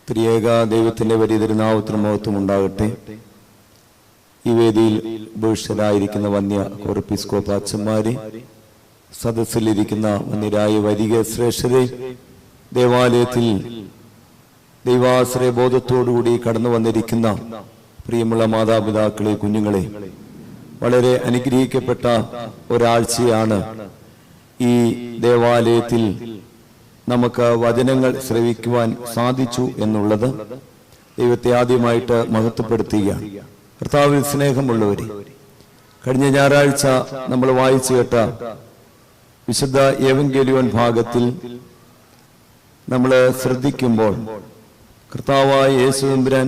ത്രിയേക ദൈവത്തിന്റെ വലിയ തിരുനാമത്തിന് മഹത്വം ഉണ്ടാകട്ടെ. ഈ വേദിയിൽ ഉപേക്ഷിതരായിരിക്കുന്ന വന്യ കോർപ്പിസ്കോപ്പ് അച്ഛന്മാരെ, സദസ്സിലിരിക്കുന്ന വന്യരായ വരിക ശ്രേഷ്ഠരെ, ദേവാലയത്തിൽ ദൈവാശ്രയ ബോധത്തോടുകൂടി കടന്നു വന്നിരിക്കുന്ന പ്രിയമുള്ള മാതാപിതാക്കളെ, കുഞ്ഞുങ്ങളെ, വളരെ അനുഗ്രഹിക്കപ്പെട്ട ഒരാഴ്ചയാണ് ഈ ദേവാലയത്തിൽ നമുക്ക് വചനങ്ങൾ ശ്രവിക്കുവാൻ സാധിച്ചു എന്നുള്ളത് ദൈവത്തെ ആദ്യമായിട്ട് മഹത്വപ്പെടുത്തുകയാണ്. കർത്താവിൽ സ്നേഹമുള്ളവരെ, കഴിഞ്ഞ ഞായറാഴ്ച നമ്മൾ വായിച്ചു കേട്ട വിശുദ്ധ ഏവങ്കേലിയോൻ ഭാഗത്തിൽ നമ്മൾ ശ്രദ്ധിക്കുമ്പോൾ കർത്താവായ യേശു തമ്പുരാൻ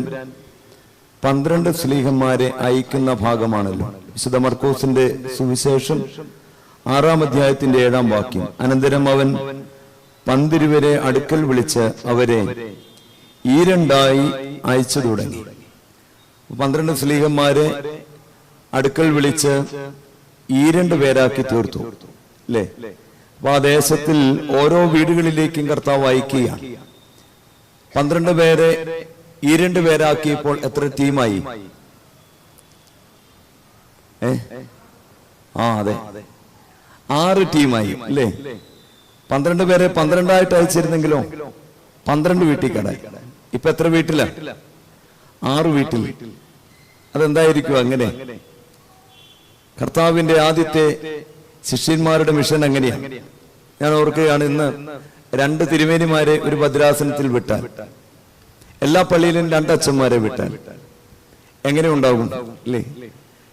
12 സ്ലീഹന്മാരെ അയക്കുന്ന ഭാഗമാണല്ലോ. വിശുദ്ധ മർക്കോസിന്റെ സുവിശേഷം 6-ാം അധ്യായത്തിന്റെ 7-ാം വാക്യം. അനന്തരം അവൻ 12 പേരെ അടുക്കൽ വിളിച്ച് അവരെ ഈരണ്ടായി അയച്ചു തുടങ്ങി. 12 സ്ലീഹന്മാരെ അടുക്കൽ വിളിച്ച് 2 പേരാക്കി തീർത്തു അല്ലേ? അപ്പൊ ആ ദേശത്തിൽ ഓരോ വീടുകളിലേക്കും കർത്താവ് അയക്കുകയാണ്. 12 പേരെ 2 പേരാക്കിയപ്പോൾ എത്ര ടീമായി? അതെ, 6 ടീമായി അല്ലേ? 12 പേരെ 12ആയിട്ട് അയച്ചിരുന്നെങ്കിലോ 12 വീട്ടിൽ കടായി. ഇപ്പൊ എത്ര വീട്ടിലാ? 6 വീട്ടിൽ. അതെന്തായിരിക്കും അങ്ങനെ? കർത്താവിന്റെ ആദ്യത്തെ ശിഷ്യന്മാരുടെ മിഷൻ അങ്ങനെയാണ്. ഞാൻ ഓർക്കുകയാണ്, ഇന്ന് 2 തിരുമേനിമാരെ ഒരു ഭദ്രാസനത്തിൽ വിട്ടാൽ, എല്ലാ പള്ളിയിലും 2 അച്ഛന്മാരെ വിട്ടാൽ എങ്ങനെ ഉണ്ടാകും അല്ലേ?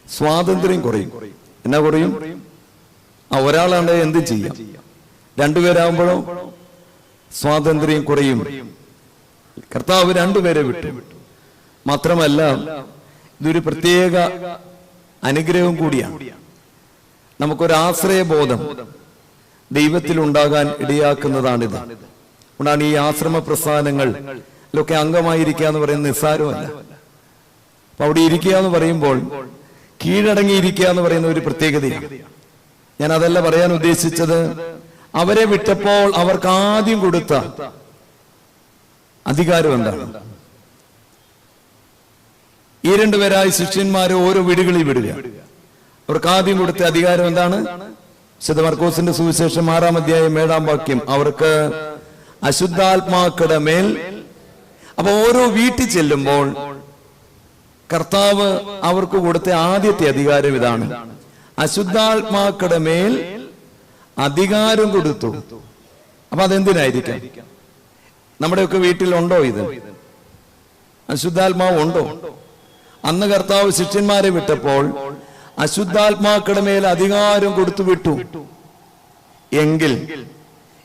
സ്വാതന്ത്ര്യം കുറയും. എന്നാ കുറയും? ഒരാളാണ്ട് എന്തും ചെയ്യാം. 2 പേരാകുമ്പോഴോ സ്വാതന്ത്ര്യം കുറയും. കർത്താവ് 2 പേരെ വിട്ടു. മാത്രമല്ല, ഇതൊരു പ്രത്യേക അനുഗ്രഹം കൂടിയാണ്. നമുക്കൊരു ആശ്രയബോധം ദൈവത്തിൽ ഉണ്ടാകാൻ ഇടയാക്കുന്നതാണിത്. അതുകൊണ്ടാണ് ഈ ആശ്രമ പ്രസ്ഥാനങ്ങളിലൊക്കെ അംഗമായിരിക്കുക എന്ന് പറയുന്നത് നിസ്സാരമല്ല. അപ്പൊ അവിടെ ഇരിക്കുക എന്ന് പറയുമ്പോൾ കീഴടങ്ങിയിരിക്കുക എന്ന് പറയുന്ന ഒരു പ്രത്യേകതയാണ്. ഞാൻ അതല്ല പറയാൻ ഉദ്ദേശിച്ചത്. അവരെ വിട്ടപ്പോൾ അവർക്ക് ആദ്യം കൊടുത്ത അധികാരം എന്താണ്? ഈ 2 പേരായ ശിഷ്യന്മാരെ ഓരോ വീടുകളിൽ വിടുക. അവർക്ക് ആദ്യം കൊടുത്ത അധികാരം എന്താണ്? വിശുദ്ധ മർക്കോസിന്റെ സുവിശേഷം 6-ാം അധ്യായം 7-ാം വാക്യം. അവർക്ക് അശുദ്ധാത്മാക്കളുടെ മേൽ. അപ്പൊ ഓരോ വീട്ടിൽ ചെല്ലുമ്പോൾ കർത്താവ് അവർക്ക് കൊടുത്ത ആദ്യത്തെ അധികാരം ഇതാണ്: അശുദ്ധാത്മാക്കളുടെ മേൽ അധികാരം കൊടുത്തു. അപ്പൊ അതെന്തിനായിരിക്കാം? നമ്മുടെയൊക്കെ വീട്ടിലുണ്ടോ ഇത്? അശുദ്ധാത്മാവ് ഉണ്ടോ? അന്ന് കർത്താവ് ശിഷ്യന്മാരെ വിട്ടപ്പോൾ അശുദ്ധാത്മാക്കളുടെ മേൽ അധികാരം കൊടുത്തു വിട്ടു. എങ്കിൽ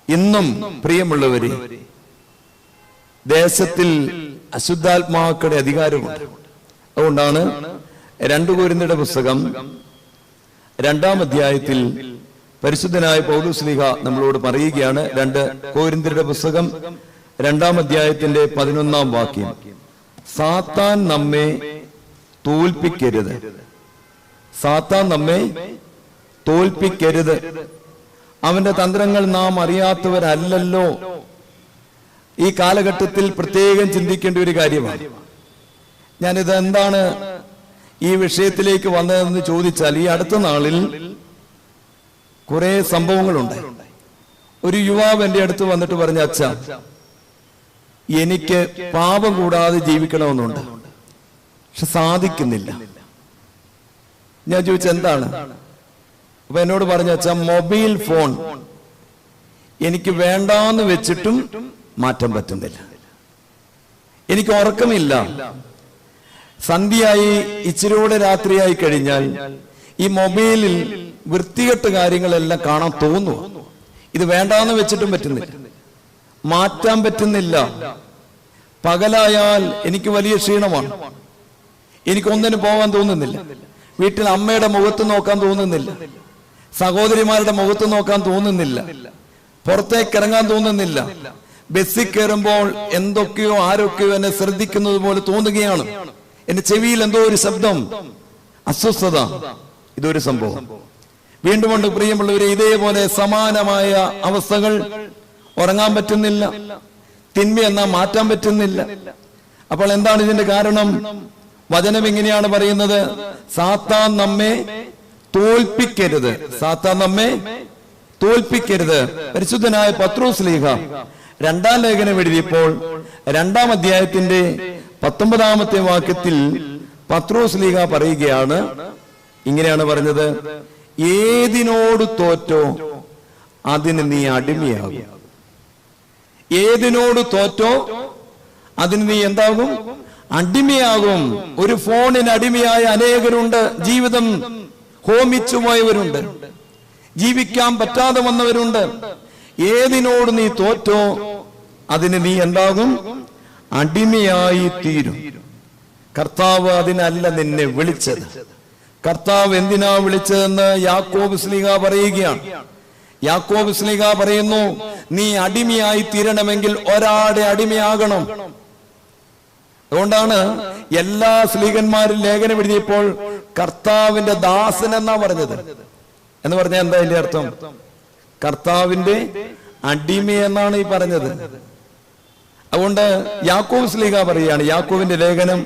ഇന്നും പ്രിയമുള്ളവരെ, ദേശത്തിൽ അശുദ്ധാത്മാക്കളുടെ അധികാരമുണ്ട്. അതുകൊണ്ടാണ് 2 കൊരിന്ത്യരുടെ പുസ്തകം 2-ാം അധ്യായത്തിൽ പരിശുദ്ധനായ പൗലോസ് ശ്ലീഹ നമ്മളോട് പറയുകയാണ്. 2 കൊരിന്ത്യരുടെ പുസ്തകം 2-ാം അധ്യായത്തിന്റെ 11-ാം വാക്യം. സാത്താൻ നമ്മെ തോൽപ്പിക്കരുത്. സാത്താൻ നമ്മെ തോൽപ്പിക്കരുത്. അവന്റെ തന്ത്രങ്ങൾ നാം അറിയാത്തവരല്ലല്ലോ. ഈ കാലഘട്ടത്തിൽ പ്രത്യേകം ചിന്തിക്കേണ്ട ഒരു കാര്യമാണ്. ഞാനിത് എന്താണ് ഈ വിഷയത്തിലേക്ക് വന്നതെന്ന് ചോദിച്ചാൽ, ഈ അടുത്ത നാളിൽ കുറെ സംഭവങ്ങളുണ്ട്. ഒരു യുവാവ് എന്റെ അടുത്ത് വന്നിട്ട് പറഞ്ഞ, അച്ഛാ, എനിക്ക് പാപം കൂടാതെ ജീവിക്കണമെന്നുണ്ട്, പക്ഷെ സാധിക്കുന്നില്ല. ഞാൻ ചോദിച്ച എന്താണ്? അപ്പൊ എന്നോട് പറഞ്ഞ, അച്ഛാ, മൊബൈൽ ഫോൺ എനിക്ക് വേണ്ടാന്ന് വെച്ചിട്ടും മാറ്റാൻ പറ്റുന്നില്ല. എനിക്ക് ഉറക്കമില്ല. സന്ധ്യയായി ഇച്ചിരിയോടെ രാത്രിയായി കഴിഞ്ഞാൽ ഈ മൊബൈലിൽ വൃത്തികെട്ട കാര്യങ്ങളെല്ലാം കാണാൻ തോന്നുക. ഇത് വേണ്ടാന്ന് വെച്ചിട്ടും പറ്റുന്നില്ല, മാറ്റാൻ പറ്റുന്നില്ല. പകലായാൽ എനിക്ക് വലിയ ക്ഷീണമാണ്. എനിക്കൊന്നിനും പോകാൻ തോന്നുന്നില്ല. വീട്ടിൽ അമ്മയുടെ മുഖത്ത് നോക്കാൻ തോന്നുന്നില്ല, സഹോദരിമാരുടെ മുഖത്ത് നോക്കാൻ തോന്നുന്നില്ല, പുറത്തേക്ക് ഇറങ്ങാൻ തോന്നുന്നില്ല. ബസ്സിൽ കയറുമ്പോൾ എന്തൊക്കെയോ ആരൊക്കെയോ എന്നെ ശ്രദ്ധിക്കുന്നത് പോലെ തോന്നുകയാണ്. എന്റെ ചെവിയിൽ എന്തോ ഒരു ശബ്ദം, അസ്വസ്ഥത. ഇതൊരു സംഭവം. വീണ്ടും കൊണ്ട് പ്രിയമുള്ളവരെ, ഇതേപോലെ സമാനമായ അവസ്ഥകൾ. ഉറങ്ങാൻ പറ്റുന്നില്ല, തിന്മ എന്നാ മാറ്റാൻ പറ്റുന്നില്ല. അപ്പോൾ എന്താണ് ഇതിന്റെ കാരണം? വചനം ഇങ്ങനെയാണ് പറയുന്നത്, സാത്താൻ നമ്മെ തോൽപ്പിക്കരുത്, സാത്താൻ നമ്മെ തോൽപ്പിക്കരുത്. പരിശുദ്ധനായ പത്രോസ് ശ്ലീഹ രണ്ടാം ലേഖനം എഴുതിയപ്പോൾ 2-ാം അധ്യായത്തിന്റെ 19-ാമത്തെ വാക്യത്തിൽ പത്രോസ് ശ്ലീഹ പറയുകയാണ്, ഇങ്ങനെയാണ് പറഞ്ഞത്, ഏതിനോട് തോറ്റോ അതിന് നീ അടിമയാകും. ഏതിനോട് തോറ്റോ അതിന് നീ എന്താകും? അടിമയാകും. ഒരു ഫോണിന് അടിമയായ അനേകരുണ്ട്. ജീവിതം ഹോമിച്ചു പോയവരുണ്ട്, ജീവിക്കാൻ പറ്റാതെ വന്നവരുണ്ട്. ഏതിനോട് നീ തോറ്റോ അതിന് നീ എന്താകും? അടിമയായി തീരും. കർത്താവ് അതിനല്ല നിന്നെ വിളിച്ചത്. കർത്താവ് എന്തിനാ വിളിച്ചതെന്ന് യാക്കോബ് ശ്ലീഹ പറയുകയാണ്. യാക്കോബ് ശ്ലീഹ പറയുന്നു, നീ അടിമയായി തീരണമെങ്കിൽ ഒരാടെ അടിമയാകണം. അതുകൊണ്ടാണ് എല്ലാ ശ്ലീഹന്മാരും ലേഖനം എഴുതിയപ്പോൾ കർത്താവിന്റെ ദാസൻ എന്നാ പറഞ്ഞത്. എന്ന് പറഞ്ഞാൽ എന്താ ഇതിന്റെ അർത്ഥം? കർത്താവിന്റെ അടിമ എന്നാണ് ഈ പറഞ്ഞത്. അതുകൊണ്ട് യാക്കോബ് ശ്ലീഹ പറയുകയാണ്, യാക്കോബിന്റെ ലേഖനം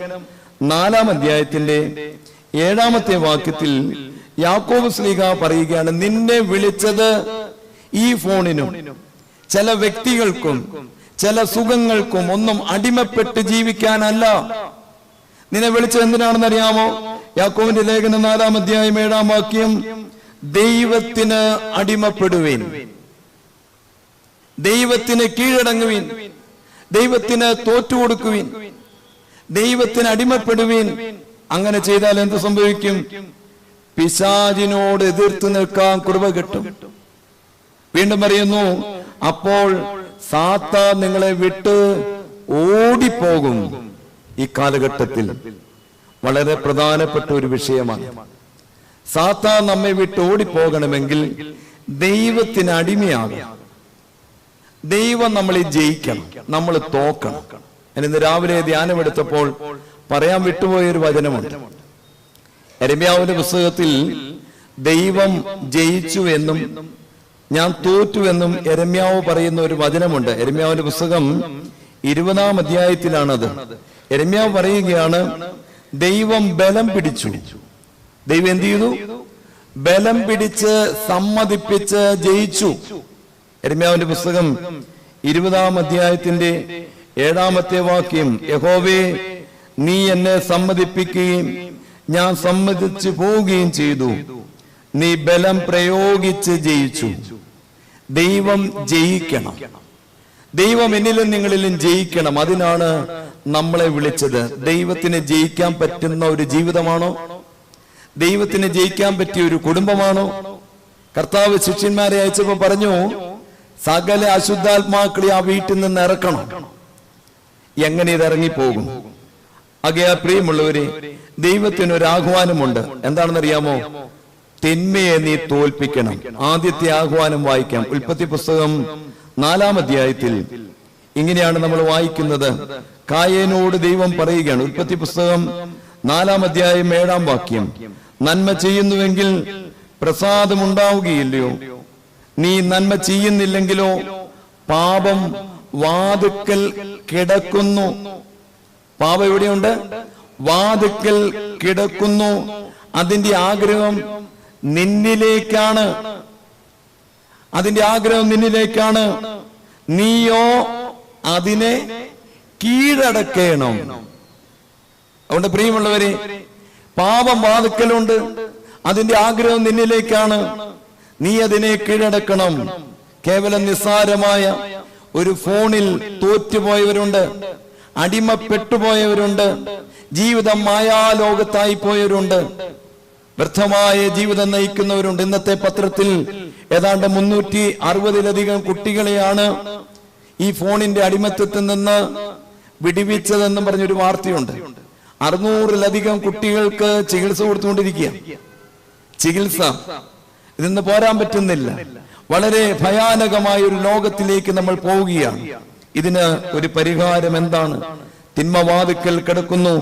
4-ാം അധ്യായത്തിന്റെ 7-ാമത്തെ വാക്യത്തിൽ യാക്കോബ് ശ്ലീഹ പറയുകയാണ്, നിന്നെ വിളിച്ചത് ഈ ഫോണിനും ചില വ്യക്തികൾക്കും ചില സുഖങ്ങൾക്കും ഒന്നും അടിമപ്പെട്ട് ജീവിക്കാനല്ല. നിന്നെ വിളിച്ചത് എന്തിനാണെന്ന് അറിയാമോ? യാക്കോബിന്റെ ലേഖനം 4-ാം അധ്യായം 7-ാം വാക്യം, ദൈവത്തിന് അടിമപ്പെടുവീൻ, ദൈവത്തിന് കീഴടങ്ങുവീൻ, ദൈവത്തിന് തോറ്റുകൊടുക്കുവീൻ, ദൈവത്തിന് അടിമപ്പെടുവീൻ. അങ്ങനെ ചെയ്താൽ എന്ത് സംഭവിക്കും? പിശാചിനോട് എതിർത്ത് നിൽക്കാൻ കൃപ കിട്ടും. വീണ്ടും പറയുന്നു, അപ്പോൾ സാത്താൻ നിങ്ങളെ വിട്ട് ഓടിപ്പോകും. ഈ കാലഘട്ടത്തിൽ വളരെ പ്രധാനപ്പെട്ട ഒരു വിഷയമാണ്. സാത്താൻ നമ്മെ വിട്ട് ഓടിപ്പോകണമെങ്കിൽ ദൈവത്തിന് അടിമയാകും. ദൈവം നമ്മളെ ജയിക്കണം, നമ്മൾ തോക്കണം. ഞാൻ ഇന്ന് രാവിലെ ധ്യാനമെടുത്തപ്പോൾ പറയാൻ വിട്ടുപോയൊരു വചനമുണ്ട്. യെരമ്യാവിന്റെ പുസ്തകത്തിൽ ദൈവം ജയിച്ചു എന്നും ഞാൻ തോറ്റുവെന്നും യെരമ്യാവ് പറയുന്ന ഒരു വചനമുണ്ട്. യെരമ്യാവിന്റെ പുസ്തകം 20-ാം അധ്യായത്തിലാണത്. യെരമ്യാവ് പറയുകയാണ്, ദൈവം ബലം പിടിച്ചു. ദൈവം എന്ത് ചെയ്തു? ബലം പിടിച്ച് സമ്മതിപ്പിച്ച് ജയിച്ചു. യെരമ്യാവിന്റെ പുസ്തകം 20-ാം അധ്യായത്തിന്റെ 7-ാമത്തെ വാക്യം, യഹോവേ നീ എന്നെ സമ്മതിപ്പിക്കുകയും ഞാൻ സമ്മതിച്ചു പോവുകയും ചെയ്തു, നീ ബലം പ്രയോഗിച്ച് ജയിച്ചു. ദൈവം ജയിക്കണം. ദൈവം എന്നിലും നിങ്ങളിലും ജയിക്കണം. അതിനാണ് നമ്മളെ വിളിച്ചത്. ദൈവത്തിന് ജയിക്കാൻ പറ്റുന്ന ഒരു ജീവിതമാണോ? ദൈവത്തിന് ജയിക്കാൻ പറ്റിയ ഒരു കുടുംബമാണോ? കർത്താവ് ശിഷ്യന്മാരെ അയച്ചപ്പോ പറഞ്ഞു, സകല അശുദ്ധാത്മാക്കളെ ആ വീട്ടിൽ നിന്ന് ഇറക്കണം. എങ്ങനെ ഇത് ഇറങ്ങിപ്പോകും? ആകയാൽ പ്രിയമുള്ളവരെ, ദൈവത്തിനൊരു ആഹ്വാനമുണ്ട്. എന്താണെന്നറിയാമോ? തിന്മയെ നീ തോൽപ്പിക്കണം. ആദ്യത്തെ ആഹ്വാനം വായിക്കാം. ഉൽപ്പത്തി പുസ്തകം 4-ാം അധ്യായത്തിൽ ഇങ്ങനെയാണ് നമ്മൾ വായിക്കുന്നത്. കായേനോട് ദൈവം പറയുകയാണ്. ഉൽപ്പത്തി പുസ്തകം 4-ാം അധ്യായം 7-ാം വാക്യം, നന്മ ചെയ്യുന്നുവെങ്കിൽ പ്രസാദമുണ്ടാവുകയില്ലയോ? നീ നന്മ ചെയ്യുന്നില്ലെങ്കിലോ പാപം വാതുക്കൽ കിടക്കുന്നു. പാപം എവിടെയുണ്ട്? വാതുക്കൽ കിടക്കുന്നു. അതിന്റെ ആഗ്രഹം നിന്നിലേക്കാണ്. അതിന്റെ ആഗ്രഹം നിന്നിലേക്കാണ്. നീയോ അതിനെ കീഴടക്കണം. അതുകൊണ്ട് പ്രിയമുള്ളവരെ, പാപം വാതുക്കലുണ്ട്, അതിന്റെ ആഗ്രഹം നിന്നിലേക്കാണ്. നീ അതിനെ കീഴടക്കണം. കേവലം നിസ്സാരമായ ഒരു ഫോണിൽ തോറ്റുപോയവരുണ്ട്, അടിമപ്പെട്ടുപോയവരുണ്ട്, ജീവിതം മായാലോകത്തായി പോയവരുണ്ട്, വ്യർത്ഥമായ ജീവിതം നയിക്കുന്നവരുണ്ട്. ഇന്നത്തെ പത്രത്തിൽ ഏതാണ്ട് 360-ലധികം കുട്ടികളെയാണ് ഈ ഫോണിന്റെ അടിമത്തത്തിൽ നിന്ന് വിടുവിച്ചതെന്നും പറഞ്ഞൊരു വാർത്തയുണ്ട്. 600-ലധികം കുട്ടികൾക്ക് ചികിത്സ കൊടുത്തുകൊണ്ടിരിക്കുക. ചികിത്സ ഇതിന്ന് പോരാൻ പറ്റുന്നില്ല. വളരെ ഭയാനകമായ ഒരു ലോകത്തിലേക്ക് നമ്മൾ പോവുകയാണ്. ഇതിന് ഒരു പരിഹാരം എന്താണ്? തിന്മവാതുക്കൽ കിടക്കുന്നു,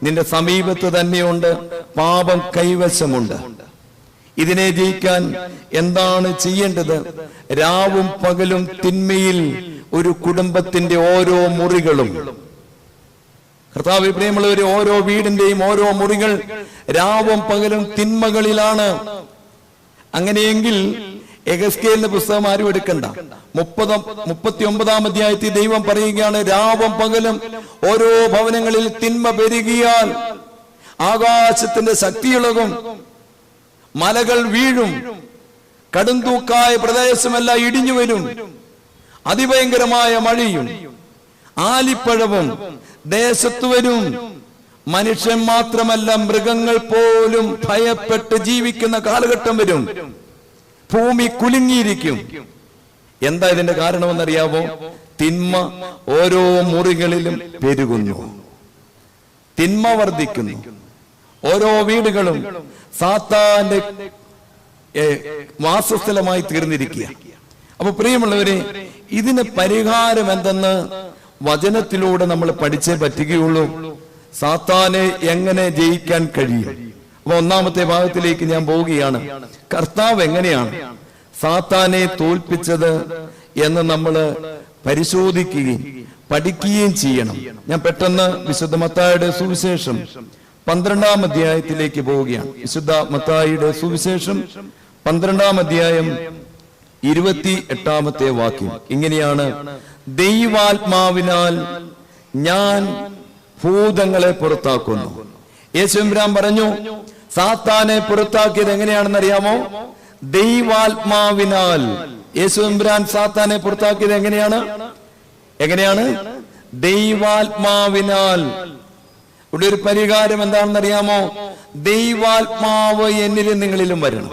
നിന്റെ സമീപത്ത് തന്നെയുണ്ട്, പാപം കൈവശമുണ്ട്. ഇതിനെ ജയിക്കാൻ എന്താണ് ചെയ്യേണ്ടത്? രാവും പകലും തിന്മയിൽ ഒരു കുടുംബത്തിന്റെ ഓരോ മുറികളും, കർത്താവേ പ്രിയമുള്ളവരെ, ഓരോ വീടിന്റെയും ഓരോ മുറികൾ രാവും പകലും തിന്മകളിലാണ്. അങ്ങനെയെങ്കിൽ എഹെസ്കേലിന്റെ പുസ്തകം ആരും എടുക്കണ്ട. 39-ാം അധ്യായത്തിൽ ദൈവം പറയുകയാണ്, രാവും പകലും ഓരോ ഭവനങ്ങളിൽ തിന്മ പെരുകിയാൽ ആകാശത്തിന്റെ ശക്തിയിളകും, മലകൾ വീഴും, കടുംതൂക്കായ പ്രദേശമെല്ലാം ഇടിഞ്ഞു വരും, അതിഭയങ്കരമായ മഴയും ആലിപ്പഴവും ദേശത്തു വരും. മനുഷ്യൻ മാത്രമല്ല, മൃഗങ്ങൾ പോലും ഭയപ്പെട്ട് ജീവിക്കുന്ന കാലഘട്ടം വരും. ഭൂമി കുലുങ്ങിയിരിക്കും. എന്താ ഇതിന്റെ കാരണമെന്നറിയാമോ? തിന്മ ഓരോ മുറികളിലും പെരുകുന്നു, തിന്മ വർദ്ധിക്കുന്നു. ഓരോ വീടുകളും സാത്താന്റെ വാസസ്ഥലമായി തീർന്നിരിക്കുക. അപ്പൊ പ്രിയമുള്ളവരെ, ഇതിന് പരിഹാരം എന്തെന്ന് വചനത്തിലൂടെ നമ്മൾ പഠിച്ചേ പറ്റുകയുള്ളൂ. സാത്താനെ എങ്ങനെ ജയിക്കാൻ കഴിയും? അപ്പൊ ഒന്നാമത്തെ ഭാഗത്തിലേക്ക് ഞാൻ പോവുകയാണ്. കർത്താവ് എങ്ങനെയാണ് സാത്താനെ തോൽപ്പിച്ചത് എന്ന് നമ്മൾ പരിശോധിക്കുകയും പഠിക്കുകയും ചെയ്യണം. ഞാൻ പെട്ടെന്ന് വിശുദ്ധ മത്തായിയുടെ സുവിശേഷം 12-ാം അധ്യായത്തിലേക്ക് പോവുകയാണ്. വിശുദ്ധ മത്തായിയുടെ സുവിശേഷം 12-ാം അധ്യായം 28-ാമത്തെ വാക്യം ഇങ്ങനെയാണ്: ദൈവാത്മാവിനാൽ ഞാൻ ഭൂതങ്ങളെ പുറത്താക്കുന്നു. യേശുരാൻ പറഞ്ഞു, സാത്താനെ പുറത്താക്കിയത് എങ്ങനെയാണെന്ന് അറിയാമോ? ദൈവാത്മാവിനാൽ. യേശുരാൻ സാത്താനെ പുറത്താക്കിയത് എങ്ങനെയാണ്? ദൈവാത്മാവിനാൽ. ഇവിടെ ഒരു പരിഹാരം എന്താണെന്ന് അറിയാമോ? ദൈവാത്മാവ് എന്നിലും നിങ്ങളിലും വരണം.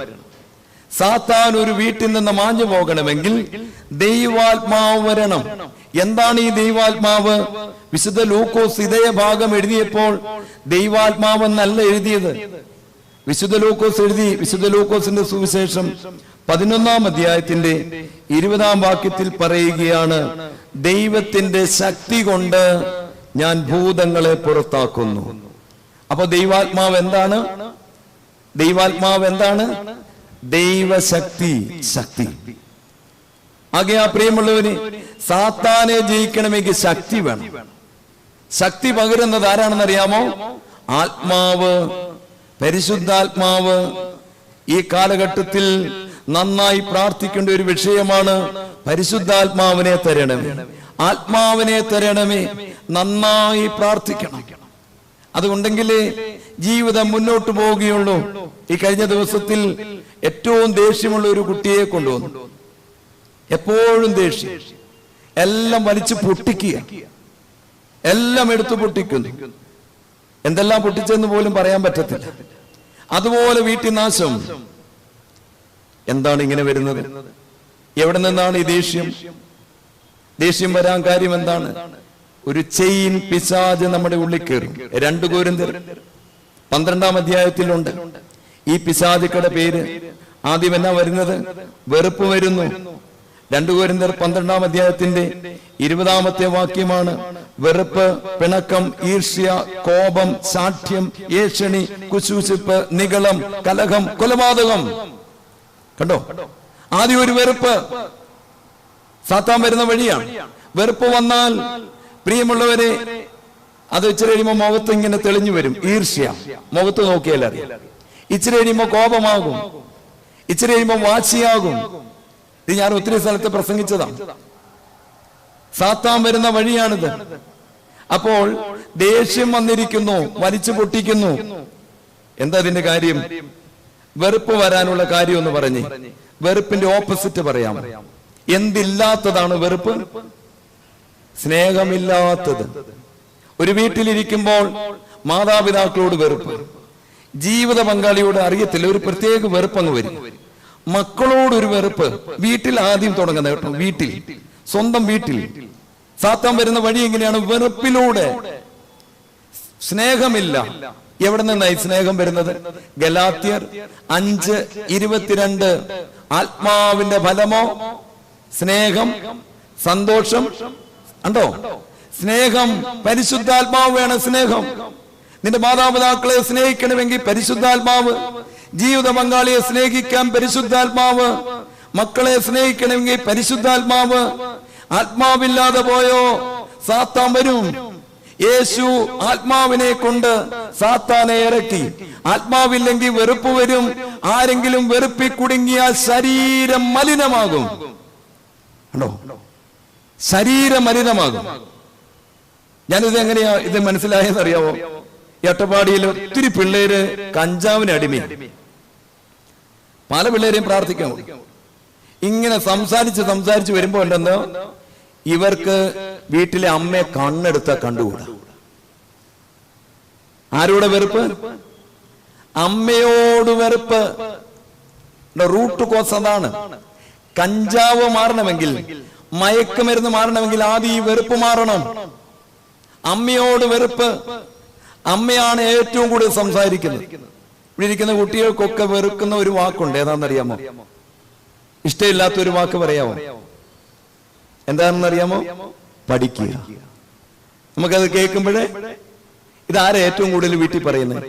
സാത്താൻ ഒരു വീട്ടിൽ നിന്ന് മാഞ്ഞു പോകണമെങ്കിൽ ദൈവാത്മാവ് വരണം. എന്താണ് ഈ ദൈവാത്മാവ്? വിശുദ്ധ ലൂക്കോസ് ഇതേ ഭാഗം എഴുതിയപ്പോൾ ദൈവാത്മാവ് എന്നല്ല എഴുതിയത്. വിശുദ്ധ ലൂക്കോസ് എഴുതി. വിശുദ്ധ ലൂക്കോസിന്റെ സുവിശേഷം 11-ാം അധ്യായത്തിന്റെ 20-ാം വാക്യത്തിൽ പറയുകയാണ്, ദൈവത്തിന്റെ ശക്തി കൊണ്ട് ഞാൻ ഭൂതങ്ങളെ പുറത്താക്കുന്നു. അപ്പൊ ദൈവാത്മാവ് എന്താണ്? ദൈവശക്തി, ശക്തി. ആകയാ പ്രിയമുള്ളവര്, സാത്താനെ ജയിക്കണമെങ്കിൽ ശക്തി വേണം. ശക്തി പകരുന്നത് ആരാണെന്ന് അറിയാമോ? ആത്മാവ്, പരിശുദ്ധാത്മാവ്. ഈ കാലഘട്ടത്തിൽ നന്നായി പ്രാർത്ഥിക്കേണ്ട ഒരു വിഷയമാണ്. പരിശുദ്ധാത്മാവിനെ തരണമേ, ആത്മാവിനെ തരണമേ. നന്നായി പ്രാർത്ഥിക്കണം. അതുകൊണ്ടെങ്കിലേ ജീവിതം മുന്നോട്ട് പോവുകയുള്ളൂ. ഈ കഴിഞ്ഞ ദിവസത്തിൽ ഏറ്റവും ദേഷ്യമുള്ള ഒരു കുട്ടിയെ കൊണ്ടുവന്നു. എപ്പോഴും ദേഷ്യം, എല്ലാം വലിച്ചു പൊട്ടിക്കുക, എല്ലാം എടുത്തു പൊട്ടിക്കുന്നു. എന്തെല്ലാം പൊട്ടിച്ചെന്ന് പോലും പറയാൻ പറ്റത്തില്ല. അതുപോലെ വീട്ടിൽ നാശം. എന്താണ് ഇങ്ങനെ വരുന്നത്? എവിടെ നിന്നാണ് ഈ ദേഷ്യം വരാൻ കാര്യം എന്താണ്? ഒരു ചെയിൻ പിശാച് നമ്മുടെ ഉള്ളിൽ കയറും. 2 കൊരിന്ത്യർ 12-ാം അധ്യായത്തിലുണ്ട്. ഈ പിശാചുക്കളുടെ പേര് ആദ്യം എന്നാ വരുന്നത്? വെറുപ്പ് വരുന്നു. 2 കൊരിന്ത്യർ 12-ാം അധ്യായത്തിന്റെ 20-ാമത്തെ വാക്യമാണ്: വെറുപ്പ്, പിണക്കം, ഈർഷ്യ, കോപം, ശാഠ്യം, ഏഷണി, കുശൂഷിപ്പ്, നിഗളം, കലഹം, കൊലപാതകം. കണ്ടോ? ആദ്യം ഒരു വെറുപ്പ് സാത്താൻ വരുന്ന വഴിയാണ്. വെറുപ്പ് വന്നാൽ പ്രിയമുള്ളവരെ, അത് ഇച്ചിരി കഴിയുമ്പോൾ മുഖത്ത് ഇങ്ങനെ തെളിഞ്ഞു വരും. ഈർഷ്യ മുഖത്ത് നോക്കിയാൽ അറിയാം. ഇച്ചിരി കഴിയുമ്പോൾ കോപമാകും, ഇച്ചിരി കഴിയുമ്പോൾ വാശിയാകും. ഇത് ഞാൻ ഒത്തിരി സ്ഥലത്ത് പ്രസംഗിച്ചതാണ്. സാത്താൻ വരുന്ന വഴിയാണിത്. അപ്പോൾ ദേഷ്യം വന്നിരിക്കുന്നു, വലിച്ചു പൊട്ടിക്കുന്നു. എന്താ ഇതിന്റെ കാര്യം? വെറുപ്പ് വരാനുള്ള കാര്യം എന്ന് പറഞ്ഞ് വെറുപ്പിന്റെ ഓപ്പോസിറ്റ് പറയാം. എന്തില്ലാത്തതാണ് വെറുപ്പ്? സ്നേഹമില്ലാത്തത്. ഒരു വീട്ടിലിരിക്കുമ്പോൾ മാതാപിതാക്കളോട് വെറുപ്പ്, ജീവിത പങ്കാളിയോട് അറിയത്തില്ല, ഒരു പ്രത്യേക വെറുപ്പ് അങ്ങ് വരും. മക്കളോടൊരു വെറുപ്പ് വീട്ടിൽ ആദ്യം തുടങ്ങുന്നത് കേട്ടോ. വീട്ടിൽ, സ്വന്തം വീട്ടിൽ സാത്താൻ വരുന്ന വഴി എങ്ങനെയാണ്? വെറുപ്പിലൂടെ. സ്നേഹമില്ല. എവിടെ നിന്നായി സ്നേഹം വരുന്നത്? ഗലാത്യർ 5:22. ആത്മാവിന്റെ ഫലമോ സ്നേഹം, സന്തോഷം. ഉണ്ടോ? സ്നേഹം. പരിശുദ്ധാത്മാവ് വേണം. സ്നേഹം. നിന്റെ മാതാപിതാക്കളെ സ്നേഹിക്കണമെങ്കിൽ പരിശുദ്ധാത്മാവ്, ജീവിത പങ്കാളിയെ സ്നേഹിക്കാൻ പരിശുദ്ധാത്മാവ്, മക്കളെ സ്നേഹിക്കണമെങ്കിൽ പരിശുദ്ധാത്മാവ്, ആത്മാവില്ലാതെ പോയോ സാത്താൻ വരും. യേശു ആത്മാവിനെ കൊണ്ട് സാത്താനെ ഇറക്കി. ആത്മാവില്ലെങ്കിൽ വെറുപ്പ് വരും. ആരെങ്കിലും വെറുപ്പി കുടുങ്ങിയാൽ ശരീരം മലിനമാകും. ശരീരം മലിനമാകും. ഞാനിത് എങ്ങനെയാ ഇത് മനസ്സിലായെന്നറിയാവോ? എട്ടപ്പാടിയിൽ ഒത്തിരി പിള്ളേര് കഞ്ചാവിന് അടിമയാണ്. പല പിള്ളേരെയും പ്രാർത്ഥിക്കാം. ഇങ്ങനെ സംസാരിച്ച് വരുമ്പോ ഉണ്ടെന്ന് ഇവർക്ക് വീട്ടിലെ അമ്മയെ കണ്ണെടുത്ത കണ്ടുകൂടാ. ആരോടെ വെറുപ്പ്? അമ്മയോട് വെറുപ്പ്. റൂട്ട് കോസ് അതാണ്. കഞ്ചാവ് മാറണമെങ്കിൽ, മയക്കുമരുന്ന് മാറണമെങ്കിൽ ആദ്യം ഈ വെറുപ്പ് മാറണം. അമ്മയോട് വെറുപ്പ്. അമ്മയാണ് ഏറ്റവും കൂടുതൽ സംസാരിക്കുന്നത്. ഇവിടെ ഇരിക്കുന്ന കുട്ടികൾക്കൊക്കെ വെറുക്കുന്ന ഒരു വാക്കുണ്ട്. ഏതാണെന്നറിയാമോ? ഇഷ്ടമില്ലാത്ത ഒരു വാക്ക് പറയാമോ? എന്താണെന്നറിയാമോ? പഠിക്കുക. നമുക്കത് കേൾക്കുമ്പോഴേ ഇതാരാ ഏറ്റവും കൂടുതൽ വീട്ടിൽ പറയുന്നത്?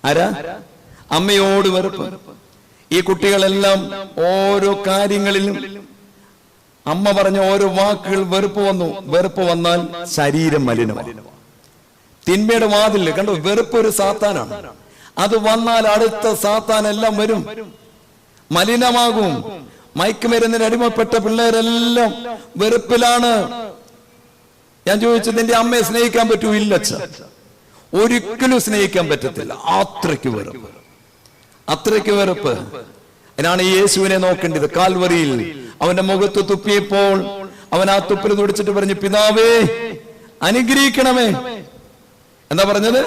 ആരാ? അമ്മയോട് വെറുപ്പ്. ഈ കുട്ടികളെല്ലാം ഓരോ കാര്യങ്ങളിലും അമ്മ പറഞ്ഞ ഓരോ വാക്കുകൾ വെറുപ്പ് വന്നു. വെറുപ്പ് വന്നാൽ ശരീരം മലിനമാണ്. തിന്മയുടെ വാതിൽ കണ്ടോ? വെറുപ്പ് ഒരു സാത്താനാണ്. അത് വന്നാൽ അടുത്ത സാത്താൻ എല്ലാം വരും, മലിനമാകും. മയക്കുമരുന്നിന് അടിമപ്പെട്ട പിള്ളേരെല്ലാം വെറുപ്പിലാണ്. ഞാൻ ചോദിച്ചു, നിന്റെ അമ്മയെ സ്നേഹിക്കാൻ പറ്റൂ? ഇല്ല അച്ഛ, ഒരിക്കലും സ്നേഹിക്കാൻ പറ്റത്തില്ല. അത്രയ്ക്ക് വെറുപ്പ്, അത്രയ്ക്ക് വെറുപ്പ്. അതിനാണ് യേശുവിനെ നോക്കേണ്ടത്. കാൽവറിയിൽ അവന്റെ മുഖത്ത് തുപ്പിയപ്പോൾ അവൻ ആ തുപ്പിൽ തുടിച്ചിട്ട് പറഞ്ഞു, പിതാവേ അനുഗ്രഹിക്കണമേ. എന്താ പറഞ്ഞത്?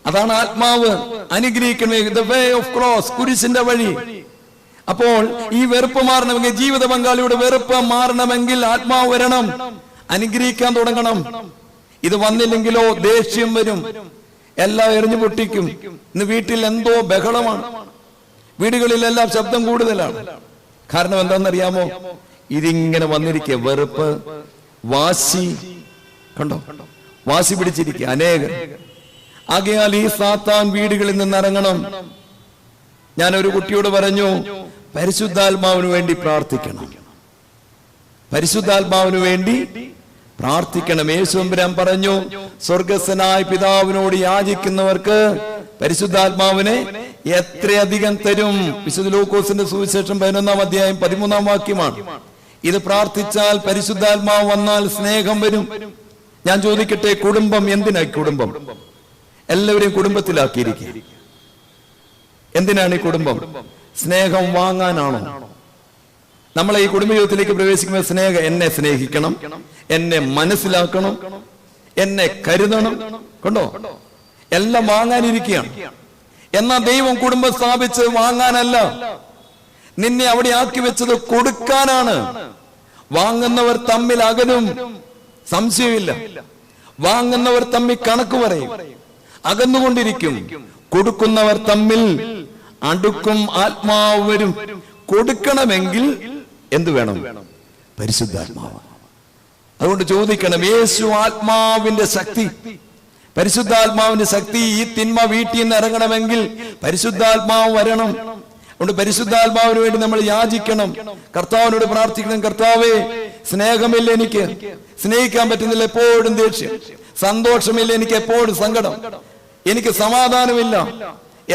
അതാണ് ആത്മാവ്. അനുഗ്രഹിക്കണമേ. ദ വേ ഓഫ് ക്രോസ്, കുരിശിന്റെ വഴി. അപ്പോൾ ഈ വെറുപ്പ് മാറണമെങ്കിൽ, ജീവിത പങ്കാളിയുടെ വെറുപ്പ് മാറണമെങ്കിൽ ആത്മാവ് വരണം, അനുഗ്രഹിക്കാൻ തുടങ്ങണം. ഇത് വന്നില്ലെങ്കിലോ ദേഷ്യം വരും, എല്ലാം എറിഞ്ഞു പൊട്ടിക്കും. ഇന്ന് വീട്ടിൽ എന്തോ ബഹളമാണ്, വീടുകളിലെല്ലാം ശബ്ദം കൂടുതലാണ്. കാരണം എന്താണെന്നറിയാമോ? ഇതിങ്ങനെ വന്നിരിക്കുക. വെറുപ്പ്, വാശി. കണ്ടോ? വാശി പിടിച്ചിരിക്കുക അനേകർ. ആകയാൽ ഈ സാത്താൻ വീടുകളിൽ നിന്ന് ഇറങ്ങണം. ഞാനൊരു കുട്ടിയോട് പറഞ്ഞു, പരിശുദ്ധാത്മാവിന് വേണ്ടി പ്രാർത്ഥിക്കണം, പരിശുദ്ധാത്മാവിന് വേണ്ടി പ്രാർത്ഥിക്കണം. യേശുവമ്പുരാൻ പറഞ്ഞു, സ്വർഗസ്ഥനായ പിതാവിനോട് യാചിക്കുന്നവർക്ക് പരിശുദ്ധാത്മാവിനെ എത്രയധികം തരും. വിശുദ്ധ ലൂക്കോസിന്റെ സുവിശേഷം 11-ാം അധ്യായം 13-ാം വാക്യമാണ്. ഇത് പ്രാർത്ഥിച്ചാൽ പരിശുദ്ധാത്മാവ് വന്നാൽ സ്നേഹം വരും. ഞാൻ ചോദിക്കട്ടെ, കുടുംബം എന്തിനായി? കുടുംബം എല്ലാവരെയും കുടുംബത്തിലാക്കിയിരിക്കുക. എന്തിനാണ് ഈ കുടുംബം? സ്നേഹം വാങ്ങാനാണോ? നമ്മളെ ഈ കുടുംബജീവിതത്തിലേക്ക് പ്രവേശിക്കുമ്പോൾ സ്നേഹം, എന്നെ സ്നേഹിക്കണം, എന്നെ മനസ്സിലാക്കണം, എന്നെ കരുതണം. കണ്ടോ? എല്ലാം വാങ്ങാനിരിക്കുകയാണ്. എന്നാൽ ദൈവം കുടുംബം സ്ഥാപിച്ച് വാങ്ങാനല്ല, നിന്നെ അവിടെ ആക്കി വെച്ചത് കൊടുക്കാനാണ്. വാങ്ങുന്നവർ തമ്മിൽ അകലും, സംശയമില്ല. വാങ്ങുന്നവർ തമ്മിൽ കണക്ക് പറയും, അകന്നുകൊണ്ടിരിക്കും. കൊടുക്കുന്നവർ തമ്മിൽ അടുക്കും, ആത്മാവ് വരും. കൊടുക്കണമെങ്കിൽ എന്ത് വേണം? പരിശുദ്ധാത്മാവ്. അതുകൊണ്ട് ചോദിക്കണം, യേശു ആത്മാവിന്റെ ശക്തി, പരിശുദ്ധാത്മാവിന്റെ ശക്തി. ഈ തിന്മ വീട്ടിൽ നിന്ന് ഇറങ്ങണമെങ്കിൽ പരിശുദ്ധാത്മാവ് വരണം. അതുകൊണ്ട് പരിശുദ്ധാത്മാവിന് വേണ്ടി നമ്മൾ യാചിക്കണം, കർത്താവിനോട് പ്രാർത്ഥിക്കണം. കർത്താവേ, സ്നേഹമില്ല, എനിക്ക് സ്നേഹിക്കാൻ പറ്റുന്നില്ല, എപ്പോഴും ദേഷ്യം. സന്തോഷമില്ല, എനിക്ക് എപ്പോഴും സങ്കടം, എനിക്ക് സമാധാനമില്ല.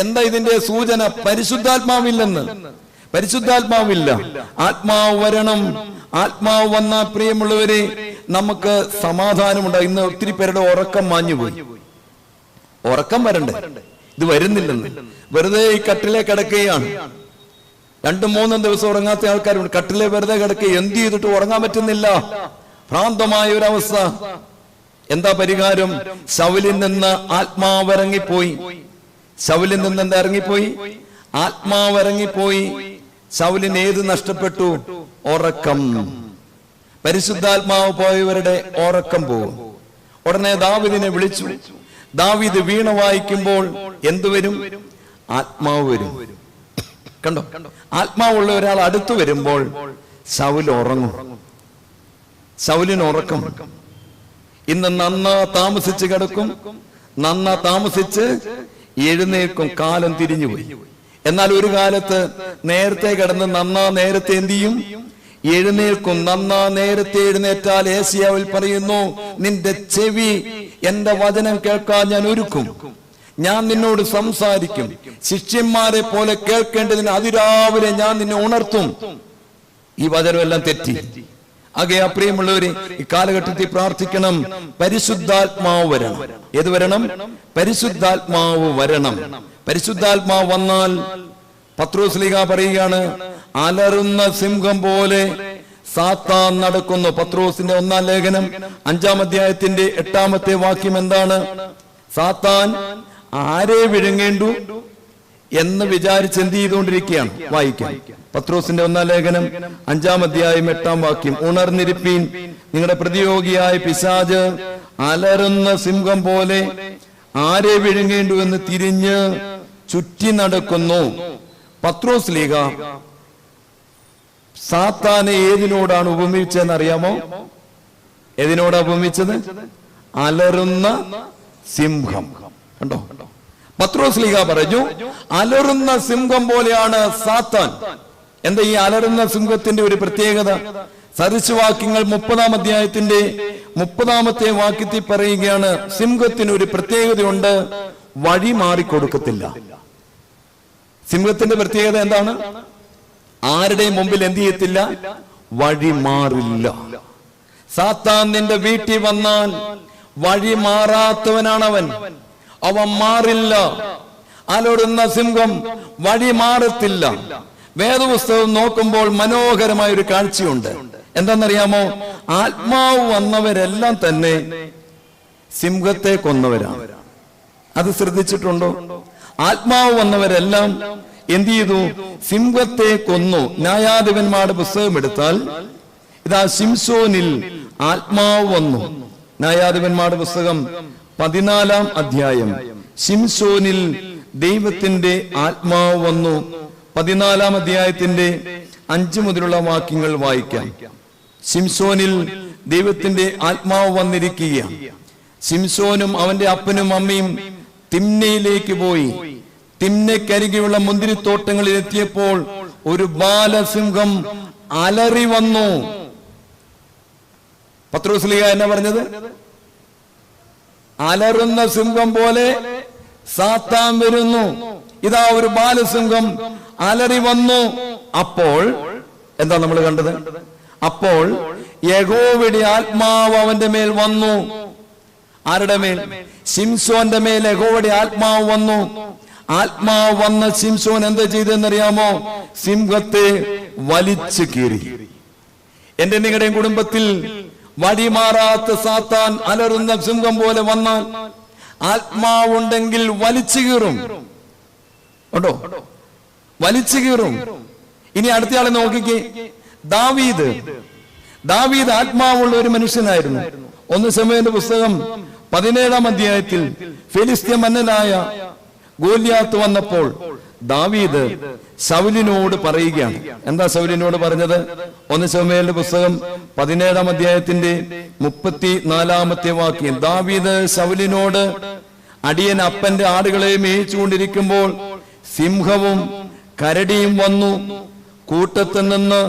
എന്താ ഇതിന്റെ സൂചന? പരിശുദ്ധാത്മാവില്ലെന്ന്. പരിശുദ്ധാത്മാവില്ല. ആത്മാവ് വരണം. ആത്മാവ് വന്ന, പ്രിയമുള്ളവരെ, നമുക്ക് സമാധാനമുണ്ട്. ഇന്ന് ഒത്തിരി പേരുടെ ഉറക്കം മാഞ്ഞുപോയി. ഉറക്കം വരണ്ടേ? ഇത് വരുന്നില്ലെന്ന്. വെറുതെ ഈ കട്ടിലെ കിടക്കുകയാണ്. 2-3 ദിവസം ഉറങ്ങാത്ത ആൾക്കാരുണ്ട്. കട്ടിലെ വെറുതെ കിടക്കുക, എന്ത് ചെയ്തിട്ട് ഉറങ്ങാൻ പറ്റുന്നില്ല. ഭ്രാന്തമായ ഒരവസ്ഥ. എന്താ പരിഹാരം? ശൗലിൽ നിന്ന് ആത്മാവ് ഇറങ്ങിപ്പോയി. ശൗലിൽ നിന്ന് എന്താ ഇറങ്ങിപ്പോയി? ആത്മാവ് ഇറങ്ങിപ്പോയി. ശൗലിന് ഏത് നഷ്ടപ്പെട്ടു? ഉറക്കം. പരിശുദ്ധാത്മാവ് പോയവരുടെ ഉറക്കം പോകും. ഉടനെ ദാവീദിനെ വിളിച്ചു. ദാവീദ് വീണ വായിക്കുമ്പോൾ എന്തുവരും? ആത്മാവ് വരും. കണ്ടോ? ആത്മാവുള്ള ഒരാൾ അടുത്തു വരുമ്പോൾ ശൗൽ ഉറങ്ങും. ശൗലിന് ഉറക്കം. ഇന്ന് നന്നാ താമസിച്ച് കിടക്കും, നന്നാ താമസിച്ച് എഴുന്നേൽക്കും. കാലം തിരിഞ്ഞുപോയി. എന്നാൽ ഒരു കാലത്ത് നേരത്തെ കിടന്ന് നന്നാ നേരത്തെ എന്ത് ചെയ്യും? എഴുന്നേൽക്കും. നന്നാ നേരത്തെ എഴുന്നേറ്റാൽ ഏശയ്യാവിൽ പറയുന്നു, നിന്റെ ചെവി എന്റെ വചനം കേൾക്കാൻ ഞാൻ ഒരുക്കും, ഞാൻ നിന്നോട് സംസാരിക്കും, ശിഷ്യന്മാരെ പോലെ കേൾക്കേണ്ടതിന് അതിരാവിലെ ഞാൻ നിന്നെ ഉണർത്തും. ഈ വചനമെല്ലാം തെറ്റി. ആകെ പ്രിയമുള്ളവരെ, ഈ കാലഘട്ടത്തിൽ പ്രാർത്ഥിക്കണം, പരിശുദ്ധാത്മാവ് വരണം. ഏത് വരണം? പരിശുദ്ധാത്മാവ് വരണം. പരിശുദ്ധാത്മാവ് വന്നാൽ പത്രോസ്ലീഹ പറയുകയാണ്, അലറുന്ന സിംഹം പോലെ സാത്താൻ നടക്കുന്നു. പത്രോസിന്റെ 1-ാം ലേഖനം 5-ാം അധ്യായത്തിന്റെ 8-ാമത്തെ വാക്യം എന്താണ്? സാത്താൻ ആരെ വിഴുങ്ങേണ്ടു എന്ന് വിചാരിച്ച് എന്ത് ചെയ്തുകൊണ്ടിരിക്കുകയാണ്? വായിക്കാം. പത്രോസിന്റെ 1-ാം ലേഖനം 5-ാം അധ്യായം 8-ാം വാക്യം. ഉണർന്നിരിപ്പീൻ, നിങ്ങളുടെ പ്രതിയോഗിയായ പിശാച് അലറുന്ന സിംഹം പോലെ ആരെ വിഴുങ്ങേണ്ടു എന്ന് തിരിഞ്ഞ് ചുറ്റി നടക്കുന്നു. പത്രോസ്ലീഹ സാത്താനെ ഏതിനോടാണ് ഉപമിച്ചതെന്ന് അറിയാമോ? ഏതിനോടാ ഉപമിച്ചത്? അലറുന്ന സിംഹം. കണ്ടോ? പത്രോസ്ലീഹ പറഞ്ഞു, അലറുന്ന സിംഹം പോലെയാണ് സാത്താൻ. എന്താ ഈ അലറുന്ന സിംഹത്തിന്റെ ഒരു പ്രത്യേകത? സദൃശവാക്യങ്ങൾ 30-ാം അധ്യായത്തിന്റെ 30-ാമത്തെ വാക്യത്തിൽ പറയുകയാണ്, സിംഹത്തിന് ഒരു പ്രത്യേകതയുണ്ട്, വഴി മാറിക്കൊടുക്കത്തില്ല. സിംഹത്തിന്റെ പ്രത്യേകത എന്താണ്? ആരുടെയും മുമ്പിൽ എന്ത് ചെയ്യത്തില്ല? വഴി മാറില്ല. സാത്താൻ നിന്റെ വീട്ടിൽ വന്നാൽ വഴി മാറാത്തവനാണവൻ. അവൻ മാറില്ല. അലറുന്ന സിംഹം വഴി മാറത്തില്ല. വേദപുസ്തകം നോക്കുമ്പോൾ മനോഹരമായ ഒരു കാഴ്ചയുണ്ട്. എന്താണെന്നറിയാമോ? ആത്മാവ് വന്നവരെല്ലാം തന്നെ സിംഹത്തെ കൊന്നവരാണ്. അത് ശ്രദ്ധിച്ചിട്ടുണ്ടോ? ആത്മാവ് വന്നവരെല്ലാം എന്ത് ചെയ്തു? സിംഹത്തെ കൊന്നു. ന്യായാധിപന്മാരുടെ പുസ്തകം എടുത്താൽ ഇതാ ശിംശോനിൽ ആത്മാവ് വന്നു. ന്യായാധിപന്മാരുടെ പുസ്തകം 14-ാം അധ്യായം. ശിംശോനിൽ ദൈവത്തിന്റെ ആത്മാവ് വന്നു. 14-ാം അധ്യായത്തിന്റെ 5 മുതലുള്ള വാക്യങ്ങൾ വായിക്കാം. ശിംശോനിൽ ദൈവത്തിന്റെ ആത്മാവ് വന്നിരിക്കുകയാണ്. ശിംശോനും അവന്റെ അപ്പനും അമ്മയും തിമ്നയിലേക്ക് പോയി. തിമ്നക്കരികെയുള്ള മുന്തിരിത്തോട്ടങ്ങളിൽ എത്തിയപ്പോൾ ഒരു ബാലസിംഹം അലറി വന്നു. പത്രോസ്ലീഹ എന്നാ പറഞ്ഞത്? അലറുന്ന സിംഹം പോലെ സാത്താൻ വരുന്നു. ഇതാ ഒരു ബാലസിംഹം അലറി വന്നു. അപ്പോൾ എന്താ നമ്മൾ കണ്ടത്? അപ്പോൾ യഹോവയുടെ ആത്മാവ് അവന്റെ മേൽ വന്നു. ആരുടെ മേൽ? ശിംശോന്റെ മേൽ യഹോവയുടെ ആത്മാവ് വന്നു. ആത്മാവ് വന്ന ശിംശോൻ എന്താ ചെയ്തെന്നറിയാമോ? സിംഹത്തെ വലിച്ചു കീറി. എന്റെ നിങ്ങളുടെയും കുടുംബത്തിൽ വഴിമാറാത്ത സാത്താൻ അലറുന്ന സിംഹം പോലെ വന്നാൽ ആത്മാവുണ്ടെങ്കിൽ വലിച്ചു കീറും. കേട്ടോ? വലിച്ചു കീറും. ഇനി അടുത്തയാളെ നോക്കിക്കേ. ദാവീദ് ആത്മാവുള്ള ഒരു മനുഷ്യനായിരുന്നു. 1 ശമൂവേലിന്റെ പുസ്തകം 17-ാം അധ്യായത്തിൽ ഫെലിസ്ത്യ മന്നനായ ഗോലിയാത്ത് വന്നപ്പോൾ ദാവീദ് ശൗലിനോട് പറയുകയാണ്. എന്താ ശൗലിനോട് പറഞ്ഞത്? 1 ശമൂവേലിന്റെ പുസ്തകം 17-ാം അധ്യായത്തിന്റെ 34-ാമത്തെ വാക്യം. ദാവീദ് ശൗലിനോട്, അടിയൻ അപ്പന്റെ ആടുകളെ മേയിച്ചുകൊണ്ടിരിക്കുമ്പോൾ സിംഹവും കരടിയും വന്നു, കൂട്ടത്തിൽ നിന്ന്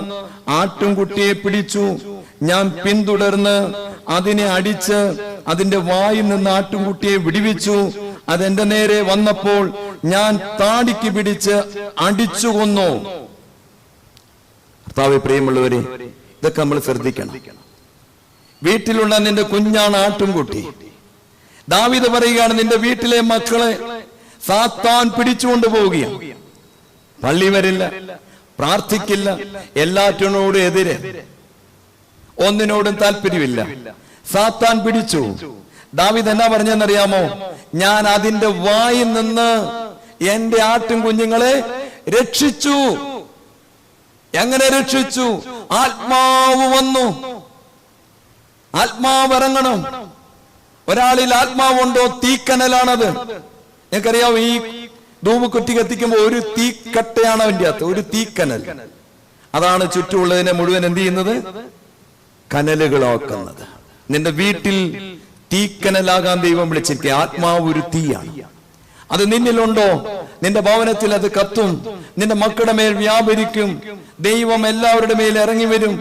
ആട്ടുംകുട്ടിയെ പിടിച്ചു. ഞാൻ പിന്തുടർന്ന് അതിനെ അടിച്ച് അതിന്റെ വായിൽ നിന്ന് ആട്ടുംകുട്ടിയെ വിടുവിച്ചു. അതെന്റെ നേരെ വന്നപ്പോൾ ഞാൻ താടിക്ക് പിടിച്ച് അടിച്ചു കൊന്നു. കർത്താവേ, പ്രിയമുള്ളവരെ, ഇതൊക്കെ നമ്മൾ ശ്രദ്ധിക്കണം. വീട്ടിലുള്ള നിന്റെ കുഞ്ഞാണ് ആട്ടുംകുട്ടി. ദാവീദ് പറയുകയാണ്, നിന്റെ വീട്ടിലെ മക്കളെ സാത്താൻ പിടിച്ചുകൊണ്ട് പോവുകയാണ്. പള്ളി വരില്ല, പ്രാർത്ഥിക്കില്ല, എല്ലാറ്റിനോടും എതിരെ, ഒന്നിനോടും താല്പര്യമില്ല. സാത്താൻ പിടിച്ചു. ദാവീദ് എന്നാ പറഞ്ഞെന്നറിയാമോ? ഞാൻ അതിന്റെ വായിൽ നിന്ന് എന്റെ ആട്ടും കുഞ്ഞുങ്ങളെ രക്ഷിച്ചു. എങ്ങനെ രക്ഷിച്ചു? ആത്മാവ് വന്നു. ആത്മാവ് ഇറങ്ങണം. ഒരാളിൽ ആത്മാവുണ്ടോ? തീക്കനലാണത്. നിങ്ങൾക്കറിയാം, ഈ ധൂപ് കുറ്റി കത്തിക്കുമ്പോ ഒരു തീക്കട്ടയാണ് അവന്റെ അകത്ത്, ഒരു തീക്കനൽ. അതാണ് ചുറ്റുമുള്ളതിനെ മുഴുവൻ എന്ത് ചെയ്യുന്നത്? കനലുകളാക്കുന്നത്. നിന്റെ വീട്ടിൽ തീക്കനലാകാൻ ദൈവം വിളിച്ചിരിക്കുക. ആത്മാവ് ഒരു തീയാണ്. അത് നിന്നിലുണ്ടോ? നിന്റെ ഭവനത്തിൽ അത് കത്തും, നിന്റെ മക്കളുടെ മേൽ വ്യാപരിക്കും, ദൈവം എല്ലാവരുടെ മേൽ ഇറങ്ങി വരും.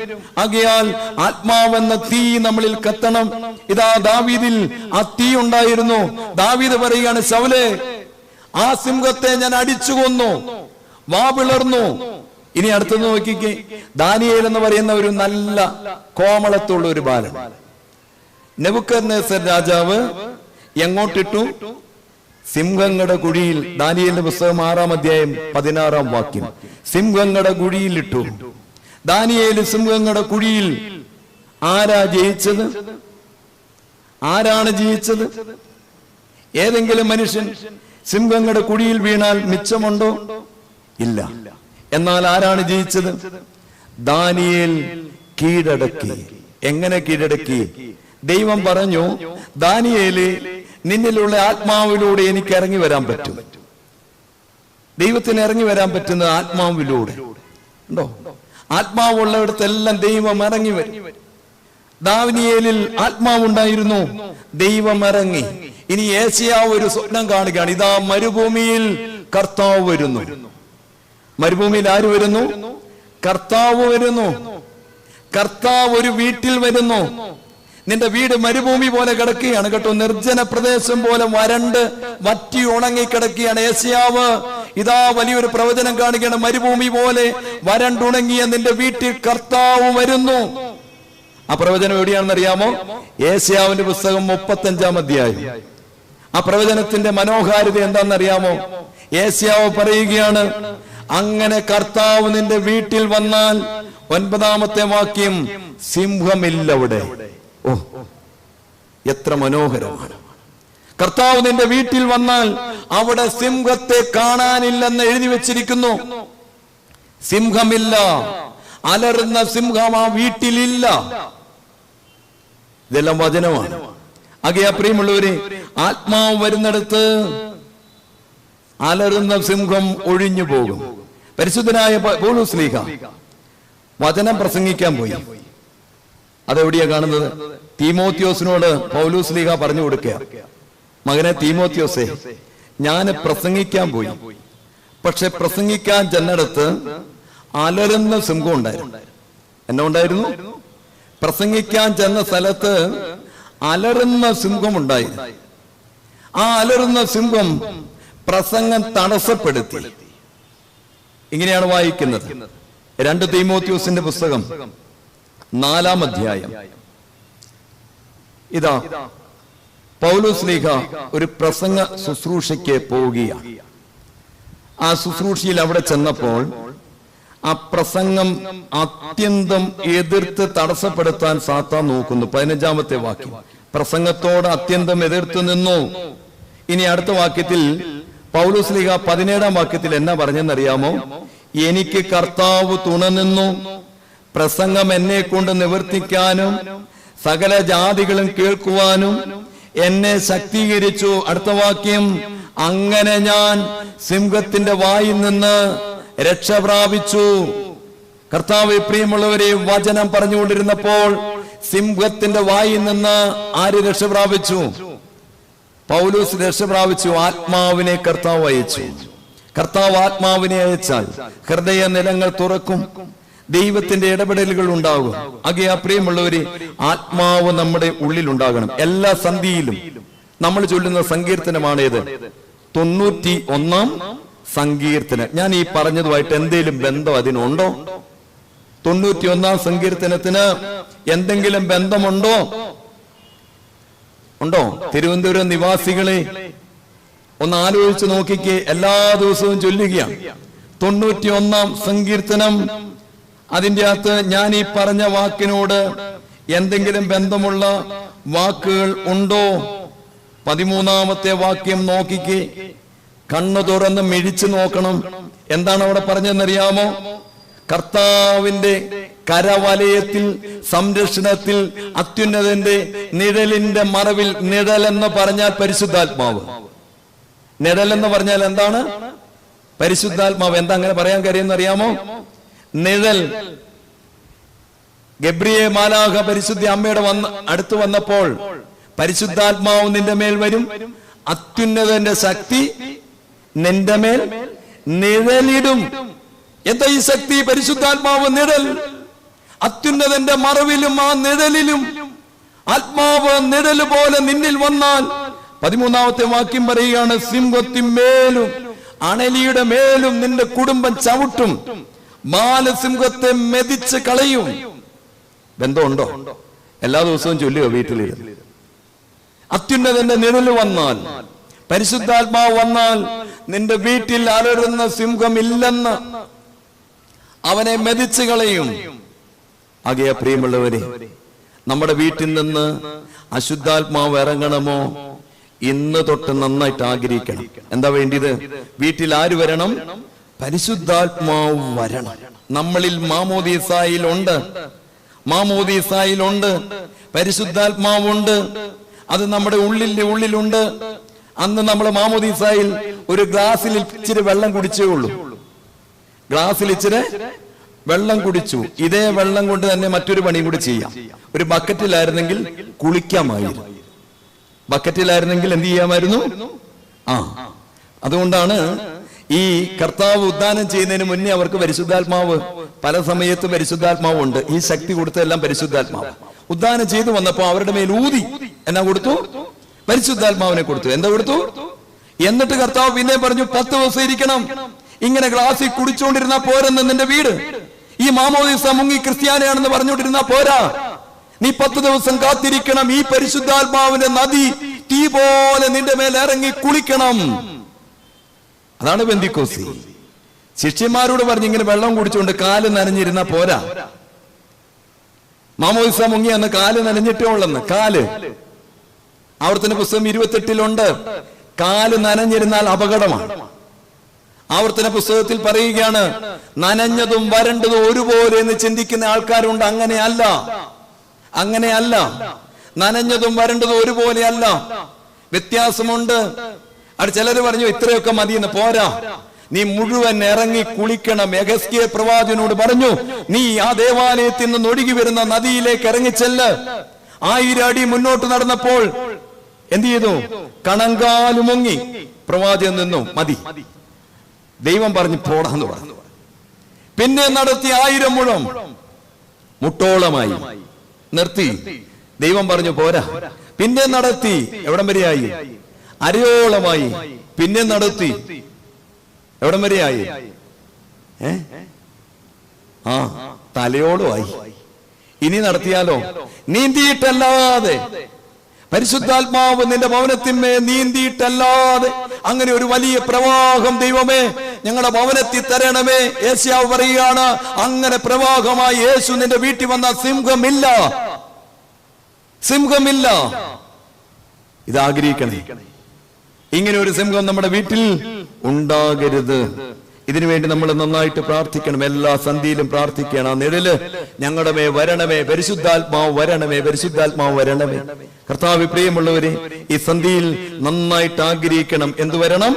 ആകയാൽ ആത്മാവെന്ന തീ നമ്മളിൽ കത്തണം. ഇതാ ദാവീദിൽ ആ തീ ഉണ്ടായിരുന്നു. ദാവീദ് പറയുകയാണ്, ശൗലേ, ആ സിംഹത്തെ ഞാൻ അടിച്ചു കൊന്നു, വാ പിളർന്നു. ഇനി അടുത്തത് നോക്കിക്കേ, ദാനിയേൽ എന്ന് പറയുന്ന ഒരു നല്ല കോമളത്തുള്ള ഒരു ബാലൻ നെബൂഖദ്നേസർ രാജാവ് എങ്ങോട്ടിട്ടു? സിംഹങ്ങളുടെ കുഴിയിൽ. ദാനിയേലിന്റെ പുസ്തകം 6-ാം അധ്യായം 16-ാം വാക്യം. സിംഹങ്ങളുടെ കുഴിയിൽ ഇട്ടു. ദാനിയേൽ സിംഹങ്ങളുടെ കുഴിയിൽ. ആരാ ജയിച്ചത്? ആരാണ് ജയിച്ചത്? ഏതെങ്കിലും മനുഷ്യൻ സിംഹങ്ങളുടെ കുഴിയിൽ വീണാൽ മിച്ചമുണ്ടോ? ഇല്ല. എന്നാൽ ആരാണ് ജയിച്ചത്? ദാനിയേൽ കീഴടക്കി. എങ്ങനെ കീഴടക്കി? ദൈവം പറഞ്ഞു, ദാനിയേലേ, നിന്നിലുള്ള ആത്മാവിലൂടെ എനിക്ക് ഇറങ്ങി വരാൻ പറ്റും. ദൈവത്തിന് ഇറങ്ങി വരാൻ പറ്റുന്ന ആത്മാവിലൂടെ ഉണ്ടോ? ആത്മാവുള്ളിടത്തെല്ലാം ദൈവം ഇറങ്ങി വരും. ദാനിയേലിൽ ആത്മാവുണ്ടായിരുന്നു, ദൈവം ഇറങ്ങി. ഇനി യേശയ്യാവ് ഒരു സ്വപ്നം കാണുകയാണ്. ഇതാ മരുഭൂമിയിൽ കർത്താവ് വരുന്നു. മരുഭൂമിയിൽ ആര് വരുന്നു? കർത്താവ് വരുന്നു. കർത്താവ് ഒരു വീട്ടിൽ വരുന്നു. നിന്റെ വീട് മരുഭൂമി പോലെ കിടക്കുകയാണ് കേട്ടോ, നിർജ്ജന പ്രദേശം പോലെ വരണ്ട് വറ്റി ഉണങ്ങി കിടക്കുകയാണ്. യേശയ്യാവ് ഇതാ വലിയൊരു പ്രവചനം കാണുകയാണ്. മരുഭൂമി പോലെ വരണ്ടുണങ്ങിയ നിന്റെ വീട്ടിൽ കർത്താവ് വരുന്നു. ആ പ്രവചനം എവിടെയാണെന്ന് അറിയാമോ? യേശയ്യാവിന്റെ പുസ്തകം 35-ാം അധ്യായം. ആ പ്രവചനത്തിന്റെ മനോഹാരിത എന്താണെന്നറിയാമോ? യേശയ്യാവ് പറയുകയാണ്, അങ്ങനെ കർത്താവ് നിന്റെ വീട്ടിൽ വന്നാൽ, 9-ാമത്തെ വാക്യം, സിംഹമില്ല അവിടെ. ഓ, എത്ര മനോഹരമാണ്! കർത്താവ് നിന്റെ വീട്ടിൽ വന്നാൽ അവിടെ സിംഹത്തെ കാണാനില്ലെന്ന് എഴുതി വെച്ചിരിക്കുന്നു. സിംഹമില്ല, അലറുന്ന സിംഹം ആ വീട്ടിലില്ല. ഇതെല്ലാം വചനമാണ്. ആകയാൽ പ്രിയമുള്ളവരെ, ആത്മാവ് വരുന്നിടത്ത് അലറുന്ന സിംഹം ഒഴിഞ്ഞു പോകും. പരിശുദ്ധനായ പൗലോസ്ലീഹ വചനം പ്രസംഗിക്കാൻ പോയി. അതെവിടെയാ കാണുന്നത്? തീമോത്തിയോസിനോട് പൗലോസ്ലീഹ പറഞ്ഞു കൊടുക്കുക, മകനെ തീമോത്തിയോസേ, ഞാൻ പ്രസംഗിക്കാൻ പോയി. പക്ഷെ പ്രസംഗിക്കാൻ ചെന്നിടത്ത് അലറുന്ന സിംഹം ഉണ്ടായിരുന്നു. എന്നെ ഉണ്ടായിരുന്നു? പ്രസംഗിക്കാൻ ചെന്ന സ്ഥലത്ത് അലറുന്ന സിംഹം ഉണ്ടായിരുന്നു. ആ അലറുന്ന സിംഹം പ്രസംഗം തടസ്സപ്പെടുത്തി. ഇങ്ങനെയാണ് വായിക്കുന്നത്. 2 തീമോത്തിയോസിന്റെ പുസ്തകം 4-ാം അധ്യായം. ഇതാ പൗലോസ്ലീഹ ഒരു പ്രസംഗ ശുശ്രൂഷയ്ക്ക് പോവുകയാണ്. ആ ശുശ്രൂഷയിൽ അവിടെ ചെന്നപ്പോൾ ആ പ്രസംഗം അത്യന്തം എതിർത്ത് തടസ്സപ്പെടുത്താൻ സാത്താൻ നോക്കുന്നു. 15-ാമത്തെ വാക്യം. പ്രസംഗത്തോട് അത്യന്തം എതിർത്ത് നിന്നു. ഇനി അടുത്ത വാക്യത്തിൽ പൗലോസ്ലീഹ 17-ാം വാക്യത്തിൽ എന്നാ പറഞ്ഞെന്നറിയാമോ? എനിക്ക് കർത്താവ് തുണ നിന്നു, പ്രസംഗം എന്നെ കൊണ്ട് നിവർത്തിക്കാനും സകല ജാതികളും കേൾക്കുവാനും എന്നെ ശക്തീകരിച്ചു. അടുത്ത വാക്യം, അങ്ങനെ ഞാൻ സിംഹത്തിന്റെ വായിൽ നിന്ന് രക്ഷ പ്രാപിച്ചു. കർത്താവ് പ്രിയമുള്ളവരെ, വചനം പറഞ്ഞുകൊണ്ടിരുന്നപ്പോൾ സിംഹത്തിന്റെ വായിൽ നിന്ന് ആര് രക്ഷ പ്രാപിച്ചു? പൗലോസ് രക്ഷ പ്രാപിച്ചു. ആത്മാവിനെ കർത്താവ് അയച്ചു. കർത്താവ് ആത്മാവിനെ അയച്ചാൽ ഹൃദയ നിലങ്ങൾ തുറക്കും, ദൈവത്തിന്റെ ഇടപെടലുകൾ ഉണ്ടാകും. ആകയാൽ പ്രിയമുള്ളവരെ, ആത്മാവ് നമ്മുടെ ഉള്ളിൽ ഉണ്ടാകണം. എല്ലാ സന്ധിയിലും നമ്മൾ ചൊല്ലുന്ന സങ്കീർത്തനമാണേത്? 91-ാം സങ്കീർത്തനം. ഞാൻ ഈ പറഞ്ഞതുമായിട്ട് എന്തെങ്കിലും ബന്ധം അതിനുണ്ടോ? 91-ാം സങ്കീർത്തനത്തിന് എന്തെങ്കിലും ബന്ധമുണ്ടോ? ഉണ്ടോ? തിരുവനന്തപുരം നിവാസികളെ ഒന്ന് ആലോചിച്ച് നോക്കിക്കേ. എല്ലാ ദിവസവും ചൊല്ലുകയാണ് 91-ാം സങ്കീർത്തനം. അതിൻ്റെ അകത്ത് ഞാൻ ഈ പറഞ്ഞ വാക്കിനോട് എന്തെങ്കിലും ബന്ധമുള്ള വാക്കുകൾ ഉണ്ടോ? 13-ാമത്തെ വാക്യം നോക്കിക്കേ. കണ്ണു തുറന്ന് മിഴിച്ചു നോക്കണം. എന്താണ് അവിടെ പറഞ്ഞതെന്നറിയാമോ? കർത്താവിന്റെ കരവലയത്തിൽ, സംരക്ഷണത്തിൽ, അത്യുന്നതന്റെ നിഴലിന്റെ മറവിൽ. നിഴൽ എന്ന് പറഞ്ഞാൽ പരിശുദ്ധാത്മാവ്. നിഴൽ എന്ന് പറഞ്ഞാൽ എന്താണ്? പരിശുദ്ധാത്മാവ്. എന്താ അങ്ങനെ പറയാൻ കഴിയുമെന്ന് അറിയാമോ? നിഴൽ. ഗബ്രിയേൽ മാലാഖ പരിശുദ്ധ അമ്മയുടെ അടുത്ത് വന്നപ്പോൾ പരിശുദ്ധാത്മാവ് നിന്റെ മേൽ വരും, അത്യുന്നതന്റെ ശക്തി നിന്റെ മേൽ നിഴലിടും. എന്താ ഈ ശക്തി? പരിശുദ്ധാത്മാവ് നിഴൽ. അത്യുന്നതന്റെ മറവിലും ആ നിഴലിലും ആത്മാവ് നിഴല് പോലെ നിന്നിൽ വന്നാൽ 13ാമത്തെ വാക്യം പറയുകയാണ്, സിംഹത്തിന്മേലും അണലിയുടെ മേലും നിന്റെ കുടുംബം ചവിട്ടും, ബാലസിംഹത്തെ മെതിച്ച് കളയും. ബന്ധമുണ്ടോ? എല്ലാ ദിവസവും ചൊല്ലുക വീട്ടിൽ. അത്യുന്നതന്റെ നിഴല് വന്നാൽ, പരിശുദ്ധാത്മാവ് വന്നാൽ നിന്റെ വീട്ടിൽ അലറുന്ന സിംഹമില്ലെന്ന് അവനെ മെതിച്ച് കളയും. ആകയാ പ്രിയമുള്ളവരെ, നമ്മുടെ വീട്ടിൽ നിന്ന് അശുദ്ധാത്മാവ് ഇറങ്ങണമോ? ഇന്ന് തൊട്ട് നന്നായിട്ട് ആഗ്രഹിക്കണം. എന്താ വേണ്ടിയത്? വീട്ടിൽ ആര് വരണം? പരിശുദ്ധാത്മാവ് വരണം. നമ്മളിൽ മാമോദീസായിലുണ്ട്, മാമോദീസായിലുണ്ട്, പരിശുദ്ധാത്മാവുണ്ട്. അത് നമ്മുടെ ഉള്ളിലുണ്ട്. അന്ന് നമ്മൾ മാമോദീസായിൽ ഒരു ഗ്ലാസ്സിൽ ഇച്ചിരി വെള്ളം കുടിച്ചേ ഉള്ളൂ. ഗ്ലാസ്സിൽ ഇച്ചിരി വെള്ളം കുടിച്ചു. ഇതേ വെള്ളം കൊണ്ട് തന്നെ മറ്റൊരു പണിയും കൂടി ചെയ്യാം. ഒരു ബക്കറ്റിലായിരുന്നെങ്കിൽ കുളിക്കാമായിരുന്നു. ബക്കറ്റിലായിരുന്നെങ്കിൽ എന്ത് ചെയ്യാമായിരുന്നു? അതുകൊണ്ടാണ് ഈ കർത്താവ് ഉദ്ധാനം ചെയ്യുന്നതിന് മുന്നേ അവർക്ക് പരിശുദ്ധാത്മാവ്, പല സമയത്ത് പരിശുദ്ധാത്മാവ് ഉണ്ട്. ഈ ശക്തി കൊടുത്തതെല്ലാം പരിശുദ്ധാത്മാവ്. ഉദ്ധാനം ചെയ്തു വന്നപ്പോ അവരുടെ മേൽ ഊതി എന്നാ കൊടുത്തു? പരിശുദ്ധാത്മാവിനെ കൊടുത്തു. എന്താ കൊടുത്തു? എന്നിട്ട് കർത്താവ് പിന്നെ പറഞ്ഞു, 10 ദിവസം ഇരിക്കണം. ഇങ്ങനെ ഗ്ലാസ്സിൽ കുടിച്ചുകൊണ്ടിരുന്ന പോരെന്ന് നിന്റെ വീട്. ഈ മാമോദീസ മുങ്ങി ക്രിസ്ത്യാനിയാണെന്ന് പറഞ്ഞുകൊണ്ടിരുന്ന പോരാ. നീ 10 ദിവസം കാത്തിരിക്കണം. ഈ പരിശുദ്ധാത്മാവിന്റെ നദി തീ പോലെ നിന്റെ മേൽ ഇറങ്ങി കുളിക്കണം. അതാണ് പെന്തിക്കോസ്തി. ശിഷ്യന്മാരോട് പറഞ്ഞു, ഇങ്ങനെ വെള്ളം കുടിച്ചുകൊണ്ട് കാല് നനഞ്ഞിരുന്ന പോരാ. മാമോദീസ മുങ്ങി അന്ന് കാല് നനഞ്ഞിട്ടേ ഉള്ളെന്ന്. കാല് ആവർത്തന പുസ്തകം 28 കാല് നനഞ്ഞിരുന്നാൽ അപകടമാണ്. ആവർത്തന പുസ്തകത്തിൽ പറയുകയാണ്, നനഞ്ഞതും വരണ്ടതും ഒരുപോലെ എന്ന് ചിന്തിക്കുന്ന ആൾക്കാരുണ്ട്. അങ്ങനെയല്ല, അങ്ങനെയല്ല. നനഞ്ഞതും വരണ്ടതും ഒരുപോലെയല്ല, വ്യത്യാസമുണ്ട്. അത് ചിലര് പറഞ്ഞു ഇത്രയൊക്കെ മതിയെന്ന്. പോരാ, നീ മുഴുവൻ ഇറങ്ങി കുളിക്കണം. യെഹെസ്കേൽ പ്രവാചകനോട് പറഞ്ഞു, നീ ആ ദേവാലയത്തിൽ നിന്ന് ഒഴുകി വരുന്ന നദിയിലേക്ക് ഇറങ്ങിച്ചെല്ല്. 1000 അടി മുന്നോട്ട് നടന്നപ്പോൾ എന്ത് ചെയ്തു? കണങ്കാല് മുങ്ങി. പ്രവാചകൻ നിന്നു, മതി. ദൈവം പറഞ്ഞു പോടാന്ന് പറഞ്ഞു. പിന്നെ നടത്തി 1000 മുഴം മുട്ടോളമായി നിർത്തി. ദൈവം പറഞ്ഞു പോരാ. പിന്നെ നടത്തി, എവിടം വരെയായി? അരയോളമായി. പിന്നെ നടത്തി, എവിടം വരെയായി? തലയോളമായി. ഇനി നടത്തിയാലോ? നീന്തിയിട്ടല്ലാതെ, പരിശുദ്ധാത്മാവ് നിന്റെ ഭവനത്തിന്മേ നീന്തിയിട്ടല്ലാതെ അങ്ങനെ ഒരു വലിയ പ്രവാഹം ദൈവമേ ഞങ്ങളുടെ ഭവനത്തിൽ തരണമേ. യേശയ്യാവ് പറയുകയാണ്, അങ്ങനെ പ്രവാഹമായി യേശു നിന്റെ വീട്ടിൽ വന്ന സിംഹമില്ല, സിംഹമില്ല. ഇതാഗ്രഹിക്കണേ. ഇങ്ങനെ ഒരു സിംഹം നമ്മുടെ വീട്ടിൽ ഉണ്ടാകരുത്. ഇതിനുവേണ്ടി നമ്മൾ നന്നായിട്ട് പ്രാർത്ഥിക്കണം. എല്ലാ സന്ധിയിലും പ്രാർത്ഥിക്കണം. ആ നിഴല് ഞങ്ങളുടെ മേ വരണമേ, പരിശുദ്ധാത്മാവ് വരണമേ, പരിശുദ്ധാത്മാവ് വരണമേ. കർത്താവ് പ്രിയമുള്ളവരെ, ഈ സന്ധിയിൽ നന്നായിട്ട് ആഗ്രഹിക്കണം. എന്ത് വരണം?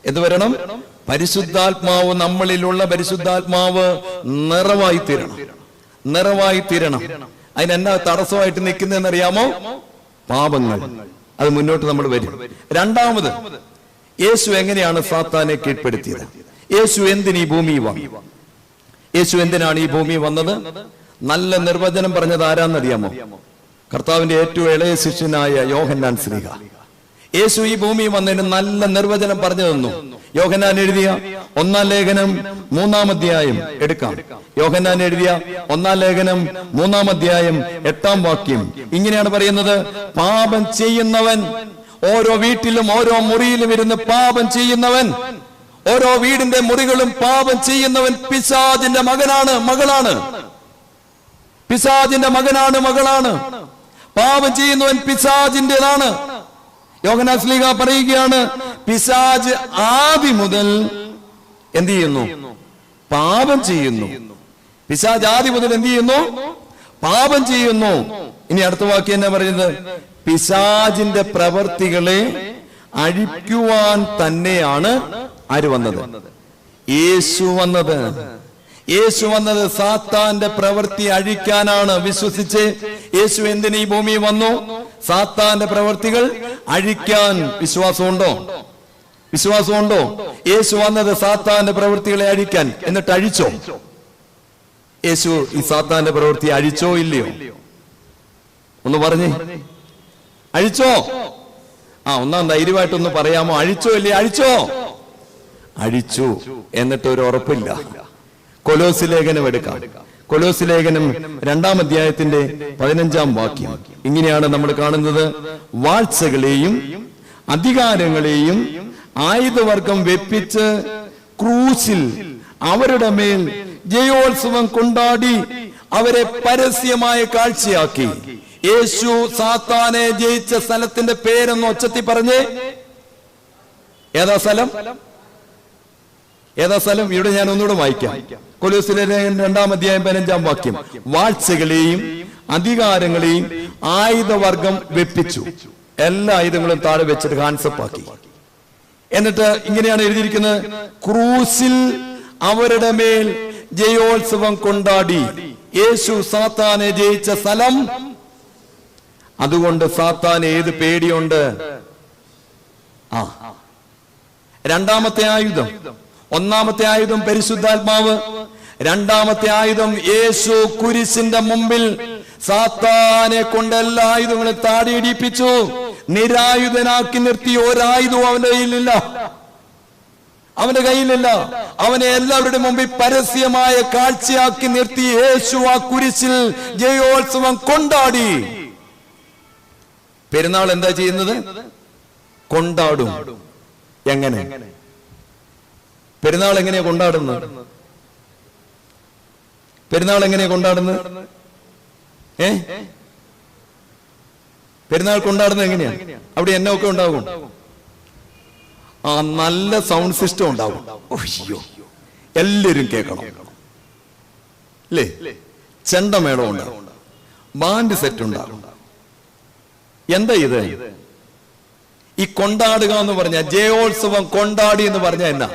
എന്ത് വരണം? പരിശുദ്ധാത്മാവ്, നമ്മളിലുള്ള പരിശുദ്ധാത്മാവ് നിറവായി തീരണം, നിറവായി തീരണം. അതിനെന്നാ തടസ്സമായിട്ട് നിൽക്കുന്നതെന്നറിയാമോ? പാപങ്ങൾ. അത് മുന്നോട്ട് നമ്മൾ വരും. രണ്ടാമത്, യേശു എങ്ങനെയാണ് സാത്താനെ കീഴ്പ്പെടുത്തിയത്? യേശു എന്തിന് ഈ ഭൂമി വന്നു? യേശു എന്തിനാണ് ഈ ഭൂമി വന്നത്? നല്ല നിർവചനം പറഞ്ഞത് ആരാന്നറിയാമോ? കർത്താവിന്റെ ഏറ്റവും ഇളയ ശിഷ്യനായ യോഹന്നാൻ ശ്ലീഹ. യേശു ഈ ഭൂമി വന്നതിന് നല്ല നിർവചനം പറഞ്ഞു തന്നു. യോഹന്നാൻ എഴുതിയ 1-ാം ലേഖനം 3-ാം അധ്യായം എടുക്കാം. യോഹന്നാൻ എഴുതിയ 1-ാം ലേഖനം 3-ാം അധ്യായം 8-ാം വാക്യം ഇങ്ങനെയാണ് പറയുന്നത്: പാപം ചെയ്യുന്നവൻ, ഓരോ വീട്ടിലും ഓരോ മുറിയിലും ഇരുന്ന് പാപം ചെയ്യുന്നവൻ, ഓരോ വീടിന്റെ മുറികളും പാപം ചെയ്യുന്നവൻ പിശാചിന്റെ മകനാണ്, മകളാണ്. പിശാചിന്റെ മകനാണ്, മകളാണ്. പാപം ചെയ്യുന്നവൻ പിശാചിന്റേതാണ്. യോഹന്നാൻ ശ്ലീഹ പറയുകയാണ്, പിശാച് ആദി മുതൽ എന്ത് ചെയ്യുന്നു? പാപം ചെയ്യുന്നു. പിശാച് ആദി മുതൽ എന്ത് ചെയ്യുന്നു? പാപം ചെയ്യുന്നു. ഇനി അടുത്ത വാക്യം എന്നാ പറയുന്നത്? പിശാചിന്റെ പ്രവർത്തികളെ അഴിക്കുവാൻ തന്നെയാണ് ആര് വന്നത്? യേശു വന്നത്. യേശു വന്നത് സാത്താന്റെ പ്രവൃത്തി അഴിക്കാനാണ്. വിശ്വസിച്ച് യേശു എന്തിന് ഈ ഭൂമി വന്നു? സാത്താന്റെ പ്രവൃത്തികൾ അഴിക്കാൻ. വിശ്വാസമുണ്ടോ? വിശ്വാസമുണ്ടോ? യേശു വന്നത് സാത്താന്റെ പ്രവൃത്തികളെ അഴിക്കാൻ. എന്നിട്ട് അഴിച്ചോ? യേശു ഈ സാത്താന്റെ പ്രവൃത്തി അഴിച്ചോ ഇല്ലയോ? ഒന്ന് പറഞ്ഞേ, അഴിച്ചോ? ഒന്നാം ധൈര്യമായിട്ടൊന്ന് പറയാമോ? അഴിച്ചോ ഇല്ലേ? അഴിച്ചോ? അഴിച്ചു. എന്നിട്ട് ഒരു ഉറപ്പില്ല. കൊലോസ് ലേഖനം എടുക്കാം. കൊലോസ് ലേഖനം 2-ാം അധ്യായത്തിന്റെ 15-ാം വാക്യം ഇങ്ങനെയാണ് നമ്മൾ കാണുന്നത്. വാഴ്ചകളെയും അധികാരങ്ങളെയും ആയുധവർഗം വെപ്പിച്ച് ക്രൂശിൽ അവരുടെ മേൽ ജയോത്സവം കൊണ്ടാടി അവരെ പരസ്യമായ കാഴ്ചയാക്കി. യേശു സാത്താനെ ജയിച്ച സ്ഥലത്തിന്റെ പേരൊന്ന് ഒച്ചത്തി പറഞ്ഞേ. ഏതാ സ്ഥലം? ഏതാ സ്ഥലം? ഇവിടെ ഞാൻ ഒന്നുകൂടെ വായിക്കാം. കൊലോസിലെ 2-ാം അധ്യായം 15-ാം വാക്യം. വാഴ്ചകളെയും അധികാരങ്ങളെയും ആയുധവർഗം വെപ്പിച്ചു. എല്ലാ ആയുധങ്ങളും താഴെ വെച്ചിട്ട് ഹാൻഡ്സപ്പ് ആക്കി. എന്നിട്ട് ഇങ്ങനെയാണ് എഴുതിയിരിക്കുന്നത്, ക്രൂസിൽ അവരുടെ മേൽ ജയോത്സവം കൊണ്ടാടി. യേശു സാത്താനെ ജയിച്ച സ്ഥലം. അതുകൊണ്ട് സാത്താന് ഏത് പേടിയുണ്ട്? രണ്ടാമത്തെ ആയുധം. ഒന്നാമത്തെ ആയുധം പരിശുദ്ധാത്മാവ്. രണ്ടാമത്തെ ആയുധം യേശു കുരിശിന്റെ മുമ്പിൽ സാത്താനെ കൊണ്ട് എല്ലാ ആയുധങ്ങളും താടിയിടിപ്പിച്ചു. നിരായുധനാക്കി നിർത്തി. ഒരായുധവും അവന്റെ കയ്യിലില്ല. അവന്റെ കയ്യിലില്ല. അവനെ എല്ലാവരുടെ മുമ്പിൽ പരസ്യമായ കാഴ്ചയാക്കി നിർത്തി യേശു ആ കുരിശിൽ ജയോത്സവം കൊണ്ടാടി. പെരുന്നാൾ എന്താ ചെയ്യുന്നത്? കൊണ്ടാടും. എങ്ങനെ? പെരുന്നാൾ എങ്ങനെയാ കൊണ്ടാടുന്നത്? പെരുന്നാൾ എങ്ങനെയാ കൊണ്ടാടുന്നത്? പെരുന്നാൾ കൊണ്ടാടുന്നത് എങ്ങനെയാ? അവിടെ എന്നൊക്കെ ഉണ്ടാകും. നല്ല സൗണ്ട് സിസ്റ്റം ഉണ്ടാവും. അയ്യോ, എല്ലാരും കേൾക്കണം അല്ലേ? ചെണ്ടമേളം ഉണ്ടാവും, ബാൻഡ് സെറ്റ് ഉണ്ടാകും. എന്താ ഇത്? ഈ കൊണ്ടാടുക എന്ന് പറഞ്ഞ ജയോത്സവം കൊണ്ടാടി എന്ന് പറഞ്ഞാൽ എന്നാ?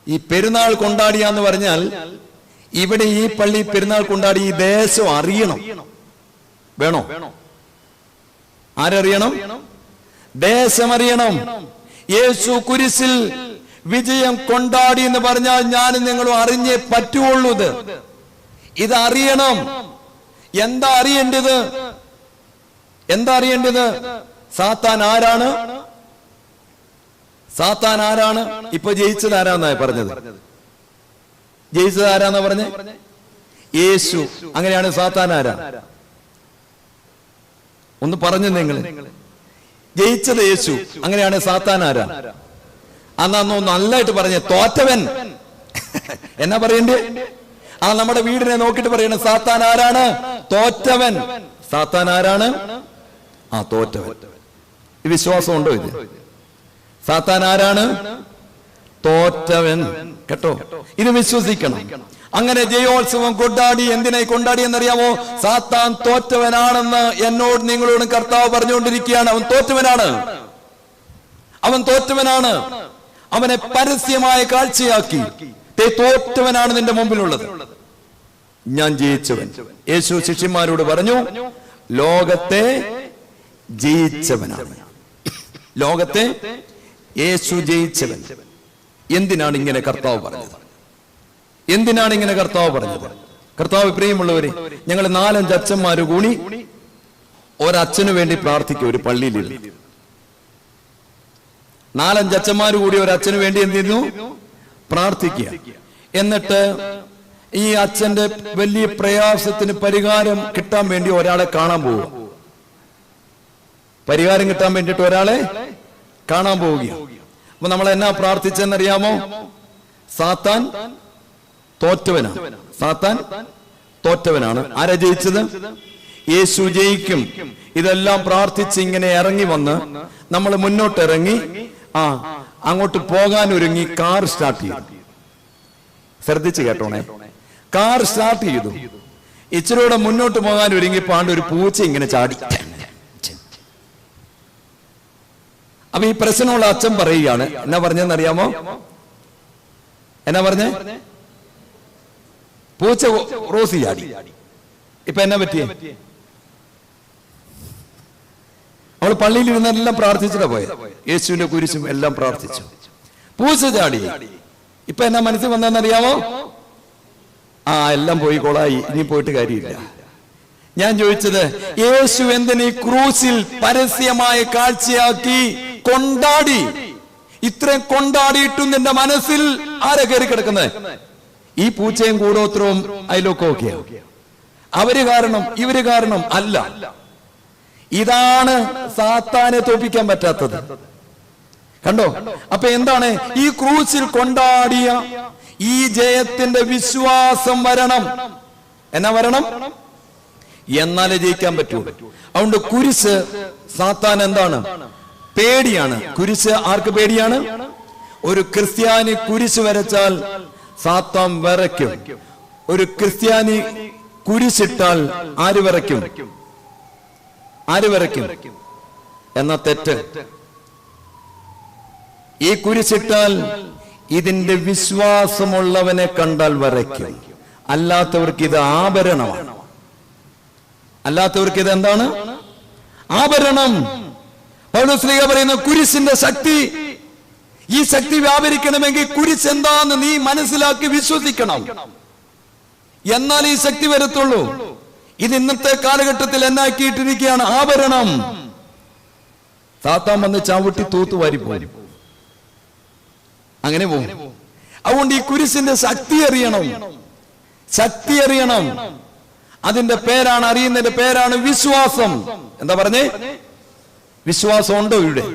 ഈ പെരുന്നാൾ കൊണ്ടാടിയാന്ന് പറഞ്ഞാൽ ഇവിടെ ഈ പള്ളി പെരുന്നാൾ കൊണ്ടാടി ഈ ദേശം അറിയണം. വേണോ? ആരറിയണം? ദേശം അറിയണം. യേശു കുരിശിൽ വിജയം കൊണ്ടാടി എന്ന് പറഞ്ഞാൽ ഞാനും നിങ്ങളും അറിഞ്ഞേ പറ്റുള്ളൂ. ഇത് അറിയണം. എന്താ അറിയേണ്ടത്? എന്താ അറിയേണ്ടത്? സാത്താൻ ആരാണ്? സാത്താൻ ആരാണ്? ഇപ്പൊ ജയിച്ചത് ആരാന്നാ പറഞ്ഞത്? ജയിച്ചത് ആരാന്നാ പറഞ്ഞേ? യേശു. അങ്ങനെയാണ് സാത്താൻ ആരാ? ഒന്ന് പറഞ്ഞു നിങ്ങൾ. ജയിച്ചത് യേശു. അങ്ങനെയാണ് സാത്താൻ ആരാ? അന്നൊന്ന് നല്ലതായിട്ട് പറഞ്ഞേ. തോറ്റവൻ. എന്നാ പറയണ്ടേ? നമ്മുടെ വീടിനെ നോക്കിട്ട് പറയണം സാത്താൻ ആരാണ്? തോറ്റവൻ. സാത്താൻ ആരാണ്? തോറ്റവൻ. ഈ വിശ്വാസം ഉണ്ടോ? ഇത് സാത്താൻ ആരാണ്? തോറ്റവൻ. കേട്ടോ, ഇത് വിശ്വസിക്കണം. അങ്ങനെ ജയോത്സവം കൊണ്ടാടി. എന്തിനായി കൊണ്ടാടി എന്നറിയാമോ? സാത്താൻ തോറ്റവനാണെന്ന് എന്നോട് നിങ്ങളോടും കർത്താവ് പറഞ്ഞുകൊണ്ടിരിക്കുകയാണ്. അവൻ തോറ്റവനാണ്. അവൻ തോറ്റവനാണ്. അവനെ പരസ്യമായ കാഴ്ചയാക്കി. തോറ്റവനാണ് നിന്റെ മുമ്പിലുള്ളത്. ഞാൻ ജയിച്ചവൻ. യേശു ശിഷ്യന്മാരോട് പറഞ്ഞു, ലോകത്തെ ജയിച്ചവനാണ്. ലോകത്തെ യേശു ജയിച്ചവൻ. എന്തിനാണ് ഇങ്ങനെ കർത്താവ് പറഞ്ഞത്? എന്തിനാണ് ഇങ്ങനെ കർത്താവ് പറഞ്ഞത്? കർത്താവ് പ്രിയമുള്ളവരെ, ഞങ്ങൾ 4-5 അച്ഛന്മാര് കൂടി ഒരച്ഛനു വേണ്ടി പ്രാർത്ഥിക്കും. ഒരു പള്ളിയിൽ 4-5 അച്ഛന്മാര് കൂടി ഒരച്ഛനു വേണ്ടി എന്ത് ചെയ്യുന്നു? പ്രാർത്ഥിക്കുക. എന്നിട്ട് ഈ അച്ഛന്റെ വലിയ പ്രയാസത്തിന് പരിഹാരം കിട്ടാൻ വേണ്ടി ഒരാളെ കാണാൻ പോവുക. പരിഹാരം കിട്ടാൻ വേണ്ടിട്ട് ഒരാളെ കാണാൻ പോവുകയാണ്. അപ്പൊ നമ്മൾ എന്നാ പ്രാർത്ഥിച്ചെന്നറിയാമോ? സാത്താൻ തോറ്റവനാണ്. സാത്താൻ തോറ്റവനാണ്. ആരാ ജയിച്ചത്? യേശു ജയിക്കും. ഇതെല്ലാം പ്രാർത്ഥിച്ച് ഇങ്ങനെ ഇറങ്ങി വന്ന് നമ്മൾ മുന്നോട്ട് ഇറങ്ങി അങ്ങോട്ട് പോകാൻ ഒരുങ്ങി കാർ സ്റ്റാർട്ട് ചെയ്തു. ശ്രദ്ധിച്ച് കേട്ടോണേ. കാർ സ്റ്റാർട്ട് ചെയ്തു. ഇച്ചിരൂടെ മുന്നോട്ട് പോകാൻ ഒരുങ്ങിയപ്പോ ഒരു പൂച്ച ഇങ്ങനെ ചാടി. അപ്പൊ ഈ പ്രശ്നമുള്ള അച്ഛൻ പറയുകയാണ്. എന്നാ പറഞ്ഞെന്നറിയാമോ? എന്നാ പറഞ്ഞേ? പൂച്ച റോസി ചാടി. ഇപ്പൊ എന്നാ പറ്റിയേ? അവൾ പള്ളിയിൽ ഇരുന്നെല്ലാം പ്രാർത്ഥിച്ചിട്ടാ പോയത്. യേശുവിന്റെ കുരിശും എല്ലാം പ്രാർത്ഥിച്ചു. പൂച്ച ചാടി. ഇപ്പൊ എന്നാ മനസ്സിൽ വന്നതെന്നറിയാമോ? എല്ലാം പോയി കൊളായി, ഇനി പോയിട്ട് കാര്യമില്ല. ഞാൻ ചോദിച്ചത്, യേശു എന്തിനീ ക്രൂസിൽ പരസ്യമായ കാഴ്ചയാക്കി കൊണ്ടാടി? ഇത്രയും കൊണ്ടാടിയിട്ടും നിന്റെ മനസ്സിൽ ആരാ കയറി കിടക്കുന്നത്? ഈ പൂച്ചയും കൂടോത്രവും അയലോക്കമൊക്കെയാ. അവര് കാരണം ഇവര് കാരണം അല്ല. ഇതാണ് സാത്താനെ തോൽപ്പിക്കാൻ പറ്റാത്തത്. കണ്ടോ? അപ്പൊ എന്താണ് ഈ ക്രൂസിൽ കൊണ്ടാടിയ ഈ ജയത്തിന്റെ വിശ്വാസം വരണം. എന്നാ വരണം? എന്നാലേ ജയിക്കാൻ പറ്റൂ. അതുകൊണ്ട് കുരിശ് സാത്താൻ എന്താണ്? പേടിയാണ്. കുരിശ് ആർക്ക് പേടിയാണ്? ഒരു ക്രിസ്ത്യാനി കുരിശ് വരച്ചാൽ സാത്താൻ വിറയ്ക്കും. ഒരു ക്രിസ്ത്യാനി കുരിശിട്ടാൽ ആര് വിറയ്ക്കും? ആര് വിറയ്ക്കും? എന്നാ തെറ്റ്. ഈ കുരിശിട്ടാൽ ഇതിന്റെ വിശ്വാസമുള്ളവനെ കണ്ടാൽ വിറയ്ക്കും. അല്ലാത്തവർക്ക് ഇത് ആഭരണമാണ്. അല്ലാത്തവർക്ക് ഇത് എന്താണ്? ആഭരണം. പൗലോസ് പറയുന്ന കുരിശിന്റെ ശക്തി, ഈ ശക്തി വ്യാപരിക്കണമെങ്കിൽ കുരിശ് എന്താന്ന് നീ മനസ്സിലാക്കി വിശ്വസിക്കണം. എന്നാൽ ഈ ശക്തി വരത്തുള്ളൂ. ഇത് ഇന്നത്തെ കാലഘട്ടത്തിൽ എന്നാക്കിയിട്ടിരിക്കുകയാണ്? ആഭരണം. സാത്താൻ വന്ന് ചവിട്ടി തൂത്തുവാരി പോരും. അങ്ങനെ പോകും. അതുകൊണ്ട് ഈ കുരിശിന്റെ ശക്തി അറിയണം. ശക്തി അറിയണം. അതിന്റെ പേരാണ്, അറിയുന്നതിന്റെ പേരാണ് വിശ്വാസം. എന്താ പറഞ്ഞേ? വിശ്വാസം ഉണ്ടോ? ഇവിടെ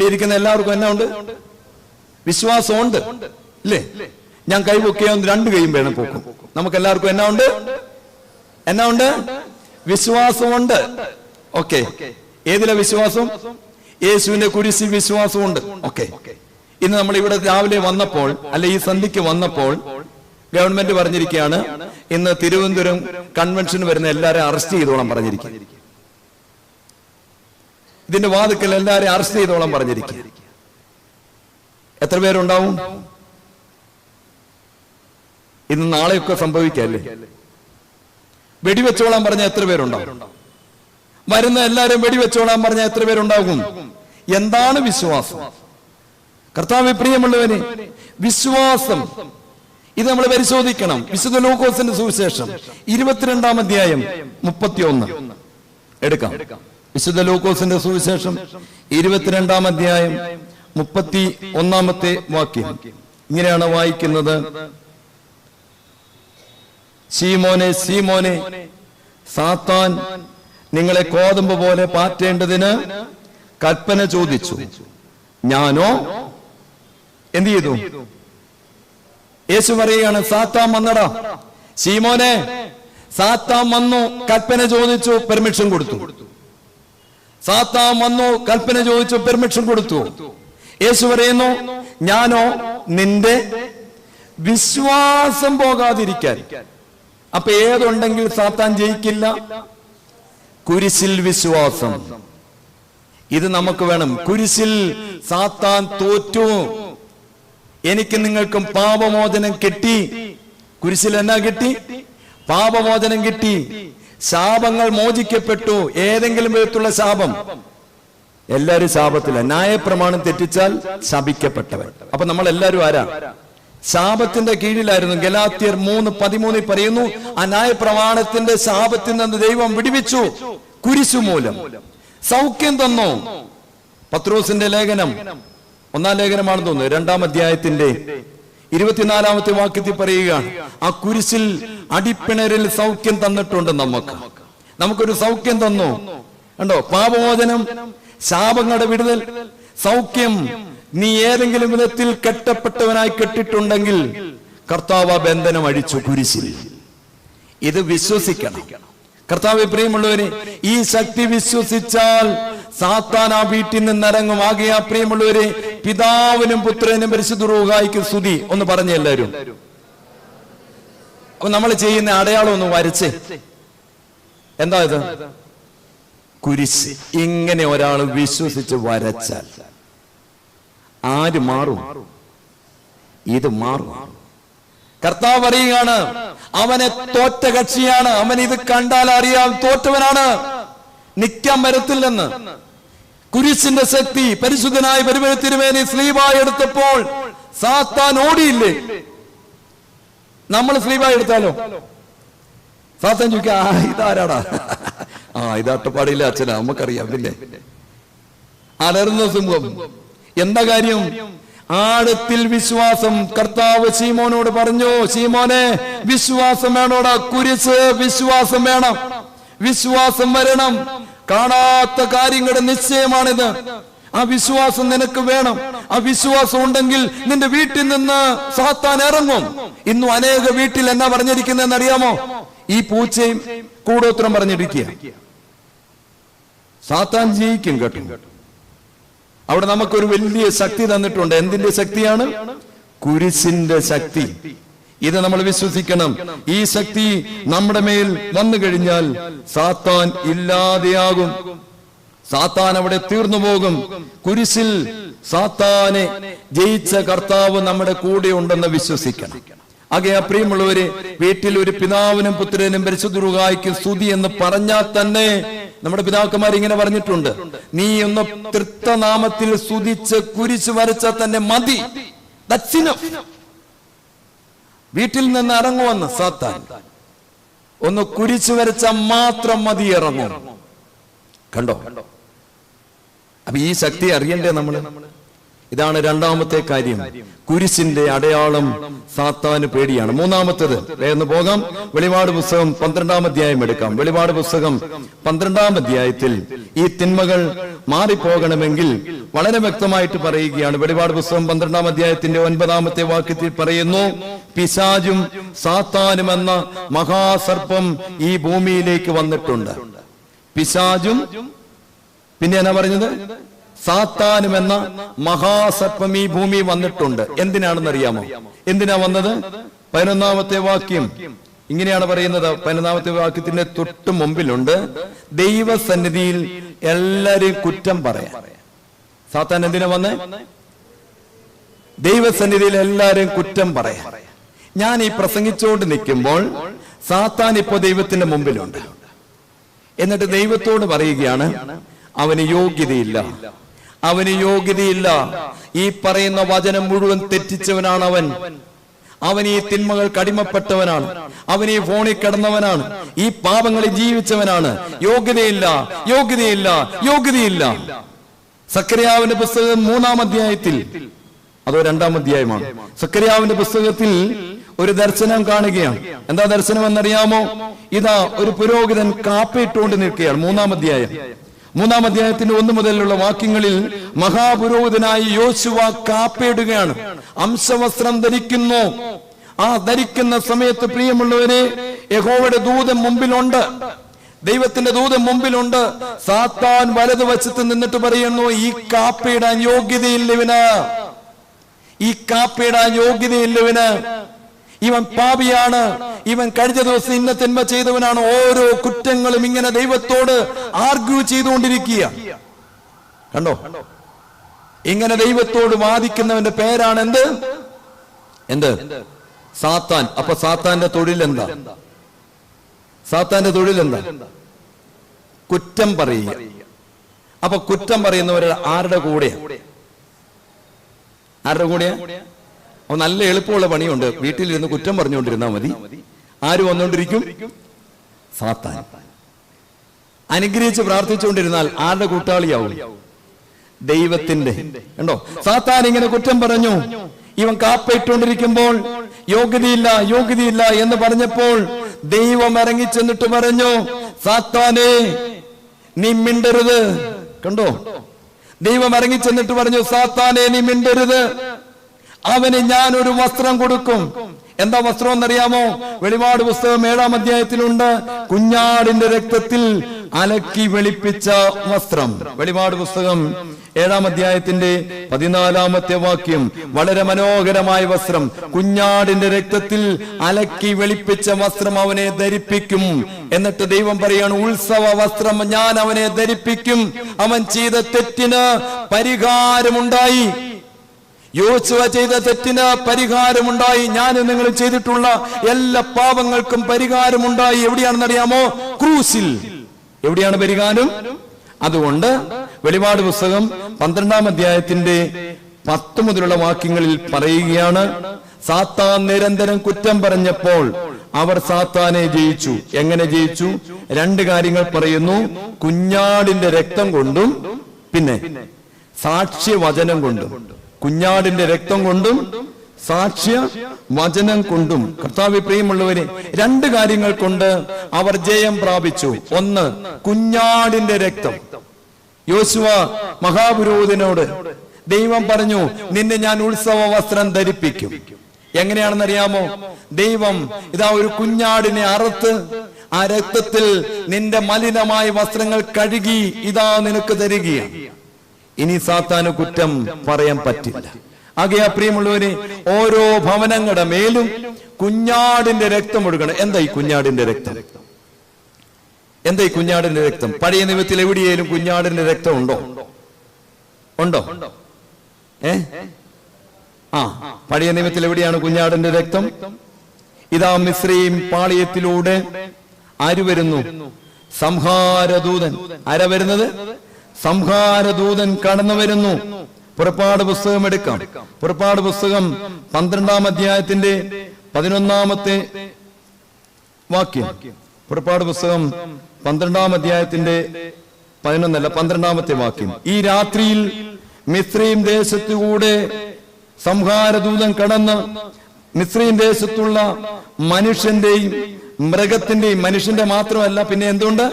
ഇരിക്കുന്ന എല്ലാവർക്കും എന്നാ ഉണ്ട്? വിശ്വാസം ഉണ്ട് ഇല്ലേ? ഞാൻ കൈ പൊക്കിയാൽ രണ്ട് കൈയും വേണം പൊക്കും. നമുക്ക് എല്ലാവർക്കും എന്നാ ഉണ്ട്? എന്നാ ഉണ്ട്? വിശ്വാസമുണ്ട്. ഓക്കെ. ഏതിലെ വിശ്വാസം? യേശുവിന്റെ കുരിശിൽ വിശ്വാസമുണ്ട്. ഓക്കെ. ഇന്ന് നമ്മൾ ഇവിടെ രാവിലെ വന്നപ്പോൾ, അല്ലെ ഈ സന്ധ്യക്ക് വന്നപ്പോൾ, ഗവൺമെന്റ് പറഞ്ഞിരിക്കുകയാണ് ഇന്ന് തിരുവനന്തപുരം കൺവെൻഷന് വരുന്ന എല്ലാവരെയും അറസ്റ്റ് ചെയ്തോളാം പറഞ്ഞിരിക്കുക. ഇതിന്റെ വാതിക്കൽ എല്ലാവരെയും അറസ്റ്റ് ചെയ്തോളാം പറഞ്ഞിരിക്കുക. എത്ര പേരുണ്ടാവും? ഇന്ന് നാളെയൊക്കെ സംഭവിക്കല്ലേ? വെടിവെച്ചോളാൻ പറഞ്ഞ എത്ര പേരുണ്ടാവും? വരുന്ന എല്ലാവരും വെടിവെച്ചോളാൻ പറഞ്ഞ എത്ര പേരുണ്ടാകും? എന്താണ് വിശ്വാസം? കർത്താവേ, പ്രിയമുള്ളവനെ, വിശ്വാസം ഇത് നമ്മൾ പരിശോധിക്കണം. വിശുദ്ധ ലൂക്കോസിന്റെ സുവിശേഷം 22-ാം അധ്യായം 31 എടുക്കാം. വിശുദ്ധ ലൂക്കോസിന്റെ സുവിശേഷം 22-ാം അധ്യായം 31-ാമത്തെ വാക്യം ഇങ്ങനെയാണ് വായിക്കുന്നത്. ശീമോനെ, ശീമോനെ, സാത്താൻ നിങ്ങളെ കോതമ്പ് പോലെ പാറ്റേണ്ടതിന് കൽപ്പന ചോദിച്ചു. ഞാനോ എന്ത് ചെയ്തു? യേശു പറയുകയാണ്, സാത്താൻ വന്നടാ. ശീമോനെ, സാത്താൻ വന്നു, കൽപ്പന ചോദിച്ചു, പെർമിഷൻ കൊടുത്തു. സാത്താൻ വന്നു, കൽപ്പന ചോദിച്ചു, പെർമിഷൻ കൊടുത്തു. യേശു പറയുന്നു, ഞാനോ നിന്റെ വിശ്വാസം പോകാതിരിക്കാൻ. അപ്പൊ ഏതുണ്ടെങ്കിൽ സാത്താൻ ജയിക്കില്ല? കുരിശിൽ വിശ്വാസം. ഇത് നമുക്ക് വേണം. കുരിശിൽ സാത്താൻ തോറ്റു. എനിക്ക് നിങ്ങൾക്കും പാപമോചനം കിട്ടി. കുരിശിൽ എന്നാ കിട്ടി? പാപമോചനം കിട്ടി. ശാപങ്ങൾ മോചിക്കപ്പെട്ടു. ഏതെങ്കിലും വിധത്തിലുള്ള ശാപം, എല്ലാവരും ശാപത്തില്ല. ന്യായപ്രമാണം തെറ്റിച്ചാൽ ശപിക്കപ്പെട്ടവൻ. അപ്പൊ നമ്മൾ എല്ലാവരും ആരാ? ശാപത്തിന്റെ കീഴിലായിരുന്നു. ഗലാത്യർ 3:13 പറയുന്നു, ആ ന്യായപ്രമാണത്തിന്റെ ശാപത്തിൽ നിന്ന് ദൈവം വിടുവിച്ചു കുരിശു മൂലം. സൗഖ്യം തന്നു. പത്രോസിന്റെ ലേഖനം, 1-ാം ലേഖനമാണെന്ന് തോന്നുന്നു, 2-ാം അധ്യായത്തിന്റെ 24-ാമത്തെ വാക്യത്തിൽ പറയുകയാണ്, ആ കുരിശിൽ അടിപ്പിണരിൽ സൗഖ്യം തന്നിട്ടുണ്ട്. നമുക്കൊരു സൗഖ്യം തന്നു. കണ്ടോ? പാപമോചനം, ശാപങ്ങളുടെ വിടുതൽ, സൗഖ്യം. നീ ഏതെങ്കിലും വിധത്തിൽ കെട്ടപ്പെട്ടവനായി കെട്ടിട്ടുണ്ടെങ്കിൽ കർത്താവ് ബന്ധനം അഴിച്ചു കുരിശിൽ. ഇത് വിശ്വസിക്കണം. കർത്താവേ, പ്രിയമുള്ളവരെ, ഈ ശക്തി വിശ്വസിച്ചാൽ സാത്താൻ ആ വീട്ടിൽ നിന്ന് ഇറങ്ങും. ആകെയാ പ്രിയമുള്ളവരെ, പിതാവിനും പുത്രനും പരിശുദ്ധ റൂഹായിക്കും സ്തുതി ഒന്ന് പറഞ്ഞേ എല്ലാവരും. അപ്പൊ നമ്മൾ ചെയ്യുന്ന അടയാളം ഒന്ന് വരച്ചേ. എന്താ ഇത്? കുരിശ്. ഇങ്ങനെ ഒരാൾ വിശ്വസിച്ച് വരച്ചാൽ ആര് മാറും? ഇത് മാറും. കർത്താവ് പറയുകയാണ്, അവനെ തോറ്റ കക്ഷിയാണ്. അവൻ ഇത് കണ്ടാൽ അറിയാം തോറ്റവനാണ്. നിൽക്കാൻ വരത്തില്ലെന്ന്. കുരിശിന്റെ ശക്തി പരിശുദ്ധനായ പരിമള തിരുമേനി സ്ലീബായി എടുത്തപ്പോൾ സാത്താൻ ഓടിയില്ലേ? നമ്മൾ സ്ലീബായി എടുത്താലോ സാത്താൻ ചോദിക്കാ, ഇതാരാടാ? ഇത് അട്ടപ്പാടിയിലെ അച്ഛനാ, നമുക്കറിയാം. പിന്നെ അലർന്ന സിംഹം. എന്താ കാര്യം? ആഴത്തിൽ വിശ്വാസം. കർത്താവ് ശീമോനോട് പറഞ്ഞു, ശീമോനെ വിശ്വാസം വേണോടാ, കുരിശ് വിശ്വാസം വേണം, വിശ്വാസം വരണം. കാണാത്ത കാര്യങ്ങളുടെ നിശ്ചയമാണിത്. ആ വിശ്വാസം നിനക്ക് വേണം. ആ വിശ്വാസം ഉണ്ടെങ്കിൽ നിന്റെ വീട്ടിൽ നിന്ന് സാത്താൻ ഇറങ്ങും. ഇന്നും അനേക വീട്ടിൽ എന്നാ പറഞ്ഞിരിക്കുന്നതെന്ന് അറിയാമോ? ഈ പൂച്ചയും കൂടോത്രം പറഞ്ഞിരിക്കുക. സാത്താൻ ജയിക്കും കേട്ടോ. അവിടെ നമുക്കൊരു വലിയ ശക്തി തന്നിട്ടുണ്ട്. എന്തിന്റെ ശക്തിയാണ്? കുരിശിന്റെ ശക്തി. ഇത് നമ്മൾ വിശ്വസിക്കണം. ഈ ശക്തി നമ്മുടെ മേൽ വന്നു കഴിഞ്ഞാൽ സാത്താൻ ഇല്ലാതെയാകും. സാത്താൻ അവിടെ തീർന്നു പോകും. കുരിശിൽ സാത്താനെ ജയിച്ച കർത്താവ് നമ്മുടെ കൂടെ ഉണ്ടെന്ന് വിശ്വസിക്കണം. ആകെ പ്രിയമുള്ളവരെ, വീട്ടിൽ ഒരു പിതാവിനും പുത്രനും പരിശുദ്ധ റൂഹായ്ക്കും സ്തുതി എന്ന് പറഞ്ഞാൽ തന്നെ നമ്മുടെ പിതാക്കന്മാർ ഇങ്ങനെ പറഞ്ഞിട്ടുണ്ട്, നീ ഒന്ന് തൃത്വനാമത്തിൽ സ്തുതിച്ച് കുരിശ് വരച്ചാൽ തന്നെ മതി. That's enough. വീട്ടിൽ നിന്ന് ഇറങ്ങുവന്ന് സാത്താൻ ഒന്ന് കുരിശ് വരച്ചാൽ മാത്രം മതി, ഇറങ്ങും. കണ്ടോ? അപ്പൊ ഈ ശക്തി അറിയണ്ടേ നമ്മള്? ഇതാണ് രണ്ടാമത്തെ കാര്യം. കുരിശിന്റെ അടയാളം സാത്താന് പേടിയാണ്. മൂന്നാമത്തേത് വേഗം പോകാം. വെളിപാട് പുസ്തകം 12-ാം അധ്യായം എടുക്കാം. വെളിപാട് പുസ്തകം 12-ാം അധ്യായത്തിൽ ഈ തിന്മകൾ മാറിപ്പോകണമെങ്കിൽ വളരെ വ്യക്തമായിട്ട് പറയുകയാണ്. വെളിപാട് പുസ്തകം 12-ാം അധ്യായത്തിന്റെ 9-ാമത്തെ വാക്യത്തിൽ പറയുന്നു, പിശാചും സാത്താനും എന്ന മഹാസർപ്പം ഈ ഭൂമിയിലേക്ക് വന്നിട്ടുണ്ട്. പിശാചും പിന്നെ എന്നാ പറഞ്ഞത്? സാത്താനും എന്ന മഹാസർപ്പം ഈ ഭൂമി വന്നിട്ടുണ്ട്. എന്തിനാണെന്ന് അറിയാമോ? എന്തിനാ വന്നത്? 11-ാമത്തെ വാക്യം ഇങ്ങനെയാണ് പറയുന്നത്. 11-ാമത്തെ വാക്യത്തിന്റെ തൊട്ട് മുമ്പിലുണ്ട്, ദൈവസന്നിധിയിൽ എല്ലാരെയും കുറ്റം പറയാൻ. സാത്താൻ എന്തിനാ വന്നേ? ദൈവസന്നിധിയിൽ എല്ലാരെയും കുറ്റം പറയാൻ. ഞാൻ ഈ പ്രസംഗിച്ചുകൊണ്ട് നിൽക്കുമ്പോൾ സാത്താൻ ഇപ്പോ ദൈവത്തിന്റെ മുമ്പിലുണ്ട്. എന്നിട്ട് ദൈവത്തോട് പറയുകയാണ്, അവന് യോഗ്യതയില്ല, അവന് യോഗ്യതയില്ല. ഈ പറയുന്ന വചനം മുഴുവൻ തെറ്റിച്ചവനാണ് അവൻ. അവൻ ഈ തിന്മകൾക്ക് അടിമപ്പെട്ടവനാണ്. അവൻ ഈ ഫോണിൽ കിടന്നവനാണ്. ഈ പാപങ്ങളിൽ ജീവിച്ചവനാണ്. യോഗ്യതയില്ല, യോഗ്യതയില്ല, യോഗ്യതയില്ല. സക്കറിയാവിന്റെ പുസ്തകം 3-ാം അധ്യായത്തിൽ, അതോ 2-ാം അധ്യായമാണ്, സക്കറിയാവിന്റെ പുസ്തകത്തിൽ ഒരു ദർശനം കാണുകയാണ്. എന്താ ദർശനം എന്നറിയാമോ? ഇതാ ഒരു പുരോഹിതൻ കാപ്പയിട്ടുകൊണ്ട് നിൽക്കുകയാണ്. 3-ാം അധ്യായം 3-ാം അധ്യായത്തിന്റെ 1 മുതലുള്ള വാക്യങ്ങളിൽ മഹാപുരോഹിതനായി യോശുവ കാപ്പയിടുകയാണ്. അംശവസ്ത്രം ധരിക്കുന്നു. ആ ധരിക്കുന്ന സമയത്ത് പ്രിയമുള്ളവരെ, യഹോവയുടെ ദൂതൻ മുമ്പിലുണ്ട്, ദൈവത്തിന്റെ ദൂതൻ മുമ്പിലുണ്ട്. സാത്താൻ വലതുവശത്ത് നിന്നിട്ട് പറയുന്നു, ഈ കാപ്പയിടാൻ യോഗ്യതയില്ലവന്, ഈ കാപ്പയിടാൻ യോഗ്യതയില്ലവന്, ഇവൻ പാപിയാണ്, ഇവൻ കഴിഞ്ഞ ദിവസം ഇന്ന തിന്മ ചെയ്തവനാണ്. ഓരോ കുറ്റങ്ങളും ഇങ്ങനെ ദൈവത്തോട് ആർഗ്യൂ ചെയ്തുകൊണ്ടിരിക്കുക. കണ്ടോ? ഇങ്ങനെ ദൈവത്തോട് വാദിക്കുന്നവന്റെ പേരാണ് എന്ത്? എന്ത്? സാത്താൻ. അപ്പൊ സാത്താന്റെ തൊഴിൽ എന്താ? സാത്താന്റെ തൊഴിൽ എന്താ? കുറ്റം പറയുക. അപ്പൊ കുറ്റം പറയുന്നവർ ആരുടെ കൂടെയാ? ആരുടെ കൂടെയാ? അപ്പൊ നല്ല എളുപ്പമുള്ള പണിയുണ്ട്. വീട്ടിലിരുന്ന് കുറ്റം പറഞ്ഞുകൊണ്ടിരുന്നാ മതി. ആര് വന്നുകൊണ്ടിരിക്കും? സാത്താൻ. അനുഗ്രഹിച്ച് പ്രാർത്ഥിച്ചുകൊണ്ടിരുന്നാൽ ആരുടെ കൂട്ടാളിയാവും? ദൈവത്തിന്റെ. കണ്ടോ? സാത്താൻ ഇങ്ങനെ കുറ്റം പറഞ്ഞു. ഇവൻ കാപ്പയിട്ടുകൊണ്ടിരിക്കുമ്പോൾ യോഗ്യതയില്ല, യോഗ്യതയില്ല എന്ന് പറഞ്ഞപ്പോൾ ദൈവം ഇറങ്ങി ചെന്നിട്ട് പറഞ്ഞു, സാത്താനെ നീ മിണ്ടരുത്. കണ്ടോ? ദൈവം ഇറങ്ങി ചെന്നിട്ട് പറഞ്ഞു, സാത്താനെ നീ മിണ്ടരുത്, അവന് ഞാൻ ഒരു വസ്ത്രം കൊടുക്കും. എന്താ വസ്ത്രം എന്നറിയാമോ? വെളിപാട് പുസ്തകം 7-ാം അധ്യായത്തിലുണ്ട്, കുഞ്ഞാടിന്റെ രക്തത്തിൽ അലക്കി വെളുപ്പിച്ച വസ്ത്രം. വെളിപാട് പുസ്തകം 7-ാം അധ്യായത്തിന്റെ 14-ാമത്തെ വാക്യം, വളരെ മനോഹരമായ വസ്ത്രം, കുഞ്ഞാടിന്റെ രക്തത്തിൽ അലക്കി വെളുപ്പിച്ച വസ്ത്രം അവനെ ധരിപ്പിക്കും. എന്നിട്ട് ദൈവം പറയാണ്, ഉത്സവ വസ്ത്രം ഞാൻ അവനെ ധരിപ്പിക്കും. അവൻ ചെയ്ത തെറ്റിന് പരിഹാരമുണ്ടായി. യോശുവ ചെയ്ത തെറ്റിന് പരിഹാരമുണ്ടായി. ഞാൻ നിങ്ങൾ ചെയ്തിട്ടുള്ള എല്ലാ പാപങ്ങൾക്കും പരിഹാരമുണ്ടായി. എവിടെയാണെന്നറിയാമോ? ക്രൂസിൽ. എവിടെയാണ് പരിഹാരം? അതുകൊണ്ട് വെളിപാട് പുസ്തകം 12-ാം അധ്യായത്തിന്റെ 10 മുതലുള്ള വാക്യങ്ങളിൽ പറയുകയാണ്, സാത്താൻ നിരന്തരം കുറ്റം പറഞ്ഞപ്പോൾ അവർ സാത്താനെ ജയിച്ചു. എങ്ങനെ ജയിച്ചു? 2 കാര്യങ്ങൾ പറയുന്നു. കുഞ്ഞാടിന്റെ രക്തം കൊണ്ടും പിന്നെ സാക്ഷ്യവചനം കൊണ്ടും. കുഞ്ഞാടിന്റെ രക്തം കൊണ്ടും സാക്ഷ്യ വചനം കൊണ്ടും. കർത്താവേ പ്രിയമുള്ളവരെ, 2 കാര്യങ്ങൾ കൊണ്ട് അവർ ജയം പ്രാപിച്ചു. ഒന്ന്, കുഞ്ഞാടിന്റെ രക്തം. യോശുവ മഹാപുരോഹിതനോട് ദൈവം പറഞ്ഞു, നിന്നെ ഞാൻ ഉത്സവ വസ്ത്രം ധരിപ്പിക്കും. എങ്ങനെയാണെന്നറിയാമോ? ദൈവം ഇതാ ഒരു കുഞ്ഞാടിനെ അറുത്ത് ആ രക്തത്തിൽ നിന്റെ മലിനമായ വസ്ത്രങ്ങൾ കഴുകി ഇതാ നിനക്ക് തരികയാണ്. ഇനി സാത്താന് കുറ്റം പറയാൻ പറ്റില്ല. ആകയാ പ്രിയമുള്ളവരെ, ഓരോ ഭവനങ്ങളുടെ മേലും കുഞ്ഞാടിന്റെ രക്തം ഒഴുകണം. എന്താ ഈ കുഞ്ഞാടിന്റെ രക്തം? എന്താ ഈ കുഞ്ഞാടിന്റെ രക്തം? പഴയ നിയമത്തിൽ എവിടെയേലും കുഞ്ഞാടിന്റെ രക്തം ഉണ്ടോ? ഉണ്ടോ? പഴയ നിയമത്തിൽ എവിടെയാണ് കുഞ്ഞാടിന്റെ രക്തം? ഇതാ മിസ്രയീം പാളയത്തിലൂടെ ആര് വരുന്നു? സംഹാരദൂതൻ. ആരാ വരുന്നത്? സംഹാരദൂതൻ കടന്നു വരുന്നു. പുറപ്പാട് പുസ്തകം എടുക്കാം. പുറപ്പാട് പുസ്തകം 12-ാം അധ്യായത്തിന്റെ 11-ാമത്തെ വാക്യം. പുറപ്പാട് പുസ്തകം 12-ാം അധ്യായത്തിന്റെ 12ാമത്തെ വാക്യം. ഈ രാത്രിയിൽ മിസ്രയീം ദേശത്തുകൂടെ സംഹാരദൂതൻ കടന്ന് മിസ്രയീം ദേശത്തുള്ള മനുഷ്യന്റെയും മൃഗത്തിന്റെയും, മനുഷ്യന്റെ മാത്രമല്ല പിന്നെ എന്തുകൊണ്ട്,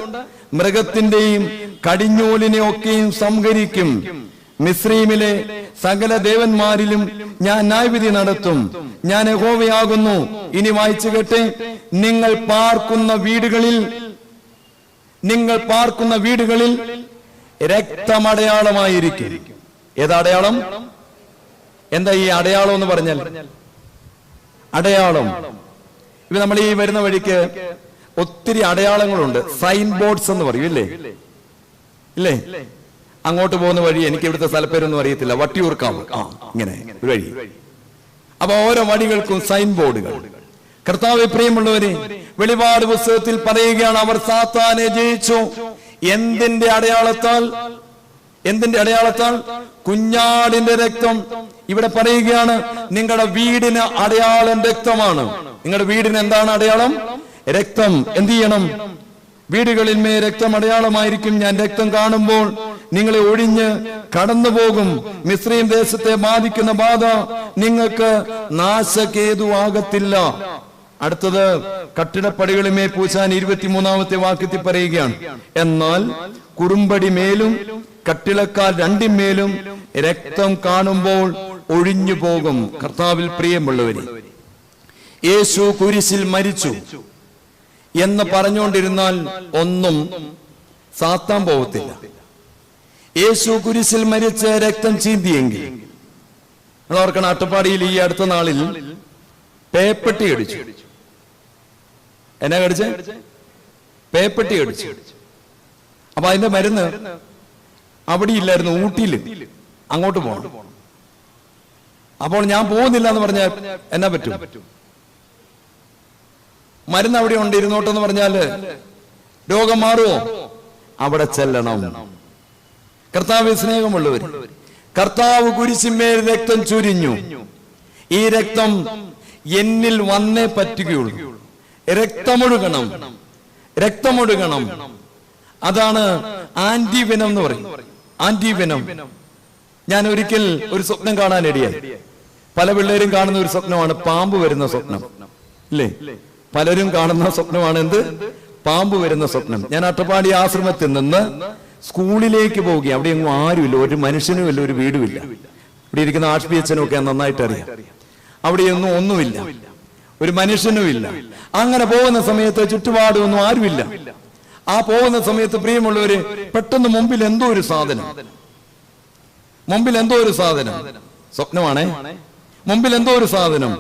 മൃഗത്തിന്റെയും കടിഞ്ഞൂലിനെ ഒക്കെയും സംഹരിക്കും. മിസ്രയീമിലെ സകല ദേവന്മാരിലും ഞാൻ ന്യായവിധി നടത്തും. ഞാൻ യഹോവയാകുന്നു. ഇനി വായിച്ചു കേട്ടെ. നിങ്ങൾ പാർക്കുന്ന വീടുകളിൽ രക്തമടയാളമായിരിക്കും. ഏതടയാളം? എന്താ ഈ അടയാളം എന്ന് പറഞ്ഞാൽ? അടയാളം. ഇപ്പൊ നമ്മൾ ഈ വരുന്ന വഴിക്ക് ഒത്തിരി അടയാളങ്ങളുണ്ട്. സൈൻ ബോർഡ്സ് എന്ന് പറയും, ഇല്ലേ? അങ്ങോട്ട് പോകുന്ന വഴി, എനിക്ക് ഇവിടുത്തെ സ്ഥലപ്പേരൊന്നും അറിയത്തില്ല, വട്ടിയൂർക്കാവ്, ഇങ്ങനെ ഒരു വഴി. അപ്പൊ ഓരോ വഴികൾക്കും സൈൻ ബോർഡുകൾ. കർത്താവേ പ്രിയമുള്ളവരെ, വെളിപാട് പുസ്തകത്തിൽ പറയുകയാണ്, അവർ സാത്താനെ ജയിച്ചു. എന്തിന്റെ അടയാളത്താൽ? കുഞ്ഞാടിന്റെ രക്തം. ഇവിടെ പറയുകയാണ്, നിങ്ങളുടെ വീടിന് അടയാളം രക്തമാണ്. നിങ്ങളുടെ വീടിന് എന്താണ് അടയാളം? രക്തം. എന്ത് ചെയ്യണം? വീടുകളിന്മേൽ രക്തം അടയാളമായിരിക്കും. ഞാൻ രക്തം കാണുമ്പോൾ നിങ്ങളെ ഒഴിഞ്ഞ് കടന്നുപോകും. മിസ്രയീം ദേശത്തെ ബാധിക്കുന്ന ബാധ നിങ്ങൾക്ക് നാശകേതുവാകത്തില്ല. അടുത്തത്, കട്ടിടപ്പടികളിമേ പൂശാൻ 23-ാമത്തെ വാക്യത്തിൽ പറയുകയാണ്, എന്നാൽ കുറുമ്പടി മേലും കട്ടിളക്കാൽ രണ്ടിന്മേലും രക്തം കാണുമ്പോൾ ഒഴിഞ്ഞു പോകും. കർത്താവിൽ പ്രിയമുള്ളവരെ, യേശു കുരിശിൽ മരിച്ചു എന്ന് പറഞ്ഞുകൊണ്ടിരുന്നാൽ ഒന്നും സാത്താൻ പോകത്തില്ല. യേശു കുരിശിൽ മരിച്ച് രക്തം ചീന്തിയെങ്കിൽ, നിങ്ങൾ ഓർക്കണം, അട്ടപ്പാടിയിൽ ഈ അടുത്ത നാളിൽ പേപ്പട്ടി അടിച്ചു. എന്നാ കടിച്ച്? പേപ്പട്ടി അടിച്ചു. അപ്പൊ അതിന്റെ മരുന്ന് അവിടെ ഇല്ലായിരുന്നു, ഊട്ടിയിൽ. അങ്ങോട്ട് പോകണം. അപ്പോൾ ഞാൻ പോകുന്നില്ല എന്ന് പറഞ്ഞാൽ എന്നാ പറ്റും? മരുന്ന് അവിടെ ഉണ്ട്, ഇരുന്നോട്ടെന്ന് പറഞ്ഞാല് രോഗം മാറുമോ? അവിടെ ചെല്ലണം. കർത്താവ് സ്നേഹമുള്ളവർ, കർത്താവ് കുരിശിന്മേൽ രക്തം ചൊരിഞ്ഞു. ഈ രക്തം എന്നിൽ വന്നേ പറ്റുകയുള്ളൂ. രക്തമൊഴുകണം. അതാണ് ആന്റിവെനം എന്ന് പറയും. ആന്റിവെനം. ഞാൻ ഒരിക്കൽ ഒരു സ്വപ്നം കാണാനിടയായി. പല പിള്ളേരും കാണുന്ന ഒരു സ്വപ്നമാണ് പാമ്പ് വരുന്ന സ്വപ്നം, ഇല്ലേ? പലരും കാണുന്ന സ്വപ്നമാണ് എന്ത്? പാമ്പ് വരുന്ന സ്വപ്നം. ഞാൻ അട്ടപ്പാടി ആശ്രമത്തിൽ നിന്ന് സ്കൂളിലേക്ക് പോവുകയാണ്. അവിടെ എങ്ങും ആരുമില്ല, ഒരു മനുഷ്യനുമില്ല, ഒരു വീടുമില്ല. ഇവിടെ ഇരിക്കുന്ന ആർച്ച് ബി എച്ചനും ഒക്കെ നന്നായിട്ട് അറിയാം. അവിടെയൊന്നും ഒന്നുമില്ല, ഒരു മനുഷ്യനുമില്ല. അങ്ങനെ പോകുന്ന സമയത്ത് ചുറ്റുപാടൊന്നും ആരുമില്ല. ആ പോകുന്ന സമയത്ത് പ്രിയമുള്ളവര്, പെട്ടെന്ന് മുമ്പിൽ എന്തോ ഒരു സാധനം, സ്വപ്നമാണേ, മുമ്പിൽ എന്തോ ഒരു സാധനം.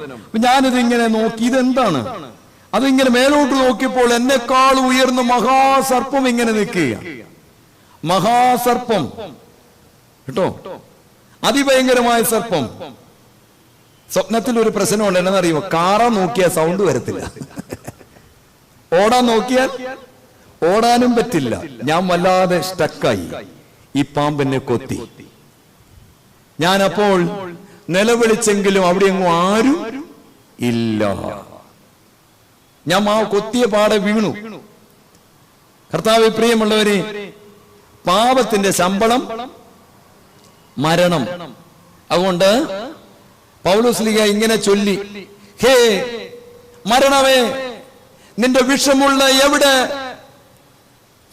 ഞാനിത് ഇങ്ങനെ നോക്കി, ഇതെന്താണ്? അതിങ്ങനെ മേലോട്ട് നോക്കിയപ്പോൾ എന്നെക്കാൾ ഉയർന്ന മഹാസർപ്പം ഇങ്ങനെ നിൽക്കുക. മഹാസർപ്പം കേട്ടോ, അതിഭയങ്കരമായ സർപ്പം. സ്വപ്നത്തിൽ ഒരു പ്രശ്നമുണ്ട്, എന്നറിയുമോ? കാറാൻ നോക്കിയാൽ സൗണ്ട് വരത്തില്ല, ഓടാൻ നോക്കിയാൽ ഓടാനും പറ്റില്ല. ഞാൻ വല്ലാതെ സ്റ്റക്കായി. ഈ പാമ്പെന്നെ കൊത്തി. ഞാൻ അപ്പോൾ നിലവിളിച്ചെങ്കിലും അവിടെ എങ്ങും ആരും ഇല്ല. ഞാൻ ആ കൊത്തിയ പാടെ വീണു. കർത്താവേ, പ്രിയമുള്ളവരെ, പാപത്തിന്റെ ശമ്പളം മരണം. അതുകൊണ്ട് പൗലോസ്ലീഹ ഇങ്ങനെ ചൊല്ലി, ഹേ മരണമേ, നിന്റെ വിഷമുള്ള എവിടെ?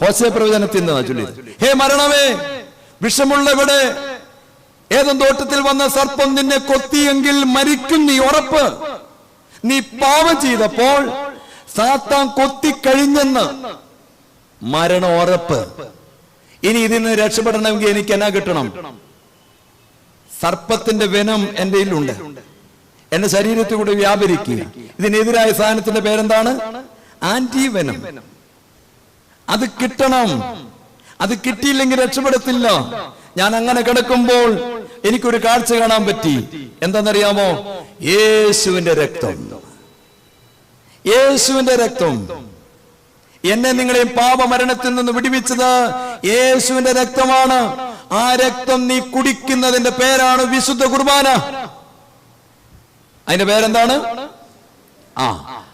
ഹോശേയ പ്രവചനത്തിൽ നിന്നാ ചൊല്ലിയത്. ഹേ മരണമേ, വിഷമുള്ള എവിടെ? ഏതും തോട്ടത്തിൽ വന്ന സർപ്പം നിന്നെ കൊത്തിയെങ്കിൽ മരിക്കും നീ, ഉറപ്പ്. നീ പാപം ചെയ്തപ്പോൾ സാത്താൻ കൊത്തിക്കഴിഞ്ഞെന്ന്, മരണം ഉറപ്പ്. ഇനി ഇതിൽ നിന്ന് രക്ഷപ്പെടണമെങ്കിൽ എനിക്ക് എന്നാ കിട്ടണം? സർപ്പത്തിന്റെ വെനം എന്റെ കയ്യിലുണ്ട്, എന്റെ ശരീരത്തിൽ കൂടെ വ്യാപരിക്കുക. ഇതിനെതിരായ സാധനത്തിന്റെ പേരെന്താണ്? ആന്റിവെനം. അത് കിട്ടണം. അത് കിട്ടിയില്ലെങ്കിൽ രക്ഷപ്പെടത്തില്ല. ഞാൻ അങ്ങനെ കിടക്കുമ്പോൾ എനിക്കൊരു കാഴ്ച കാണാൻ പറ്റി. എന്താണെന്നറിയാമോ? യേശുവിന്റെ രക്തം. യേശുവിന്റെ രക്തം. എന്നെ നിങ്ങളെയും പാപമരണത്തിൽ നിന്ന് വിടുവിച്ചത് യേശുവിന്റെ രക്തമാണ്. ആ രക്തം നീ കുടിക്കുന്നതിന്റെ പേരാണ് വിശുദ്ധ കുർബാന. അതിന്റെ പേരെന്താണ്?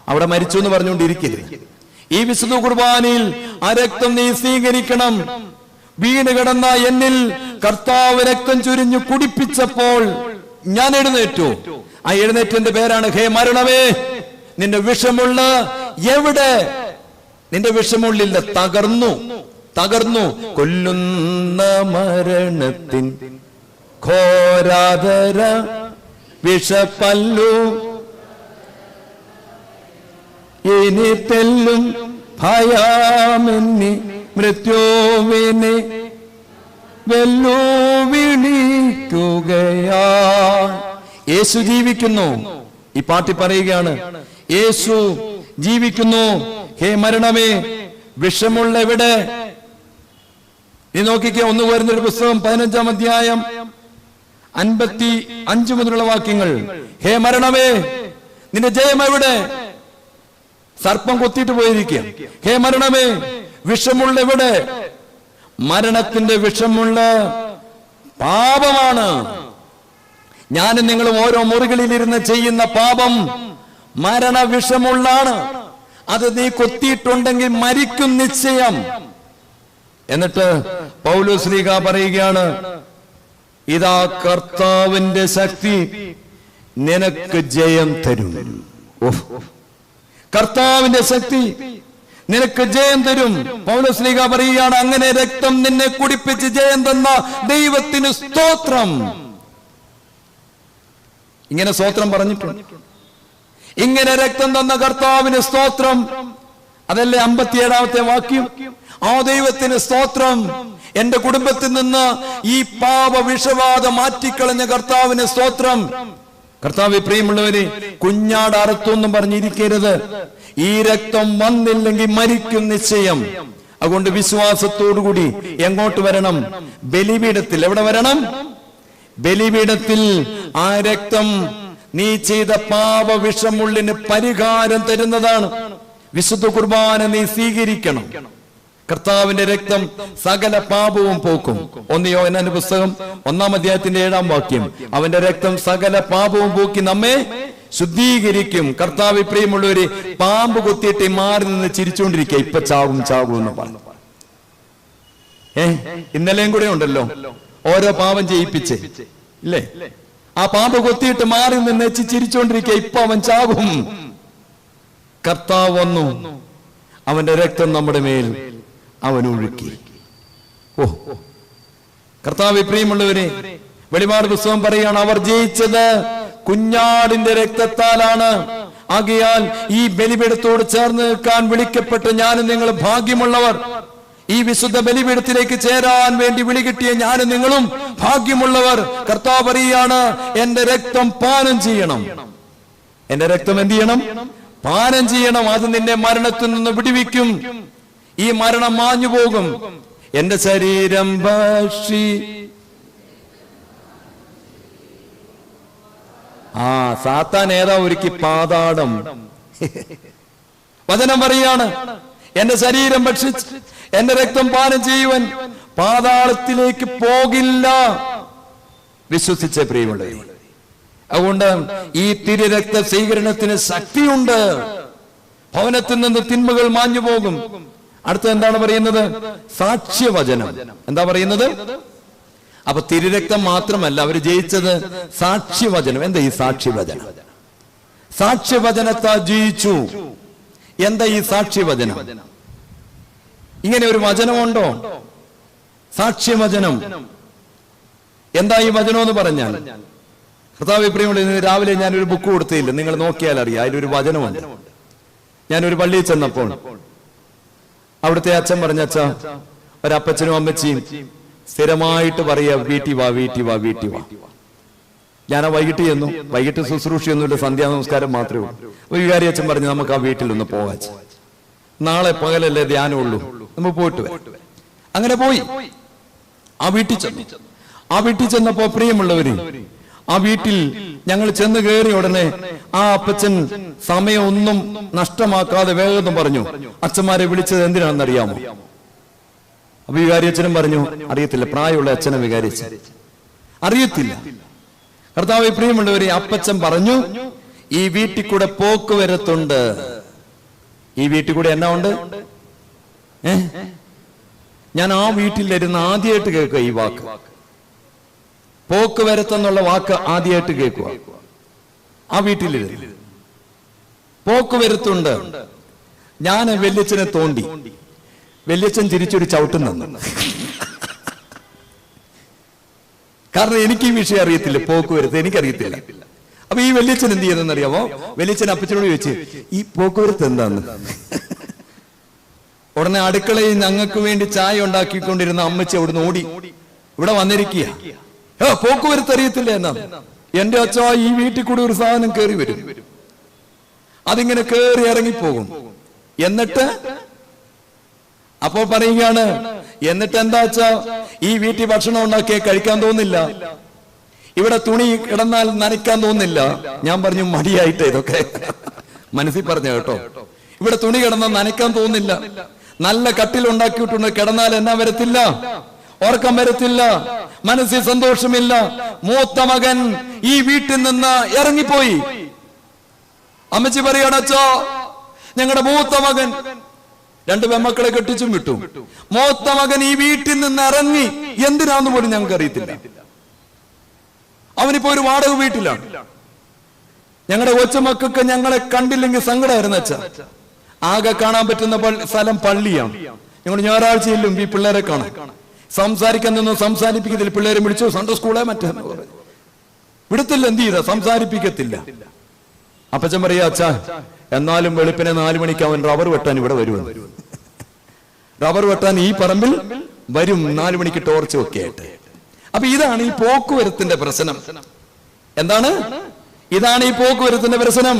അവിടെ മരിച്ചു എന്ന് പറഞ്ഞുകൊണ്ടിരിക്കരുത്. ഈ വിശുദ്ധ കുർബാനയിൽ ആ രക്തം നീ സ്വീകരിക്കണം. വീണ് കിടന്ന എന്നിൽ കർത്താവ് രക്തം ചുരിഞ്ഞു കുടിപ്പിച്ചപ്പോൾ ഞാൻ എഴുന്നേറ്റു. ആ എഴുന്നേറ്റന്റെ പേരാണ് ഹേ മരണമേ, നിന്റെ വിഷമുള്ള എവിടെ? നിന്റെ വിഷമുള്ളില്ല, തകർന്നു. തകർന്നു. കൊല്ലുന്ന മരണത്തിൻ ഘോരാധര വിഷപ്പല്ലു ഇനി തെല്ലും ഭയാമെന്നി മൃത്യുവിനെ വെല്ലു വിളിക്കുകയാ. യേശു ജീവിക്കുന്നു. ഈ പാട്ടി പറയുകയാണ്, യേശു ജീവിക്കുന്നു. ഹേ മരണമേ, വിഷമുള്ള എവിടെ? നീ നോക്കിക്കേ, 1 കൊരിന്ത്യർ പുസ്തകം 15-ാം അധ്യായം 55 മുതലുള്ള വാക്യങ്ങൾ. ഹേ മരണമേ, നിന്റെ ജയം എവിടെ? സർപ്പം കൊത്തിയിട്ട് പോയിരിക്കുക. ഹേ മരണമേ, വിഷമുള്ള എവിടെ? മരണത്തിന്റെ വിഷമുള്ള പാപമാണ്. ഞാനും നിങ്ങളും ഓരോ മുറികളിലിരുന്ന് ചെയ്യുന്ന പാപം മരണവിഷമുള്ളാണ്. അത് നീ കൊത്തിയിട്ടുണ്ടെങ്കിൽ മരിക്കും നിശ്ചയം. എന്നിട്ട് പൗലോസ്ലീഹ പറയുകയാണ്, ഇതാ കർത്താവിന്റെ ശക്തി നിനക്ക് ജയം തരും. കർത്താവിന്റെ ശക്തി നിനക്ക് ജയം തരും. പൗലോസ്ലീഹ പറയുകയാണ്, അങ്ങനെ രക്തം നിന്നെ കുടിപ്പിച്ച് ജയം തന്ന ദൈവത്തിന് സ്തോത്രം. ഇങ്ങനെ സ്തോത്രം പറഞ്ഞിട്ടുണ്ട്. ഇങ്ങനെ രക്തം തന്ന കർത്താവിന് സ്തോത്രം. അതല്ലേ 57-ാമത്തെ വാക്യം? ആ ദൈവത്തിന് സ്തോത്രം. എന്റെ കുടുംബത്തിൽ നിന്ന് ഈ പാപ വിഷവാദ മാറ്റിക്കളഞ്ഞ കർത്താവിന് സ്തോത്രം. കർത്താവേ, പ്രിയമുള്ളവരെ, കുഞ്ഞാട് അറുത്തൊന്നും പറഞ്ഞിരിക്കരുത്. ഈ രക്തം വന്നില്ലെങ്കിൽ മരിക്കും നിശ്ചയം. അതുകൊണ്ട് വിശ്വാസത്തോടുകൂടി എങ്ങോട്ട് വരണം? ബലിപീഠത്തിൽ. എവിടെ വരണം? ബലിപീഠത്തിൽ. ആ രക്തം നീ ചെയ്ത പാപ വിഷമുള്ളിന് പരിഹാരം തരുന്നതാണ്. വിശുദ്ധ കുർബാന നീ സ്വീകരിക്കണം. കർത്താവിന്റെ രക്തം സകല പാപവും പോക്കും. 1 യോഹന്നാന്റെ പുസ്തകം 1-ാം അധ്യായത്തിന്റെ 7-ാം വാക്യം. അവന്റെ രക്തം സകല പാപവും പോക്കി നമ്മെ ശുദ്ധീകരിക്കും. കർത്താവ്, പ്രിയമുള്ളവര്, പാമ്പ് കൊത്തിയിട്ട് മാറി നിന്ന് ചിരിച്ചുകൊണ്ടിരിക്കുക, ഇപ്പൊ ചാവും ചാവും എന്ന് പറഞ്ഞു. ഇന്നലെയും കൂടെ ഉണ്ടല്ലോ ഓരോ പാപം ചെയ്യിപ്പിച്ച്, ഇല്ലേ? ആ പാമ്പ് കൊത്തിയിട്ട് മാറി നിന്ന് ചിരിച്ചുകൊണ്ടിരിക്കുക, ഇപ്പൊ അവൻ ചാവും. കർത്താവ് വന്നു, അവന്റെ രക്തം നമ്മുടെ മേൽ അവൻ ഒഴുക്കി. കർത്താവ്, പ്രിയമുള്ളവരെ, വെളിപാട് പുസ്തകം പറയുകയാണ്, അവർ ജയിച്ചത് കുഞ്ഞാടിന്റെ രക്തത്താലാണ്. ആകയാൽ ഈ ബലിപീഠത്തോട് ചേർന്ന് നിൽക്കാൻ വിളിക്കപ്പെട്ട് ഞാനും നിങ്ങൾ ഭാഗ്യമുള്ളവർ. ഈ വിശുദ്ധ ബലിപീഠത്തിലേക്ക് ചേരാൻ വേണ്ടി വിളി കിട്ടിയ ഞാനും നിങ്ങളും ഭാഗ്യമുള്ളവർ. കർത്താവ് പറയുകയാണ്, എന്റെ രക്തം പാനം ചെയ്യണം. എന്റെ രക്തം എന്ത് ചെയ്യണം? പാനം ചെയ്യണം. അത് നിന്നെ മരണത്തിൽ നിന്ന് വിടുവിക്കും. ഈ മരണം മാഞ്ഞു പോകും. എന്റെ ശരീരം ഭക്ഷി. സാത്താൻ ഏതാ ഒരുക്കി? പാതാളം. വചനം പറയാണ്, എന്റെ ശരീരം ഭക്ഷിച്ച് എന്റെ രക്തം പാനം ചെയ്യുവൻ പാതാളത്തിലേക്ക് പോകില്ല. വിശ്വസിച്ച പ്രിയമുള്ളവരെ, അതുകൊണ്ട് ഈ തിരുരക്ത സ്വീകരണത്തിന് ശക്തിയുണ്ട്. ഭവനത്തിൽ നിന്ന് തിന്മകൾ മാഞ്ഞു പോകും. അടുത്ത എന്താണ് പറയുന്നത്? സാക്ഷ്യവചനം. എന്താ പറയുന്നത്? അപ്പൊ തിരുരക്തം മാത്രമല്ല, അവർ ജയിച്ചത് സാക്ഷ്യവചനം. എന്താ ഈ സാക്ഷ്യവചനം? സാക്ഷ്യവചനത്താൽ ജയിച്ചു. എന്താ ഈ സാക്ഷ്യവചനം? ഇങ്ങനെ ഒരു വചനമുണ്ടോ? സാക്ഷ്യവചനം. എന്താ ഈ വചനം എന്ന് പറഞ്ഞാൽ, കർത്താവേ പ്രിയമുള്ളവരെ, രാവിലെ ഞാനൊരു ബുക്ക് കൊടുത്തില്ല, നിങ്ങൾ നോക്കിയാൽ അറിയാം, അതിലൊരു വചനമുണ്ട്. ഞാനൊരു പള്ളിയിൽ ചെന്നപ്പോൾ അവിടുത്തെ അച്ഛൻ പറഞ്ഞ, അച്ഛാ, ഒരപ്പച്ചനും അമ്മച്ചിയും സ്ഥിരമായിട്ട് പറയാ, വീട്ടി വാ, വീട്ടി വാ, വീട്ടി വാ. ഞാൻ വൈകിട്ട് ചെന്നു. വൈകിട്ട് ശുശ്രൂഷയൊന്നുമില്ല, സന്ധ്യാ നമസ്കാരം മാത്രമേ ഉള്ളൂ. ഒരു വികാരി അച്ഛൻ പറഞ്ഞു, നമുക്ക് ആ വീട്ടിലൊന്ന് പോകാം, നാളെ പകലല്ലേ ധ്യാനമുള്ളൂ, നമുക്ക് പോയിട്ട് വരാം. അങ്ങനെ പോയി ആ വീട്ടിൽ ചെന്നു. ആ വീട്ടിൽ ചെന്നപ്പോ പ്രിയമുള്ളവര്, ആ വീട്ടിൽ ഞങ്ങൾ ചെന്ന് കയറി ഉടനെ ആ അപ്പച്ചൻ സമയമൊന്നും നഷ്ടമാക്കാതെ വേഗം പറഞ്ഞു, അച്ഛന്മാരെ വിളിച്ചത് എന്തിനാണെന്ന് അറിയാമോ? അപ്പൊ വികാരി അച്ഛനും പറഞ്ഞു, അറിയത്തില്ല. പ്രായമുള്ള അച്ഛനെ വികാരി അച്ഛൻ അറിയത്തില്ല. കർത്താവേ പ്രിയമുള്ളവരെ, അപ്പച്ചൻ പറഞ്ഞു, ഈ വീട്ടിൽ കൂടെ പോക്കുവരത്തുണ്ട്. ഈ വീട്ടിൽ കൂടെ എന്നാ ഉണ്ട്? ഞാൻ ആ വീട്ടിലിരുന്ന് ആദ്യമായിട്ട് കേൾക്കുക ഈ വാക്ക്. പോക്കുവരത്തെന്നുള്ള വാക്ക് ആദ്യമായിട്ട് കേൾക്കുക. ആ വീട്ടിലിരുന്ന് പോക്കുവരത്തുണ്ട്. ഞാൻ വല്യച്ഛനെ തോണ്ടി. വല്യച്ഛൻ തിരിച്ചൊരു ചവിട്ടും തന്നു. കാരണം എനിക്ക് ഈ വിഷയം അറിയത്തില്ല, പോക്കുവരത്ത് എനിക്കറിയത്തില്ല. അപ്പൊ ഈ വല്യച്ഛൻ എന്ത് ചെയ്തെന്ന് അറിയാമോ? വല്യച്ഛൻ അപ്പച്ചനോട് ചോദിച്ചു, ഈ പോക്കുവരത്ത് എന്താന്ന്? ഉടനെ അടുക്കളയിൽ ഞങ്ങൾക്ക് വേണ്ടി ചായ ഉണ്ടാക്കിക്കൊണ്ടിരുന്ന അമ്മച്ചി അവിടുന്ന് ഓടി ഇവിടെ വന്നിരിക്കുക. പോക്കുവരത്ത് അറിയത്തില്ല എന്നാ? എന്റെ അച്ഛാ, ഈ വീട്ടിൽ കൂടി ഒരു സാധനം കയറി വരും, അതിങ്ങനെ കയറി ഇറങ്ങിപ്പോകും. എന്നിട്ട് അപ്പോ പറയുകയാണ്, എന്നിട്ട് എന്താ വെച്ചാ, ഈ വീട്ടിൽ ഭക്ഷണം ഉണ്ടാക്കിയ കഴിക്കാൻ തോന്നില്ല, ഇവിടെ തുണി കിടന്നാൽ നനയ്ക്കാൻ തോന്നില്ല. ഞാൻ പറഞ്ഞു, മടിയായിട്ട് ഇതൊക്കെ മനസ്സിൽ പറഞ്ഞ കേട്ടോ. ഇവിടെ തുണി കിടന്നാൽ നനയ്ക്കാൻ തോന്നില്ല. നല്ല കട്ടിൽ ഉണ്ടാക്കിയിട്ടുണ്ട്, കിടന്നാൽ എന്നാ വരത്തില്ല? ഓർക്കം വരത്തില്ല, മനസ്സിൽ സന്തോഷമില്ല. മൂത്ത മകൻ ഈ വീട്ടിൽ നിന്ന് ഇറങ്ങിപ്പോയി. അമ്മച്ചി പറയാണ്, അച്ഛാ, ഞങ്ങളുടെ മൂത്ത മകൻ, 2 പെമ്മക്കളെ കെട്ടിച്ചും വിട്ടു. മൂത്ത മകൻ ഈ വീട്ടിൽ നിന്ന് ഇറങ്ങി. എന്തിനാന്ന് പോലും ഞങ്ങൾക്ക് അറിയത്തില്ല. അവനിപ്പോ ഒരു വാടക വീട്ടിലാണ്. ഞങ്ങളുടെ കൊച്ചുമക്കൾക്ക് ഞങ്ങളെ കണ്ടില്ലെങ്കിൽ സങ്കടമായിരുന്നു അച്ഛാ. ആകെ കാണാൻ പറ്റുന്ന സ്ഥലം പള്ളിയാണ്. ഞങ്ങൾ ഞായറാഴ്ചയിലും ഈ പിള്ളേരെ കാണാം. സംസാരിക്കാൻ നിന്നും സംസാരിപ്പിക്കത്തില്ല. പിള്ളേരെ വിളിച്ചു സൺഡേ സ്കൂളെ മറ്റേ വിടത്തില്ല. എന്ത് ചെയ്ത? സംസാരിപ്പിക്കത്തില്ല. അപ്പച്ചൻ പറയാ, അച്ഛാ, എന്നാലും വെളുപ്പിനെ 4 മണിക്ക് അവൻ റബ്ബർ വെട്ടാൻ ഇവിടെ വരുമെന്ന്. റബ്ബർ വെട്ടാൻ ഈ പറമ്പിൽ വരും 4 മണിക്ക് ടോർച്ച് ഒക്കെ ആയിട്ട്. അപ്പൊ ഇതാണ് ഈ പോക്കുവരത്തിന്റെ പ്രശ്നം. എന്താണ്? ഇതാണ് ഈ പോക്കുവരത്തിന്റെ പ്രശ്നം.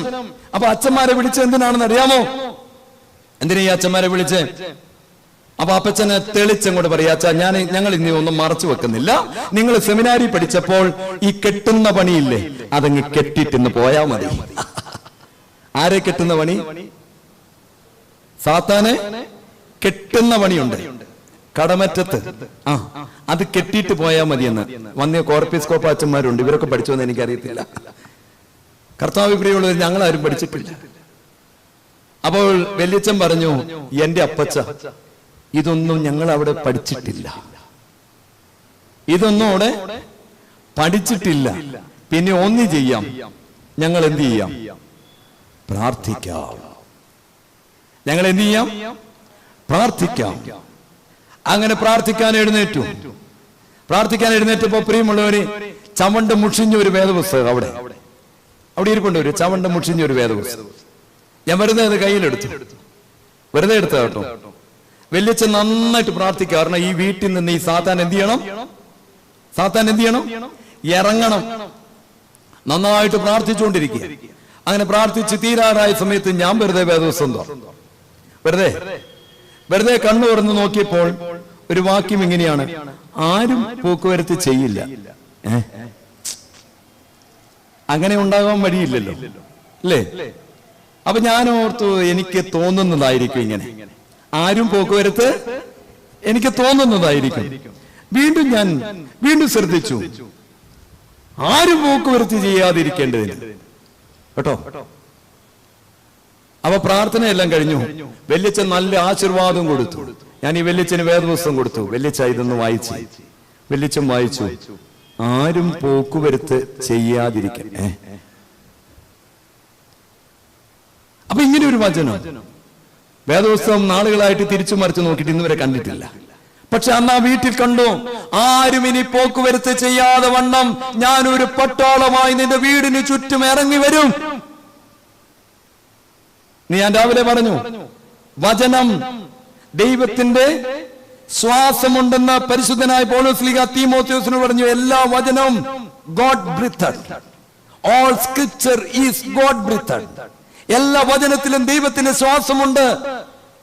അപ്പൊ അച്ഛന്മാരെ വിളിച്ച് എന്തിനാണെന്ന് അറിയാമോ? എന്തിനാ ഈ അച്ഛന്മാരെ വിളിച്ച്? അപ്പൊ അപ്പച്ചനെ തെളിച്ചങ്ങോട്ട് പറയാ, അച്ഛാ, ഞങ്ങൾ ഇനി ഒന്നും മറച്ചു വെക്കുന്നില്ല. നിങ്ങൾ സെമിനാരി പഠിച്ചപ്പോൾ ഈ കെട്ടുന്ന പണിയില്ലേ, അതങ്ങ് കെട്ടിട്ടിന്ന് പോയാ മതി. ആരെ കെട്ടുന്ന പണി? സാത്താനെ കെട്ടുന്ന പണിയുണ്ട് കടമറ്റത്ത്. അത് കെട്ടിയിട്ട് പോയാൽ മതിയെന്ന് വന്നിയ കോർപ്പിസ്കോപ്പ അച്ഛന്മാരുണ്ട്. ഇവരൊക്കെ പഠിച്ചോന്ന് എനിക്കറിയത്തില്ല. കർത്താവ് പ്രിയമുള്ളവർ, ഞങ്ങളാരും പഠിച്ചിട്ടില്ല. അപ്പോൾ വല്യച്ഛൻ പറഞ്ഞു, എന്റെ അപ്പച്ച, ഇതൊന്നും ഞങ്ങൾ അവിടെ പഠിച്ചിട്ടില്ല, ഇതൊന്നും അവിടെ പഠിച്ചിട്ടില്ല. പിന്നെ ഒന്ന് ചെയ്യാം, ഞങ്ങൾ എന്ത് ചെയ്യാം? പ്രാർത്ഥിക്കാം. ഞങ്ങൾ എന്ത് ചെയ്യാം? പ്രാർത്ഥിക്കാം. അങ്ങനെ പ്രാർത്ഥിക്കാൻ എഴുന്നേറ്റു. പ്രാർത്ഥിക്കാൻ എഴുന്നേറ്റപ്പോ പ്രിയമുള്ളവര്, ചവണ്ട് മുഷിഞ്ഞ ഒരു വേദപുസ്തകം അവിടെ ഇരിപ്പുണ്ട്. ഒരു ചവണ്ട് മുഷിഞ്ഞ ഒരു വേദപുസ്തകം. ഞാൻ വെറുതെ അത് കയ്യിലെടുത്തു. വെറുതെ എടുത്ത കേട്ടോ. വല്യച്ഛൻ നന്നായിട്ട് പ്രാർത്ഥിക്കുക. കാരണം ഈ വീട്ടിൽ നിന്ന് ഈ സാത്താൻ എന്ത് ചെയ്യണം? സാത്താൻ എന്ത് ചെയ്യണം? ഇറങ്ങണം. നന്നായിട്ട് പ്രാർത്ഥിച്ചുകൊണ്ടിരിക്കുക. അങ്ങനെ പ്രാർത്ഥിച്ച് തീരാറായ സമയത്ത് ഞാൻ വെറുതെ വേദപുസ്തകം വെറുതെ കണ്ണു തുറന്ന് നോക്കിയപ്പോൾ ഒരു വാക്യം ഇങ്ങനെയാണ്, ആരും പോക്കുവരത്ത് ചെയ്യില്ല. അങ്ങനെ ഉണ്ടാകാൻ വഴിയില്ലല്ലോ, അല്ലേ? അപ്പൊ ഞാൻ ഓർത്തു, എനിക്ക് തോന്നുന്നതായിരിക്കും ഇങ്ങനെ. ആരും പോക്കുവരത്ത് എനിക്ക് തോന്നുന്നതായിരിക്കും. ഞാൻ വീണ്ടും ശ്രദ്ധിച്ചു, ആരും പോക്കുവരത്ത് ചെയ്യാതിരിക്കേണ്ടതിന് കേട്ടോ. അപ്പൊ പ്രാർത്ഥനയെല്ലാം കഴിഞ്ഞു. വല്യച്ഛൻ നല്ല ആശീർവാദം കൊടുത്തു. ഞാൻ ഈ വല്യച്ഛന് വേദപുസ്തകം കൊടുത്തു. വല്യച്ഛ ഇതൊന്ന് വായിച്ചു. വല്യച്ഛൻ വായിച്ചു, ആരും പോക്കുവരത്ത് ചെയ്യാതിരിക്കാൻ. അപ്പൊ ഇങ്ങനെ ഒരു വചനം വേദപുസ്തകം നാളുകളായിട്ട് തിരിച്ചു മറിച്ച് നോക്കിയിട്ട് ഇന്നുവരെ കണ്ടിട്ടില്ല. പക്ഷെ അന്ന് ആ വീട്ടിൽ കണ്ടു, ആരും ഇനി പോക്കുവരത്ത് ചെയ്യാതെ വണ്ണം ഞാനൊരു പട്ടാളമായി നിന്റെ വീടിന് ചുറ്റും ഇറങ്ങി വരും. ഞാൻ രാവിലെ പറഞ്ഞു, വചനം ദൈവത്തിന്റെ ശ്വാസമുണ്ടെന്ന് പരിശുദ്ധനായ പൗലോസ് തീമോഥെയോസിനോട് പറഞ്ഞു. എല്ലാ വചനവും God breathed. All scripture is God breathed. എല്ലാ വചനത്തിലും ദൈവത്തിന്റെ ശ്വാസമുണ്ട്.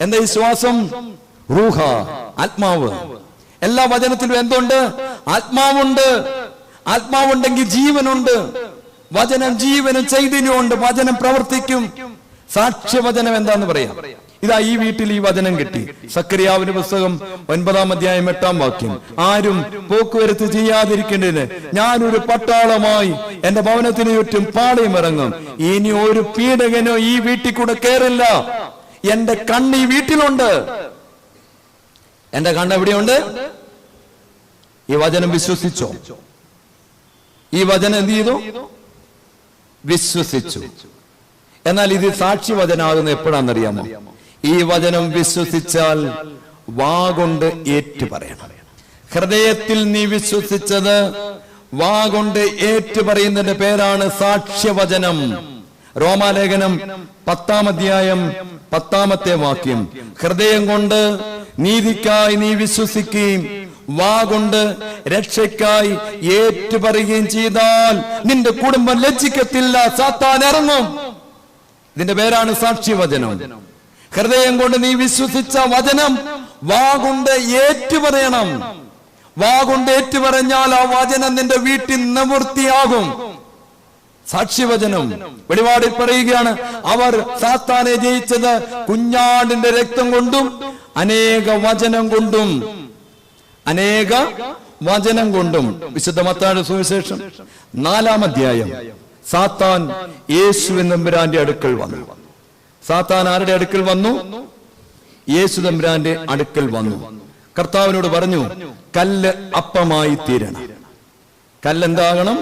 എന്താ ഈ ശ്വാസം? റൂഹ, ആത്മാവ്. എല്ലാ വചനത്തിലും എന്തുണ്ട്? ആത്മാവുണ്ട്. ആത്മാവുണ്ടെങ്കിൽ ജീവനുണ്ട്. വചനം ജീവനും ചൈതന്യമുണ്ട്. വചനം പ്രവർത്തിക്കും. സാക്ഷ്യവചനം എന്താന്ന് പറയാം. ഇതാ ഈ വീട്ടിൽ ഈ വചനം കിട്ടി. സക്കറിയാവിന്റെ പുസ്തകം 9-ാം അധ്യായം 8-ാം വാക്യം. ആരും പോക്കുവരത്ത് ചെയ്യാതിരിക്കേണ്ടതിന് ഞാനൊരു പട്ടാളമായി എന്റെ ഭവനത്തിന് ചുറ്റും പാളയം ഇറങ്ങും. ഇനി ഒരു പീഡകനോ ഈ വീട്ടിൽ കൂടെ കയറില്ല. എന്റെ കണ്ണ് ഈ വീട്ടിലുണ്ട്. എന്റെ കണ്ണ് എവിടെയുണ്ട്? ഈ വചനം വിശ്വസിച്ചോ? ഈ വചനം എന്ത് ചെയ്തു? വിശ്വസിച്ചു. എന്നാൽ ഇത് സാക്ഷി വചനാകുന്നത് എപ്പോഴാണെന്നറിയാമോ? ഈ വചനം വിശ്വസിച്ചാൽ വാ കൊണ്ട് ഏറ്റു പറയണം. ഹൃദയത്തിൽ നീ വിശ്വസിച്ചത് വാ കൊണ്ട് ഏറ്റു പറയുന്നതിന്റെ പേരാണ് സാക്ഷ്യവചനം. റോമാലേഖനം 10-ാം അധ്യായം 10-ാമത്തെ വാക്യം. ഹൃദയം കൊണ്ട് നീതിക്കായി നീ വിശ്വസിക്കുകയും വാ കൊണ്ട് രക്ഷയ്ക്കായി ഏറ്റുപറയുകയും ചെയ്താൽ നിന്റെ കുടുംബം ലജ്ജിക്കത്തില്ല, സാത്താൻ ഇറങ്ങും. ഇതിന്റെ പേരാണ് സാക്ഷ്യവചനം. ഹൃദയം കൊണ്ട് നീ വിശ്വസിച്ച വചനം വാ കൊണ്ട് ഏറ്റുപറയണം. വാ കൊണ്ട് ഏറ്റുപറഞ്ഞാൽ ആ വചനം നിന്റെ വീട്ടിൽ നിവൃത്തിയാകും. സാക്ഷ്യവചനം. വെളിപാടിൽ പറയുകയാണ്, അവർ സാത്താനെ ജയിച്ചത് കുഞ്ഞാടിന്റെ രക്തം കൊണ്ടും അനേക വചനം കൊണ്ടും. അനേക വചനം കൊണ്ടും. വിശുദ്ധ മത്തായിയുടെ സുവിശേഷം 4-ാം അധ്യായം. സാത്താൻ യേശു തമ്പുരാന്റെ അടുക്കൽ വന്നു. സാത്താൻ ആരുടെ അടുക്കൽ വന്നു? യേശു തമ്പുരാന്റെ അടുക്കൽ വന്നു. കർത്താവിനോട് പറഞ്ഞു, കല്ല് അപ്പമായി തീരണം. കല്ലെന്താകണം?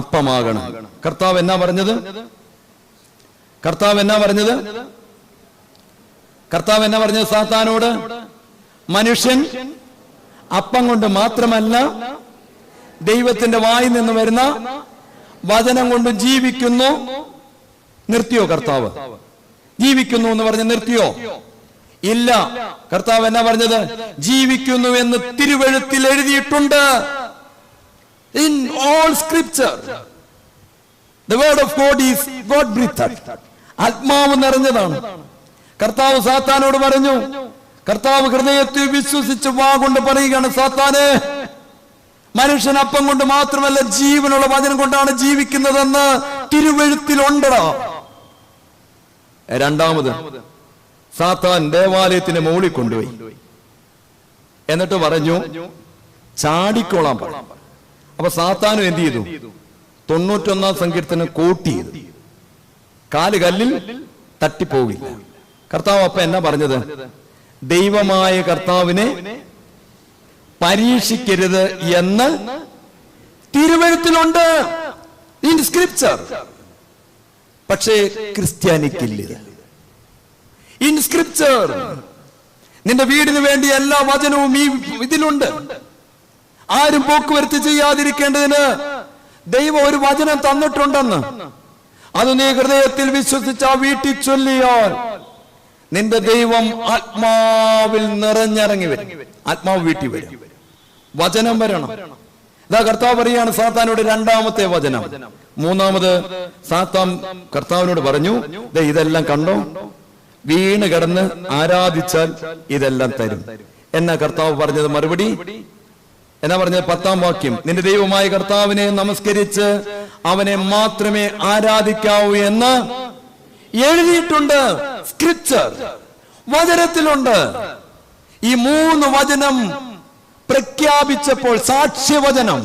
അപ്പമാകണം. കർത്താവ് എന്നാ പറഞ്ഞത്? കർത്താവ് എന്നാ പറഞ്ഞത് സാത്താനോട്? മനുഷ്യൻ അപ്പം കൊണ്ട് മാത്രമല്ല ദൈവത്തിന്റെ വായിൽ നിന്ന് വരുന്ന വചനം കൊണ്ട് ജീവിക്കുന്നു. നിർത്തിയോ കർത്താവ്? ജീവിക്കുന്നു എന്ന് പറഞ്ഞ് നിർത്തിയോ? ഇല്ല. കർത്താവ് എന്നാ പറഞ്ഞത്? ജീവിക്കുന്നു എന്ന് തിരുവെഴുത്തിൽ എഴുതിയിട്ടുണ്ട്. In all scripture the word of God is God breathed. ആത്മാവ് നിറഞ്ഞതാണ്. കർത്താവ് സാത്താനോട് പറഞ്ഞു, കർത്താവ് ഹൃദയത്തിൽ വിശ്വസിച്ച് വാ കൊണ്ട് പറയുകയാണ്, സാത്താനെ, മനുഷ്യൻ അപ്പം കൊണ്ട് മാത്രമല്ല ജീവനുള്ള വചനം കൊണ്ടാണ് ജീവിക്കുന്നതെന്ന് തിരുവെഴുത്തിലുണ്ടടാ. രണ്ടാമത് സാത്താൻ ദേവാലയത്തിന് മുകളിൽ കൊണ്ടുപോയി. എന്നിട്ട് പറഞ്ഞു, ചാടിക്കോളാൻ പറഞ്ഞു. അപ്പൊ സാത്താനും എന്ത് ചെയ്തു? 91-ാം സങ്കീർത്തനം കോട്ട് ചെയ്തു. കാല് കല്ലിൽ തട്ടിപ്പോകില്ല. കർത്താവ് അപ്പൊ എന്നാ പറഞ്ഞത്? ദൈവമായ കർത്താവിനെ പരീക്ഷിക്കരുത് എന്ന് തിരുവെഴുത്തിലുണ്ട്. In scripture. പക്ഷേ ക്രിസ്ത്യാനിക്കില്ല. In scripture. നിന്റെ വീടിന് വേണ്ടി എല്ലാ വചനവും ഈ ഇതിലുണ്ട്. ആരും പോക്കുവരത്ത് ചെയ്യാതിരിക്കേണ്ടതിന് ദൈവം ഒരു വചനം തന്നിട്ടുണ്ടെന്ന്. അത് നീ ഹൃദയത്തിൽ വിശ്വസിച്ച് ആ വീട്ടിൽ ചൊല്ലിയാൽ നിന്റെ ദൈവം ആത്മാവിൽ നിറഞ്ഞിറങ്ങി വരും. ആത്മാവ് വീട്ടിൽ വരും. വചനം വരണം. ഇതാ കർത്താവ് പറയാണ് സാത്താനോട് രണ്ടാമത്തെ വചനം. മൂന്നാമത് സാത്താൻ കർത്താവിനോട് പറഞ്ഞു, ഇതെല്ലാം കണ്ടോ, വീണ് കിടന്ന് ആരാധിച്ചാൽ ഇതെല്ലാം തരും. എന്നാ കർത്താവ് പറഞ്ഞത് മറുപടി? എന്നാ പറഞ്ഞത്? 10-ാം വാക്യം. നിന്റെ ദൈവമായ കർത്താവിനെ നമസ്കരിച്ച് അവനെ മാത്രമേ ആരാധിക്കാവൂ എന്ന് എഴുതിയിട്ടുണ്ട്. സ്ക്രിപ്ചർ. വചനത്തിലുണ്ട്. ഈ 3 വചനം പ്രഖ്യാപിച്ചപ്പോൾ, സാക്ഷ്യവചനം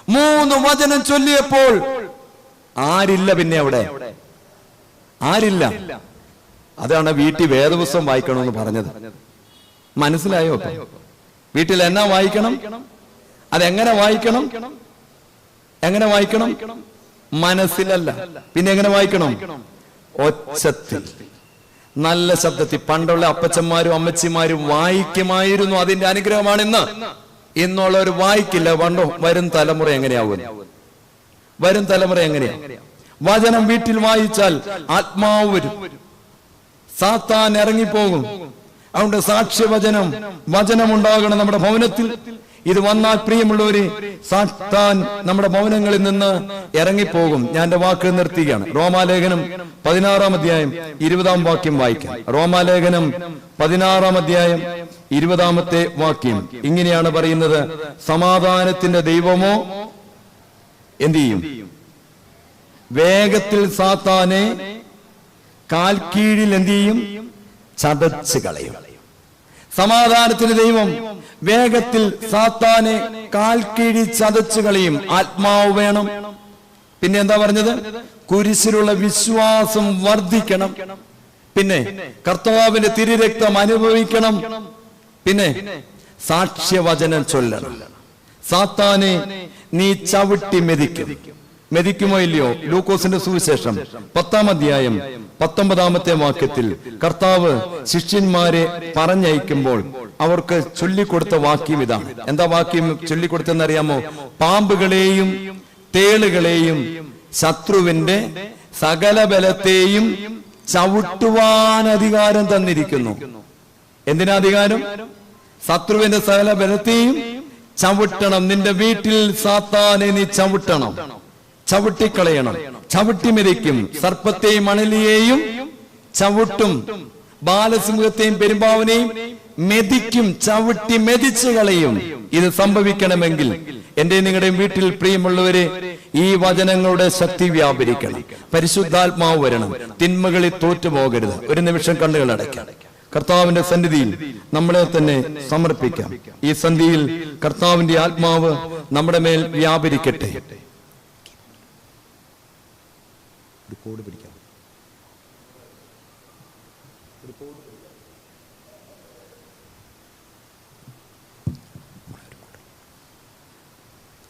3 വചനം ചൊല്ലിയപ്പോൾ ആരില്ല പിന്നെ അവിടെ? ആരില്ല. അതാണ് വീട്ടിൽ വേദപുസ്തകം വായിക്കണമെന്ന് പറഞ്ഞത്. മനസ്സിലായോ? വീട്ടിൽ എന്നാ വായിക്കണം? അതെങ്ങനെ വായിക്കണം? എങ്ങനെ വായിക്കണം? മനസ്സിലല്ല, പിന്നെ എങ്ങനെ വായിക്കണം? ഒച്ചത്തിൽ, നല്ല ശബ്ദത്തിൽ. പണ്ടുള്ള അപ്പച്ചന്മാരും അമ്മച്ചിമാരും വായിക്കുമായിരുന്നു. അതിന്റെ അനുഗ്രഹമാണ് ഇന്നുള്ളവർ വായിക്കില്ല. പണ്ടോ വരും തലമുറ എങ്ങനെയാവും? വരും തലമുറ എങ്ങനെയാ? വചനം വീട്ടിൽ വായിച്ചാൽ ആത്മാവ് വരും, സാത്താൻ ഇറങ്ങിപ്പോകും. അതുകൊണ്ട് സാക്ഷ്യവചനം, വചനമുണ്ടാകണം നമ്മുടെ ഭവനത്തിൽ. ഇത് വന്നാൽ പ്രിയമുള്ളവര്, സാത്താൻ നമ്മുടെ ഭവനങ്ങളിൽ നിന്ന് ഇറങ്ങിപ്പോകും. ഞാൻ എന്റെ വാക്ക് നിർത്തുകയാണ്. റോമാലേഖനം 16-ാം അധ്യായം 20-ാം വാക്യം വായിക്കാം. റോമാലേഖനം 16-ാം അധ്യായം 20-ാമത്തെ വാക്യം ഇങ്ങനെയാണ് പറയുന്നത്: സമാധാനത്തിന്റെ ദൈവമോ എന്ത് ചെയ്യും? വേഗത്തിൽ സാത്താനെ കാൽക്കീഴിൽ എന്ത് ചെയ്യും? ചതച്ച് കളയും. സമാധാനത്തിന്റെ ദൈവം വേഗത്തിൽ സാത്താനെ കാൽക്കീഴി ചതച്ചു കളയും. ആത്മാവ് വേണം. പിന്നെ എന്താ പറഞ്ഞത്? കുരിശിലുള്ള വിശ്വാസം വർദ്ധിക്കണം. പിന്നെ കർത്താവിന്റെ തിരുരക്തം അനുഭവിക്കണം. പിന്നെ സാക്ഷ്യവചനം ചൊല്ലണം. സാത്താനെ നീ ചവിട്ടി മെതിക്കും. മെതിക്കുമോ ഇല്ലയോ? ലൂക്കോസിന്റെ സുവിശേഷം 10-ാം അധ്യായം 19-ാമത്തെ വാക്യത്തിൽ കർത്താവ് ശിഷ്യന്മാരെ പറഞ്ഞയക്കുമ്പോൾ അവർക്ക് ചൊല്ലിക്കൊടുത്ത വാക്യം ഇതാണ്. എന്താ വാക്യം ചൊല്ലിക്കൊടുത്തെന്ന് അറിയാമോ? പാമ്പുകളെയും തേളുകളെയും ശത്രുവിന്റെ സകല ബലത്തെയും ചവിട്ടുവാൻ അധികാരം തന്നിരിക്കുന്നു. എന്തിനാ അധികാരം? ശത്രുവിന്റെ സകല ബലത്തെയും ചവിട്ടണം. നിന്റെ വീട്ടിൽ സാത്താനെ നീ ചവിട്ടണം, ചവിട്ടിക്കളയണം. ചവിട്ടി മെതിക്കും. സർപ്പത്തെയും മണലിയെയും ചവിട്ടും. ബാലസിംഹത്തെയും പെരുമ്പാവനെയും മെതിക്കും, ചവിട്ടി മെതിച്ചു കളയും. ഇത് സംഭവിക്കണമെങ്കിൽ എന്റെ നിങ്ങളുടെയും വീട്ടിൽ പ്രിയമുള്ളവരെ ഈ വചനങ്ങളുടെ ശക്തി വ്യാപരിക്കണം. പരിശുദ്ധാത്മാവ് വരണം. തിന്മകളിൽ തോറ്റുപോകരുത്. ഒരു നിമിഷം കണ്ണുകൾ അടയ്ക്കാം. കർത്താവിന്റെ സന്നിധിയിൽ നമ്മളെ തന്നെ സമർപ്പിക്കാം. ഈ സന്ധിയിൽ കർത്താവിന്റെ ആത്മാവ് നമ്മുടെ മേൽ വ്യാപരിക്കട്ടെ.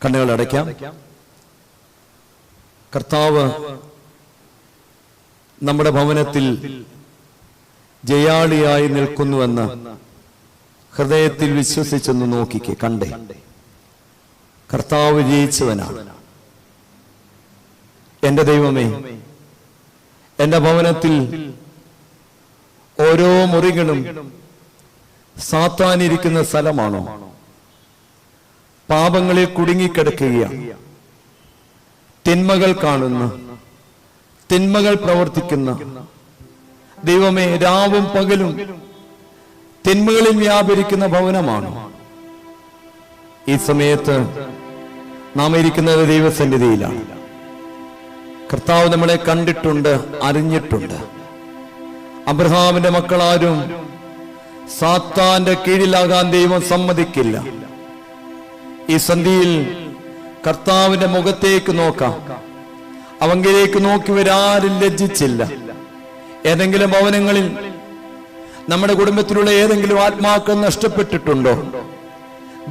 കണ്ണുകൾ അടയ്ക്കാം. കർത്താവ് നമ്മുടെ ഭവനത്തിൽ ജയാളിയായി നിൽക്കുന്നുവെന്ന് ഹൃദയത്തിൽ വിശ്വസിച്ചൊന്ന് നോക്കിക്കേ. കണ്ടേ, കർത്താവ് ജയിച്ചവനാണ്. എന്റെ ദൈവമേ, എന്റെ ഭവനത്തിൽ ഓരോ മുറികളും സാത്താനിരിക്കുന്ന സ്ഥലമാണോ? പാപങ്ങളിൽ കുടുങ്ങിക്കിടക്കുകയാണ്. തിന്മകൾ കാണുന്ന, തിന്മകൾ പ്രവർത്തിക്കുന്ന ദൈവമേ, രാവും പകലും തിന്മകളിൽ വ്യാപരിക്കുന്ന ഭവനമാണ്. ഈ സമയത്ത് നാം ഇരിക്കുന്നത് ദൈവസന്നിധിയിലാണ്. കർത്താവ് നമ്മളെ കണ്ടിട്ടുണ്ട്, അറിഞ്ഞിട്ടുണ്ട്. അബ്രഹാമിന്റെ മക്കളാരും സാത്താന്റെ കീഴിലാകാൻ ദൈവം സമ്മതിക്കില്ല. ഈ സന്ധിയിൽ കർത്താവിന്റെ മുഖത്തേക്ക് നോക്കാം. അവങ്കിലേക്ക് നോക്കിയവരാരും ലജ്ജിച്ചില്ല. ഏതെങ്കിലും ഭവനങ്ങളിൽ നമ്മുടെ കുടുംബത്തിലുള്ള ഏതെങ്കിലും ആത്മാക്കൾ നഷ്ടപ്പെട്ടിട്ടുണ്ടോ?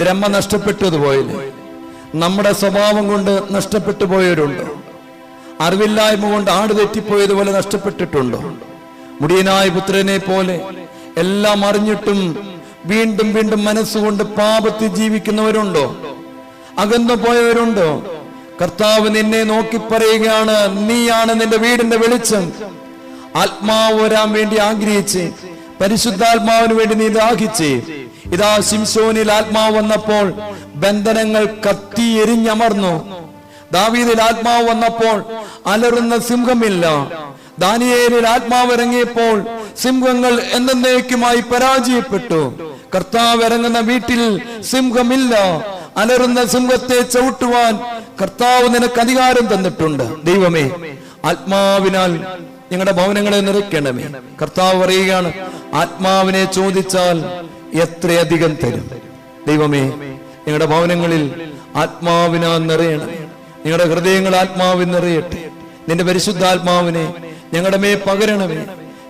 ബ്രഹ്മ നഷ്ടപ്പെട്ടതുപോലെ നമ്മുടെ സ്വഭാവം കൊണ്ട് നഷ്ടപ്പെട്ടു പോയവരുണ്ടോ? അറിവില്ലായ്മ കൊണ്ട് ആട് തെറ്റിപ്പോയതുപോലെ നഷ്ടപ്പെട്ടിട്ടുണ്ടോ? മുടിയനായ പുത്രനെ പോലെ എല്ലാം അറിഞ്ഞിട്ടും വീണ്ടും വീണ്ടും മനസ്സുകൊണ്ട് പാപത്തിൽ ജീവിക്കുന്നവരുണ്ടോ? അകന്നു പോയവരുണ്ടോ? കർത്താവ് നിന്നെ നോക്കി പറയുകയാണ്, നീയാണ് നിന്റെ വീടിന്റെ വെളിച്ചം. ആത്മാവ് വരാൻ വേണ്ടി ആഗ്രഹിച്ച്, പരിശുദ്ധാത്മാവിന് വേണ്ടി നീ ദാഹിച്ച്. ഇതാ ശിംശോനിൽ ആത്മാവ് വന്നപ്പോൾ ബന്ധനങ്ങൾ കത്തി എരിഞ്ഞമർന്നു. ദാവീദിൽ ആത്മാവ് വന്നപ്പോൾ അലറുന്ന സിംഹമില്ല. ദാനിയേലിൽ ആത്മാവ് ഇറങ്ങിയപ്പോൾ സിംഹങ്ങൾ എന്നേക്കുമായി പരാജയപ്പെട്ടു. കർത്താവ് ഇറങ്ങുന്ന വീട്ടിൽ സിംഹമില്ല. അലറുന്ന സിംഹത്തെ ചവിട്ടുവാൻ കർത്താവ് നിനക്ക് അധികാരം തന്നിട്ടുണ്ട്. ദൈവമേ, ആത്മാവിനാൽ ഞങ്ങളുടെ ഭവനങ്ങളെ നിറയ്ക്കണമേ. കർത്താവ് പറയുകയാണ്, ആത്മാവിനെ ചോദിച്ചാൽ എത്രയധികം തരും. ദൈവമേ, ഞങ്ങളുടെ ഭവനങ്ങളിൽ ആത്മാവിനാ നിറയണം. ഞങ്ങളുടെ ഹൃദയങ്ങൾ ആത്മാവിൽ നിറയട്ടെ. നിന്റെ പരിശുദ്ധാത്മാവിനെ ഞങ്ങളുടെ മേൽ പകരണമേ.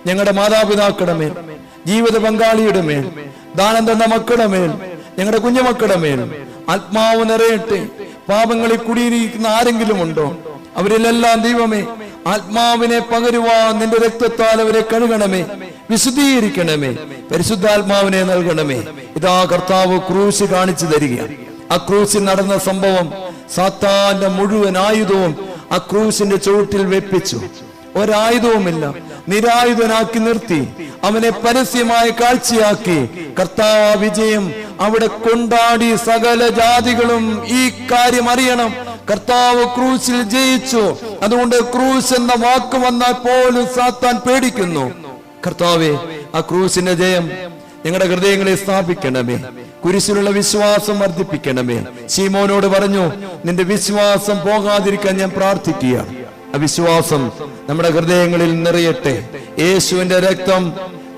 ഞങ്ങളുടെ മാതാപിതാക്കളുടെ മേൽ, ജീവിത പങ്കാളിയുടെ മേൽ, ദാനം തന്ന മക്കളുടെ മേൽ, ഞങ്ങളുടെ കുഞ്ഞുമക്കളുടെ മേൽ ആത്മാവ് നിറയട്ടെ. പാപങ്ങളിൽ കുടിയിരിക്കുന്ന ആരെങ്കിലും ഉണ്ടോ? അവരിലെല്ലാം ദൈവമേ ആത്മാവിനെ പകരുവാൻ നിന്റെ രക്തത്താൽ അവരെ കഴുകണമേ, വിശുദ്ധീകരിക്കണമേ, പരിശുദ്ധാത്മാവിനെ നൽകണമേ. ഇതാ കർത്താവ് ക്രൂശ് കാണിച്ചു തരികയാണ്. ആ ക്രൂശിൽ നടന്ന സംഭവം, സാത്താന്റെ മുഴുവൻ ആയുധവും ആ ക്രൂശിന്റെ ചുവട്ടിൽ വെപ്പിച്ചു. ഒരായുധവുമില്ല, നിരായുധനാക്കി നിർത്തി അവനെ പരസ്യമായ കാഴ്ചയാക്കി. കർത്താവ് വിജയം അവിടെ കൊണ്ടാടി. സകല ജാതികളും ഈ കാര്യം അറിയണം. കർത്താവ് ക്രൂശിൽ ജയിച്ചു. അതുകൊണ്ട് ക്രൂശ് എന്ന വാക്ക് വന്നാൽ പോലും സാത്താൻ പേടിക്കുന്നു. കർത്താവേ, ആ ക്രൂശിന്റെ ജയം ഞങ്ങളുടെ ഹൃദയങ്ങളെ സ്ഥാപിക്കണമേ. കുരിശിലുള്ള വിശ്വാസം വർദ്ധിപ്പിക്കണമേ. ശീമോനോട് പറഞ്ഞു, നിന്റെ വിശ്വാസം പോകാതിരിക്കാൻ ഞാൻ പ്രാർത്ഥിക്കുകയാണ്. ആ വിശ്വാസം നമ്മുടെ ഹൃദയങ്ങളിൽ നിറയട്ടെ. യേശുവിന്റെ രക്തം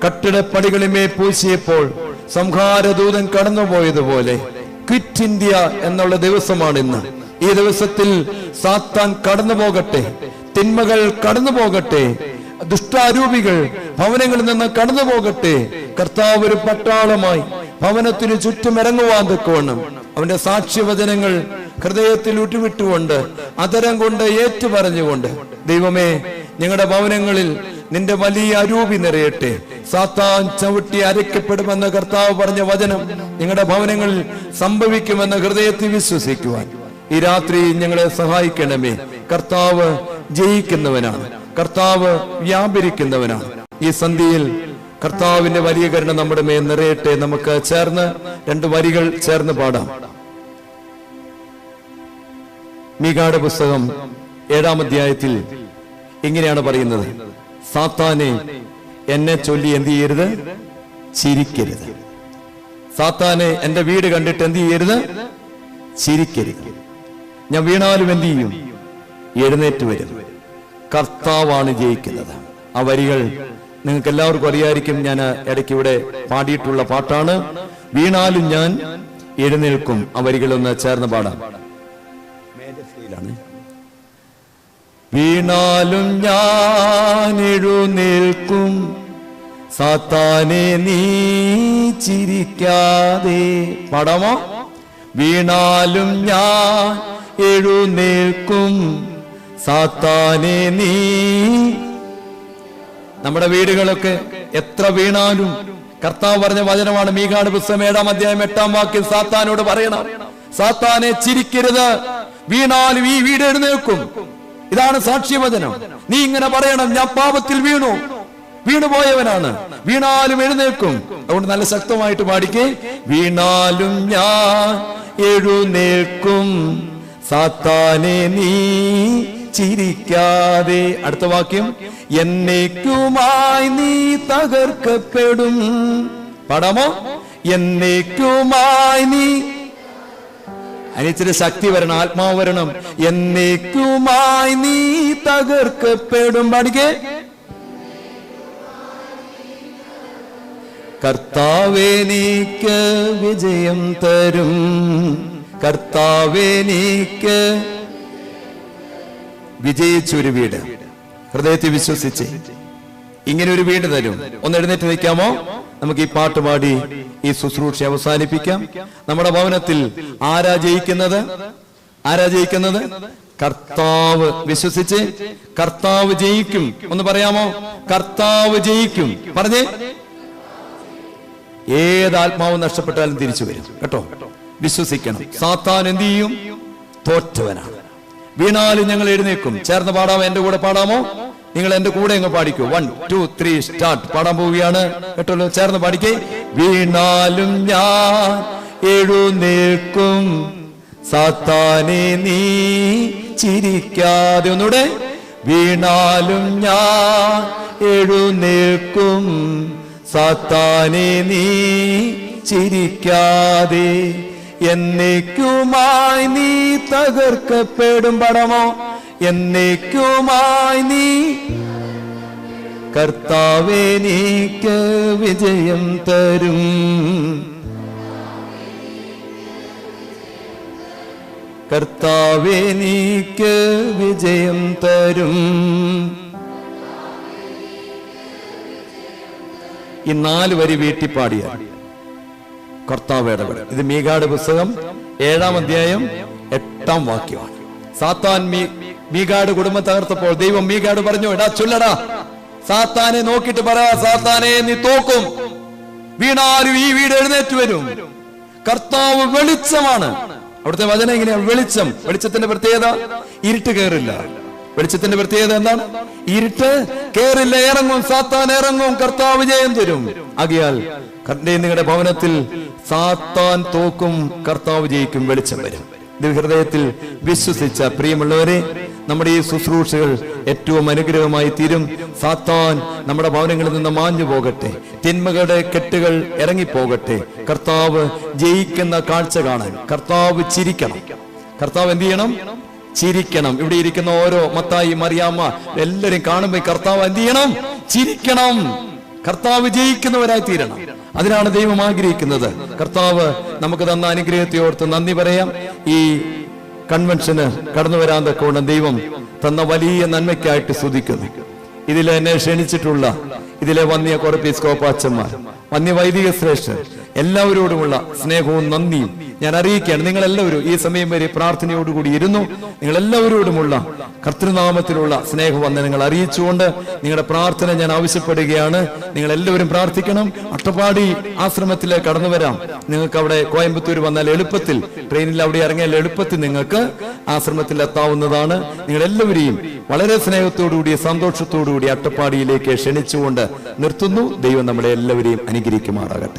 കട്ടിടപ്പടികളിമേ പൂശിയപ്പോൾ സംഹാരദൂതൻ കടന്നുപോയതുപോലെ ക്വിറ്റ് ഇന്ത്യ എന്നുള്ള ദിവസമാണ് ഇന്ന്. ഈ ദിവസത്തിൽ സാത്താൻ കടന്നു പോകട്ടെ, തിന്മകൾ കടന്നു പോകട്ടെ, ദുഷ്ടാരൂപികൾ ഭവനങ്ങളിൽ നിന്ന് കടന്നു പോകട്ടെ. കർത്താവ് ഒരു പട്ടാളമായി ഭവനത്തിന് ചുറ്റും ഇറങ്ങുവാൻ തക്കവണ്ണം അവന്റെ സാക്ഷ്യവചനങ്ങൾ ഹൃദയത്തിൽ ഉറ്റുവിട്ടുകൊണ്ട് അതരം കൊണ്ട് ഏറ്റുപറഞ്ഞുകൊണ്ട്, ദൈവമേ, ഞങ്ങളുടെ ഭവനങ്ങളിൽ നിന്റെ വലിയ അരൂപി നിറയട്ടെ. സാത്താൻ ചവിട്ടി അരയ്ക്കപ്പെടുമെന്ന് കർത്താവ് പറഞ്ഞ വചനം ഞങ്ങളുടെ ഭവനങ്ങളിൽ സംഭവിക്കുമെന്ന് ഹൃദയത്തിൽ വിശ്വസിക്കുവാൻ ഈ രാത്രി ഞങ്ങളെ സഹായിക്കണമേ. കർത്താവ് ജയിക്കുന്നവനാണ്, കർത്താവ് വ്യാപരിക്കുന്നവനാണ്. ഈ സന്ധ്യയിൽ കർത്താവിന്റെ വലിയ കരുണ നമ്മുടെ മേൽ നിറയട്ടെ. നമുക്ക് ചേർന്ന് രണ്ട് വരികൾ ചേർന്ന് പാടാം. മീഖയുടെ പുസ്തകം 7-ാം അധ്യായത്തിൽ ഇങ്ങനെയാണ് പറയുന്നത്, സാത്താനെ എന്നെ ചൊല്ലി എന്ത് ചെയ്യരുത്? ചിരിക്കരുത്. സാത്താനെ എന്റെ വീട് കണ്ടിട്ട് എന്ത് ചെയ്യരുത്? ചിരിക്കരുത്. ഞാൻ വീണാലും എന്ത് ചെയ്യും? എഴുന്നേറ്റ് വരും. കർത്താവാണ് ജയിക്കുന്നത്. ആ വരികൾ നിങ്ങൾക്ക് എല്ലാവർക്കും അറിയായിരിക്കും. ഞാൻ ഇടയ്ക്ക് ഇവിടെ പാടിയിട്ടുള്ള പാട്ടാണ്. വീണാലും ഞാൻ എഴുന്നേൽക്കും. ആ വരികളൊന്ന് ചേർന്ന് പാടാം. വീണാലും ഞാൻ എഴുന്നേൽക്കും, സാത്താനെ നീ ചിരിക്കാതെ. പാടാമോ? വീണാലും ഞാൻ എഴുന്നേൽക്കും, സാത്താനെ നീ. നമ്മുടെ വീടുകളൊക്കെ എത്ര വീണാലും കർത്താവ് പറഞ്ഞ വചനമാണ്. മീഖയുടെ പുസ്തകം 7-ാം അധ്യായം 8-ാം വാക്യം സാത്താനോട് പറയണം, സാത്താനെ ചിരിക്കരുത്, വീണാലും ഈ വീട് എഴുന്നേൽക്കും. ഇതാണ് സാക്ഷ്യവചനം. നീ ഇങ്ങനെ പറയണം, ഞാൻ പാപത്തിൽ വീണുപോയവനാണ്, വീണാലും എഴുന്നേൽക്കും. അതുകൊണ്ട് നല്ല ശക്തമായിട്ട് പാടിക്കേ. വീണാലും ഞാൻ എഴുന്നേൽക്കും, സാത്താനെ നീ ചിരിക്കാതെ. അടുത്ത വാക്യം, എന്നേക്കുമായി നീ തകർക്കപ്പെടും. പാടാമോ? എന്നേക്കുമായി നീ. അതിനിച്ചിരി ശക്തി വരണം, ആത്മാവ് വരണം. എന്നേക്കുമായി നീ തകർക്കപ്പെടും. പാടിക്കേ. കർത്താവെനിക്ക് വിജയം തരും, കർത്താവെനിക്ക്. വിജയിച്ചൊരു വീട് ഹൃദയത്തിൽ വിശ്വസിച്ച് ഇങ്ങനെ ഒരു വീട് തരും. ഒന്ന് എഴുന്നേറ്റ് നിൽക്കാമോ? നമുക്ക് ഈ പാട്ട് പാടി ഈ ശുശ്രൂഷ അവസാനിപ്പിക്കാം. നമ്മുടെ ഭവനത്തിൽ ആരാ ജയിക്കുന്നത്? ആരാ ജയിക്കുന്നത്? കർത്താവ്. വിശ്വസിച്ച് കർത്താവ് ജയിക്കും. ഒന്ന് പറയാമോ? കർത്താവ് ജയിക്കും. പറഞ്ഞേ. ഏത് ആത്മാവ് നഷ്ടപ്പെട്ടാലും തിരിച്ചു വരും കേട്ടോ. വിശ്വസിക്കണം. സാത്താൻ എന്ത് ചെയ്യും? തോറ്റവനാണ്. വീണാലും ഞങ്ങൾ എഴുന്നേക്കും. ചേർന്ന് പാടാമോ? എന്റെ കൂടെ പാടാമോ? നിങ്ങൾ എന്റെ കൂടെ അങ്ങ് പാടിക്കോ. 1 2 3 സ്റ്റാർട്ട്. പാടാൻ പോവുകയാണ് കേട്ടോ. ചേർന്ന് പാടിക്കേ. വീണാലും ഞാൻ എഴുന്നേൽക്കും, സാത്താനെ നീ ചിരിക്കാതെ. ഒന്നൂടെ. വീണാലും ഞാൻ എഴുന്നേൽക്കും, സാത്താനെ നീ ചിരിക്കാതെ. എന്നേക്കുമായി നീ തകർക്കപ്പെടും. പടമോ? എന്നേക്കുമായി നീ. കർത്താവേ നീക്ക് വിജയം തരും. കർത്താവേ നീക്ക് വിജയം തരും. ഈ 4 വരി വീട്ടിൽ പാടിയ കർത്താവ് ഇടപെടും. ഇത് മീഖയുടെ പുസ്തകം 7-ാം അധ്യായം 8-ാം വാക്യമാണ്. സാത്താൻ മീഖയുടെ കുടുംബം തകർത്തപ്പോൾ ദൈവം മീഖയോട് പറഞ്ഞു, എടാ ചൊല്ലടാ, സാത്താനെ നോക്കിയിട്ട് പറ, സാത്താനെ നീ തോക്കും, വീണാലും ഈ വീട് എഴുന്നേറ്റ് വരും. കർത്താവ് വെളിച്ചമാണ്. അവിടുത്തെ വചനം എങ്ങനെയാ? വെളിച്ചം. വെളിച്ചത്തിന്റെ പ്രത്യേകത ഇരുട്ട് കയറില്ല. വെളിച്ചത്തിന്റെ പ്രത്യേകത എന്താണ്? ഇരുട്ട് കയറില്ല. ഇറങ്ങും, സാത്താൻ ഇറങ്ങും, കർത്താവ് വിജയം തരും. ആകയാൽ നിങ്ങളുടെ ഭവനത്തിൽ സാത്താൻ തോക്കും, കർത്താവ് ജയിക്കും, വെളിച്ചം വരും. ഇത് ഹൃദയത്തിൽ വിശ്വസിച്ച പ്രിയമുള്ളവരെ, നമ്മുടെ ഈ ശുശ്രൂഷകൾ ഏറ്റവും അനുഗ്രഹമായി തീരും. സാത്താൻ നമ്മുടെ ഭവനങ്ങളിൽ നിന്ന് മാഞ്ഞു പോകട്ടെ. തിന്മകളുടെ കെട്ടുകൾ ഇറങ്ങിപ്പോകട്ടെ. കർത്താവ് ജയിക്കുന്ന കാഴ്ച കാണാൻ കർത്താവ് ചിരിക്കണം. കർത്താവ് എന്ത് ചെയ്യണം? ചിരിക്കണം. ഇവിടെ ഇരിക്കുന്ന ഓരോ മത്തായി, മറിയാമ്മ എല്ലാവരും കാണുമ്പോൾ കർത്താവ് എന്ത് ചെയ്യണം? ചിരിക്കണം. കർത്താവ് ജയിക്കുന്നവരായി തീരണം. അതിനാണ് ദൈവം ആഗ്രഹിക്കുന്നത്. കർത്താവ് നമുക്ക് തന്ന അനുഗ്രഹത്തെ ഓർത്ത് നന്ദി പറയാം. ഈ കൺവെൻഷന് കടന്നു വരാൻ തക്കോണം ദൈവം തന്ന വലിയ നന്മയ്ക്കായിട്ട് സ്തുതിക്കുന്നു. ഇതിലെ എന്നെ ക്ഷണിച്ചിട്ടുള്ള ഇതിലെ വന്യ കൊറപ്പീസ്കോപ്പാച്ചന്മാർ, വന്യ വൈദിക ശ്രേഷ്ഠർ എല്ലാവരോടുമുള്ള സ്നേഹവും നന്ദിയും ഞാൻ അറിയിക്കുകയാണ്. നിങ്ങളെല്ലാവരും ഈ സമയം വരെ പ്രാർത്ഥനയോടുകൂടി ഇരുന്നു. നിങ്ങളെല്ലാവരോടുമുള്ള കർത്തൃനാമത്തിലുള്ള സ്നേഹവന്ദനങ്ങൾ അറിയിച്ചുകൊണ്ട് നിങ്ങളുടെ പ്രാർത്ഥന ഞാൻ ആവശ്യപ്പെടുകയാണ്. നിങ്ങൾ എല്ലാവരും പ്രാർത്ഥിക്കണം. അട്ടപ്പാടി ആശ്രമത്തിലേക്ക് കടന്നു വരാം. നിങ്ങൾക്ക് അവിടെ കോയമ്പത്തൂർ വന്നാൽ എളുപ്പത്തിൽ, ട്രെയിനിൽ അവിടെ ഇറങ്ങിയാൽ എളുപ്പത്തിൽ നിങ്ങൾക്ക് ആശ്രമത്തിൽ എത്താവുന്നതാണ്. നിങ്ങളെല്ലാവരെയും വളരെ സ്നേഹത്തോടുകൂടി സന്തോഷത്തോടുകൂടി അട്ടപ്പാടിയിലേക്ക് ക്ഷണിച്ചുകൊണ്ട് നിർത്തുന്നു. ദൈവം നമ്മളെ എല്ലാവരെയും അനുഗ്രഹിക്കുമാറാകട്ടെ.